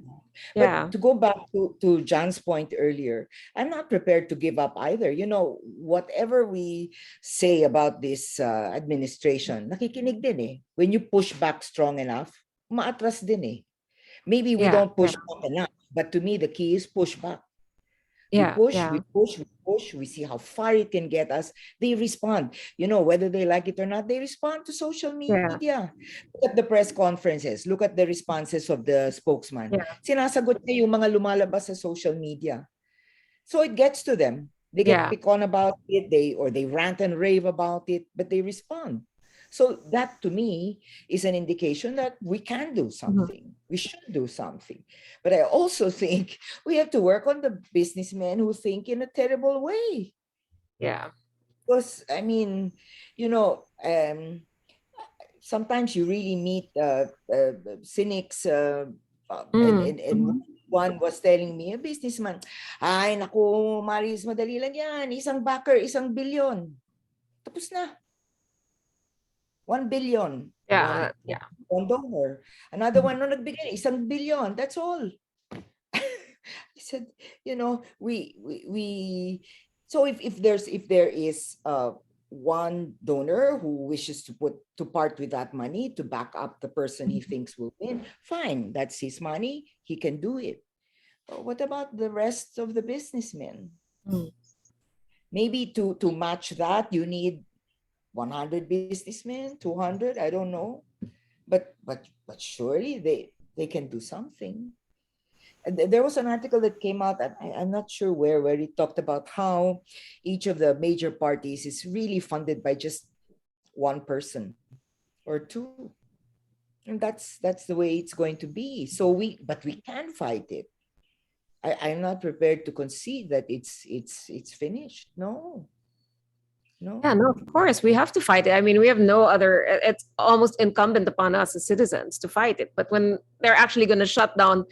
Yeah. But to go back to John's point earlier, I'm not prepared to give up either. You know, whatever we say about this administration, nakikinig din eh. When you push back strong enough, maatras din eh. Maybe we Yeah, don't push yeah. back enough, but to me, the key is push back. Yeah, We push, yeah. we push, we push, we see how far it can get us. They respond. You know, whether they like it or not, they respond to social media. Look at the press conferences. Look at the responses of the spokesman. Yeah. Sinasagot niya yung mga lumalabas sa social media. So it gets to them. They get Yeah. pick on about it, they rant and rave about it, but they respond. So that to me is an indication that we can do something. We should do something. But I also think we have to work on the businessmen who think in a terrible way. Yeah. Because I mean, you know, sometimes you really meet cynics and one was telling me, a businessman, ay naku, Maris, madali lang yan. Isang backer, 1 billion. Tapos na. 1 billion. Yeah. Yeah. $1. Another one, no nagbigay, 1 billion. That's all. I said, you know, so if there is one donor who wishes to part with that money to back up the person he thinks will win, fine, that's his money, he can do it. But what about the rest of the businessmen? Maybe to match that, you need 100 businessmen, 200, I don't know. but surely they can do something. And there was an article that came out, I'm not sure where it talked about how each of the major parties is really funded by just one person or two. And that's the way it's going to be. So but we can fight it. I'm not prepared to concede that it's finished. No. Yeah, no, of course, we have to fight it. I mean, we have no other, it's almost incumbent upon us as citizens to fight it. But when they're actually going to shut down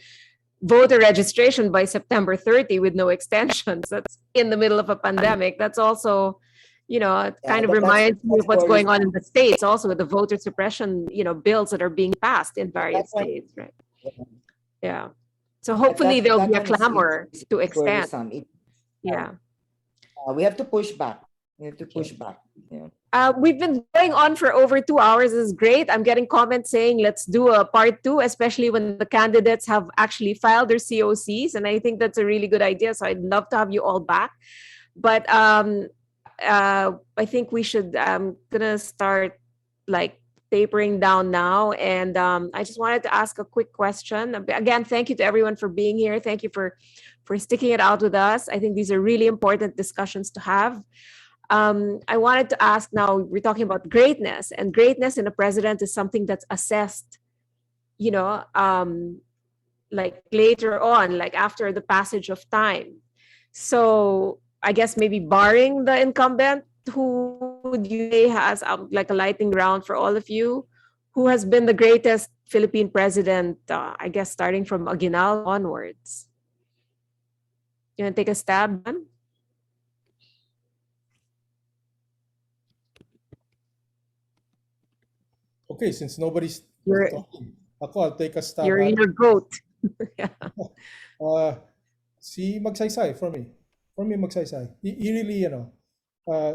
voter registration by September 30 with no extensions, that's in the middle of a pandemic. That's also, it kind of reminds me of what's going on in the States also with the voter suppression, bills that are being passed in various states, right? Yeah. So hopefully there'll be a clamor to extend. Yeah. We have to push back. Yeah. We've been going on for over 2 hours. This is great. I'm getting comments saying let's do a part 2, especially when the candidates have actually filed their COCs. And I think that's a really good idea. So I'd love to have you all back. But I think we should, I'm going to start tapering down now. And I just wanted to ask a quick question. Again, thank you to everyone for being here. Thank you for sticking it out with us. I think these are really important discussions to have. I wanted to ask now, we're talking about greatness, and greatness in a president is something that's assessed, later on, after the passage of time. So I guess maybe barring the incumbent, who would you say has a lightning round for all of you? Who has been the greatest Philippine president, I guess, starting from Aguinaldo onwards? You want to take a stab, man? Okay, since nobody's talking, I'll take a stab. You're your goat. Yeah. Si Magsaysay for me. Magsaysay. He really,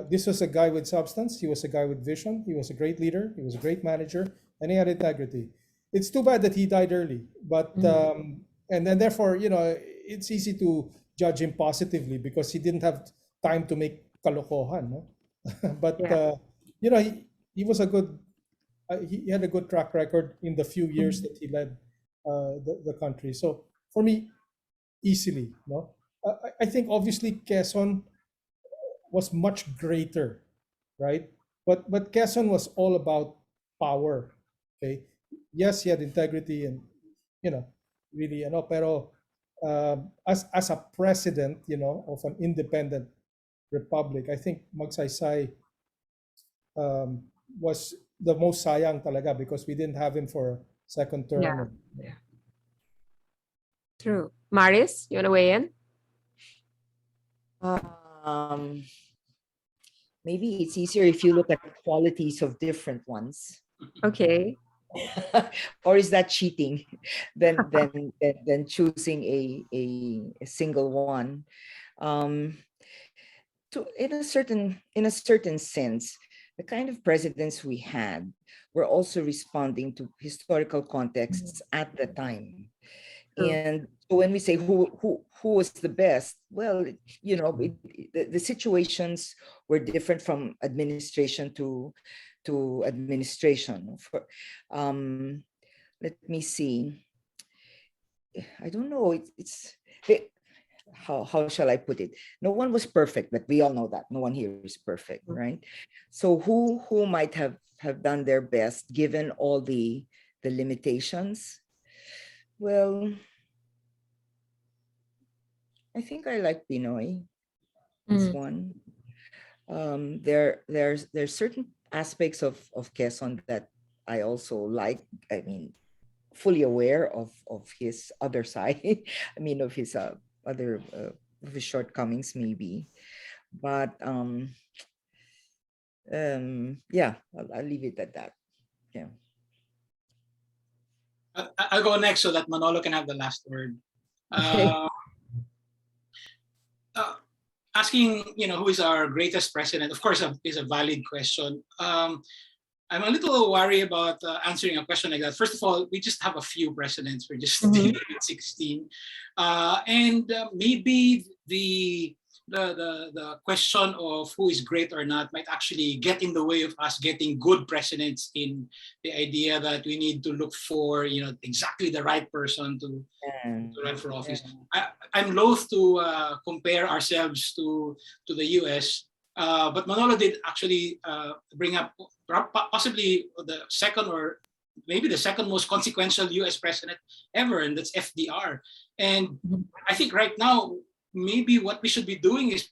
this was a guy with substance. He was a guy with vision. He was a great leader. He was a great manager, and he had integrity. It's too bad that he died early, but and then therefore, it's easy to judge him positively because he didn't have time to make kalokohan, no? But he was a good. He had a good track record in the few years that he led the country. So for me, easily, no. I think obviously Quezon was much greater, right? But Quezon was all about power. Okay, yes, he had integrity and really, pero as a president, of an independent republic, I think Magsaysay was the most sayang talaga because we didn't have him for a second term. Yeah. True. Maris, you want to weigh in? Maybe it's easier if you look at qualities of different ones. Okay. Or is that cheating? Than choosing a single one. In a certain sense, the kind of presidents we had were also responding to historical contexts at the time. And so when we say who was the best, well, the situations were different from administration to administration. Let me see. I don't know. How shall I put it? No one was perfect, but we all know that no one here is perfect, right? So who might have done their best given all the limitations? Well, I think I like Pinoy. This one. There's certain aspects of Quezon that I also like. I mean, fully aware of his other side. I mean, of his other of his shortcomings maybe, but yeah, I'll leave it at that. Yeah. I'll go next so that Manolo can have the last word. Asking, who is our greatest president, of course, is a valid question. I'm a little worried about answering a question like that. First of all, we just have a few presidents. We're just dealing with 16. And maybe the the question of who is great or not might actually get in the way of us getting good presidents, in the idea that we need to look for, exactly the right person to run for office. I'm loath to compare ourselves to the US, but Manolo did actually bring up possibly the second, or maybe the second most consequential US president ever, and that's FDR. And I think right now, maybe what we should be doing is,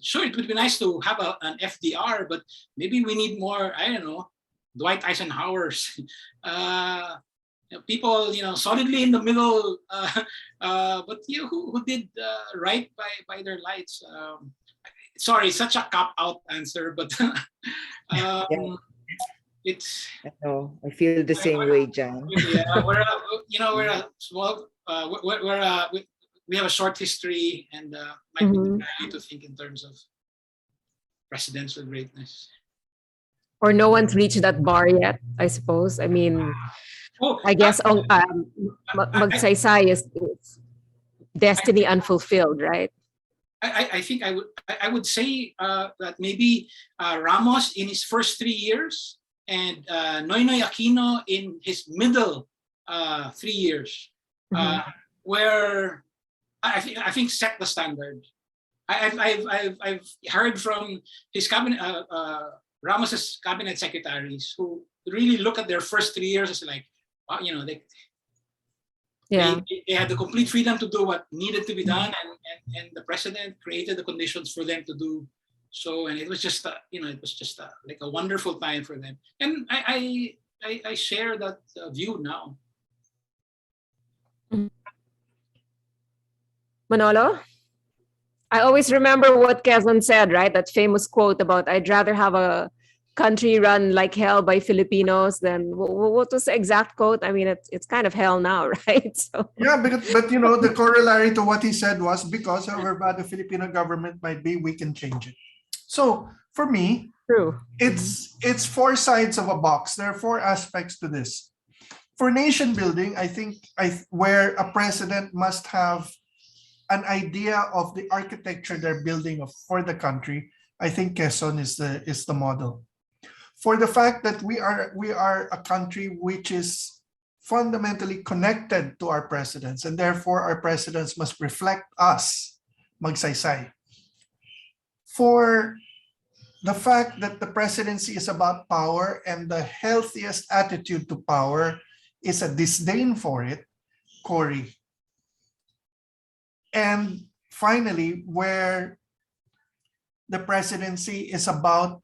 sure, it would be nice to have an FDR, but maybe we need more, I don't know, Dwight Eisenhower's, people, solidly in the middle, but who did right by their lights. Sorry, such a cop-out answer, but it's. I know. I feel the same way, John. Yeah, we're a small, we have a short history, and might be early to think in terms of presidential greatness. Or no one's reached that bar yet, I suppose. I mean, I guess magsaysay is destiny unfulfilled, right? I think I would say that maybe Ramos in his first 3 years, and Noynoy Aquino in his middle 3 years, where I think set the standard. I've heard from his cabinet, Ramos's cabinet secretaries, who really look at their first 3 years as like, wow, they had the complete freedom to do what needed to be done, and the president created the conditions for them to do so, and it was just like a wonderful time for them, and I share that view now. Manolo, I always remember what Quezon said, right? That famous quote about, I'd rather have a country run like hell by Filipinos than, what was the exact quote? I mean, it's kind of hell now, right? So. Yeah, but the corollary to what he said was, because however bad the Filipino government might be, we can change it. So for me, true. It's four sides of a box. There are four aspects to this. For nation building, I think where a president must have an idea of the architecture they're building for the country, I think Quezon is the model. For the fact that we are a country which is fundamentally connected to our presidents, and therefore our presidents must reflect us, magsaysay. For the fact that the presidency is about power, and the healthiest attitude to power is a disdain for it, Cory. And finally, where the presidency is about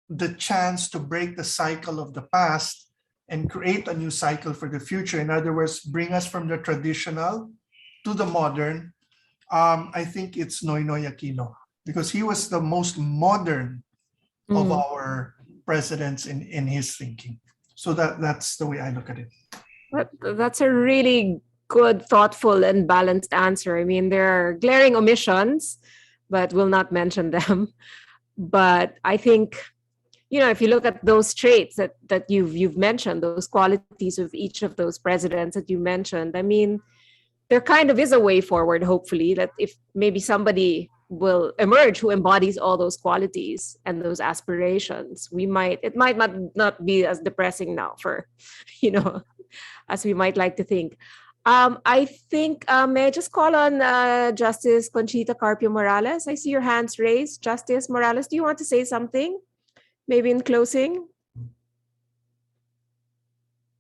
the chance to break the cycle of the past and create a new cycle for the future. In other words, bring us from the traditional to the modern. I think it's Noynoy Aquino, because he was the most modern of our presidents in his thinking. So that's the way I look at it. That's a really good, thoughtful, and balanced answer. I mean, there are glaring omissions, but we'll not mention them. But I think, if you look at those traits that you've mentioned, those qualities of each of those presidents that you mentioned, I mean, there kind of is a way forward, hopefully, that if maybe somebody will emerge who embodies all those qualities and those aspirations, it might not be as depressing now for, as we might like to think. I think, may I just call on Justice Conchita Carpio Morales? I see your hands raised. Justice Morales, do you want to say something? Maybe in closing?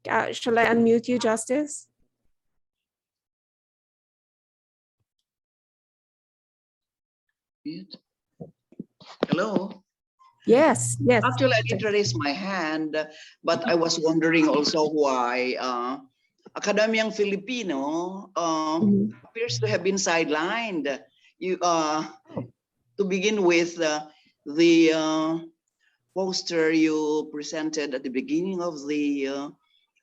Shall I unmute you, Justice? Hello. Yes. Actually, I did raise my hand, but I was wondering also why Akademyang Filipino appears to have been sidelined. To begin with, the poster you presented at the beginning of the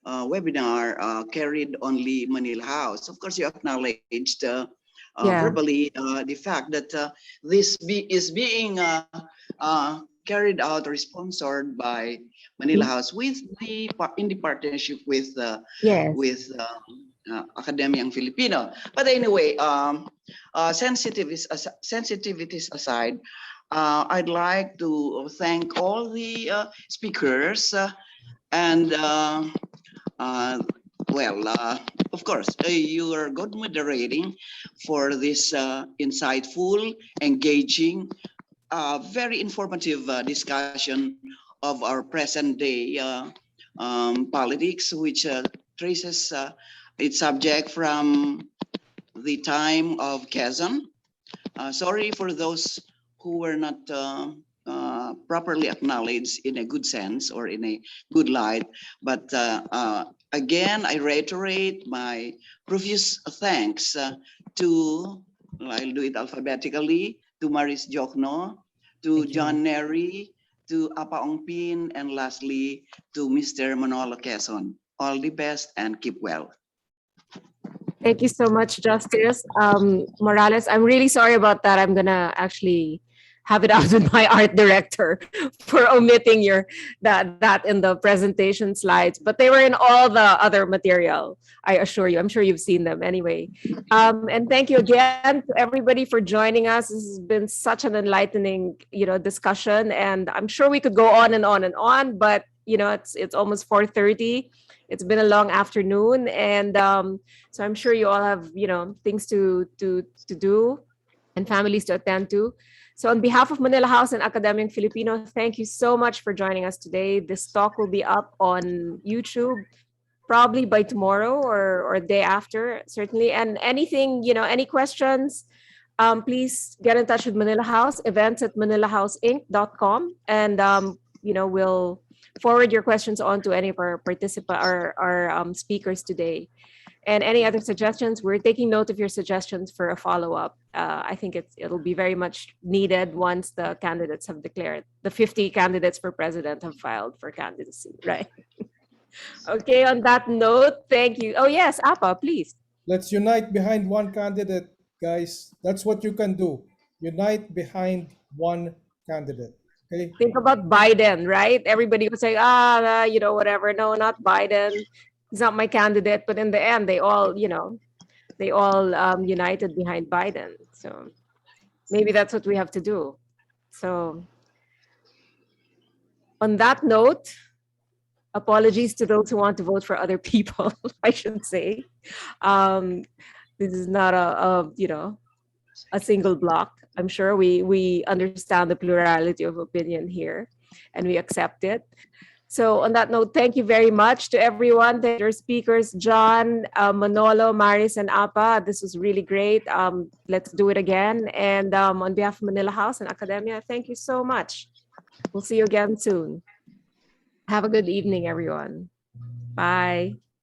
webinar carried only Manila House. Of course, you acknowledged verbally the fact that this is being carried out or sponsored by Manila House in the partnership with Academiang Filipino. But anyway, sensitivities aside, I'd like to thank all the speakers and of course, you are good moderating for this insightful, engaging, very informative discussion of our present day politics, which traces its subject from the time of Quezon. Sorry for those who were not properly acknowledged in a good sense or in a good light. But again, I reiterate my profuse thanks to, I'll do it alphabetically, to Maris Jokno, to John Neri, to Apa Ongpin, and lastly, to Mr. Manolo Quezon. All the best and keep well. Thank you so much, Justice Morales. I'm really sorry about that. I'm gonna actually have it out with my art director for omitting that in the presentation slides, but they were in all the other material, I assure you. I'm sure you've seen them anyway. And thank you again to everybody for joining us. This has been such an enlightening, discussion, and I'm sure we could go on and on and on, but it's almost 4:30. It's been a long afternoon, and so I'm sure you all have things to do and families to attend to. So on behalf of Manila House and Academiang Filipino, thank you so much for joining us today. This talk will be up on YouTube probably by tomorrow or day after, certainly. And anything, any questions, please get in touch with Manila House, events@manilahouseinc.com, and we'll forward your questions on to any of our speakers today. And any other suggestions, we're taking note of your suggestions for a follow-up. I think it'll be very much needed once the candidates have declared, the 50 candidates for president have filed for candidacy, right? Okay, on that note, thank you. Oh yes, Apa, please. Let's unite behind one candidate, guys. That's what you can do. Unite behind one candidate. Okay. Think about Biden, right? Everybody was saying, whatever. No, not Biden. He's not my candidate. But in the end, they all united behind Biden. So maybe that's what we have to do. So on that note, apologies to those who want to vote for other people, I should say. This is not a single block. I'm sure we understand the plurality of opinion here and we accept it. So on that note, thank you very much to everyone. Thank your speakers, John, Manolo, Maris, and Apa. This was really great. Let's do it again. And on behalf of Manila House and Academia, thank you so much. We'll see you again soon. Have a good evening, everyone. Bye.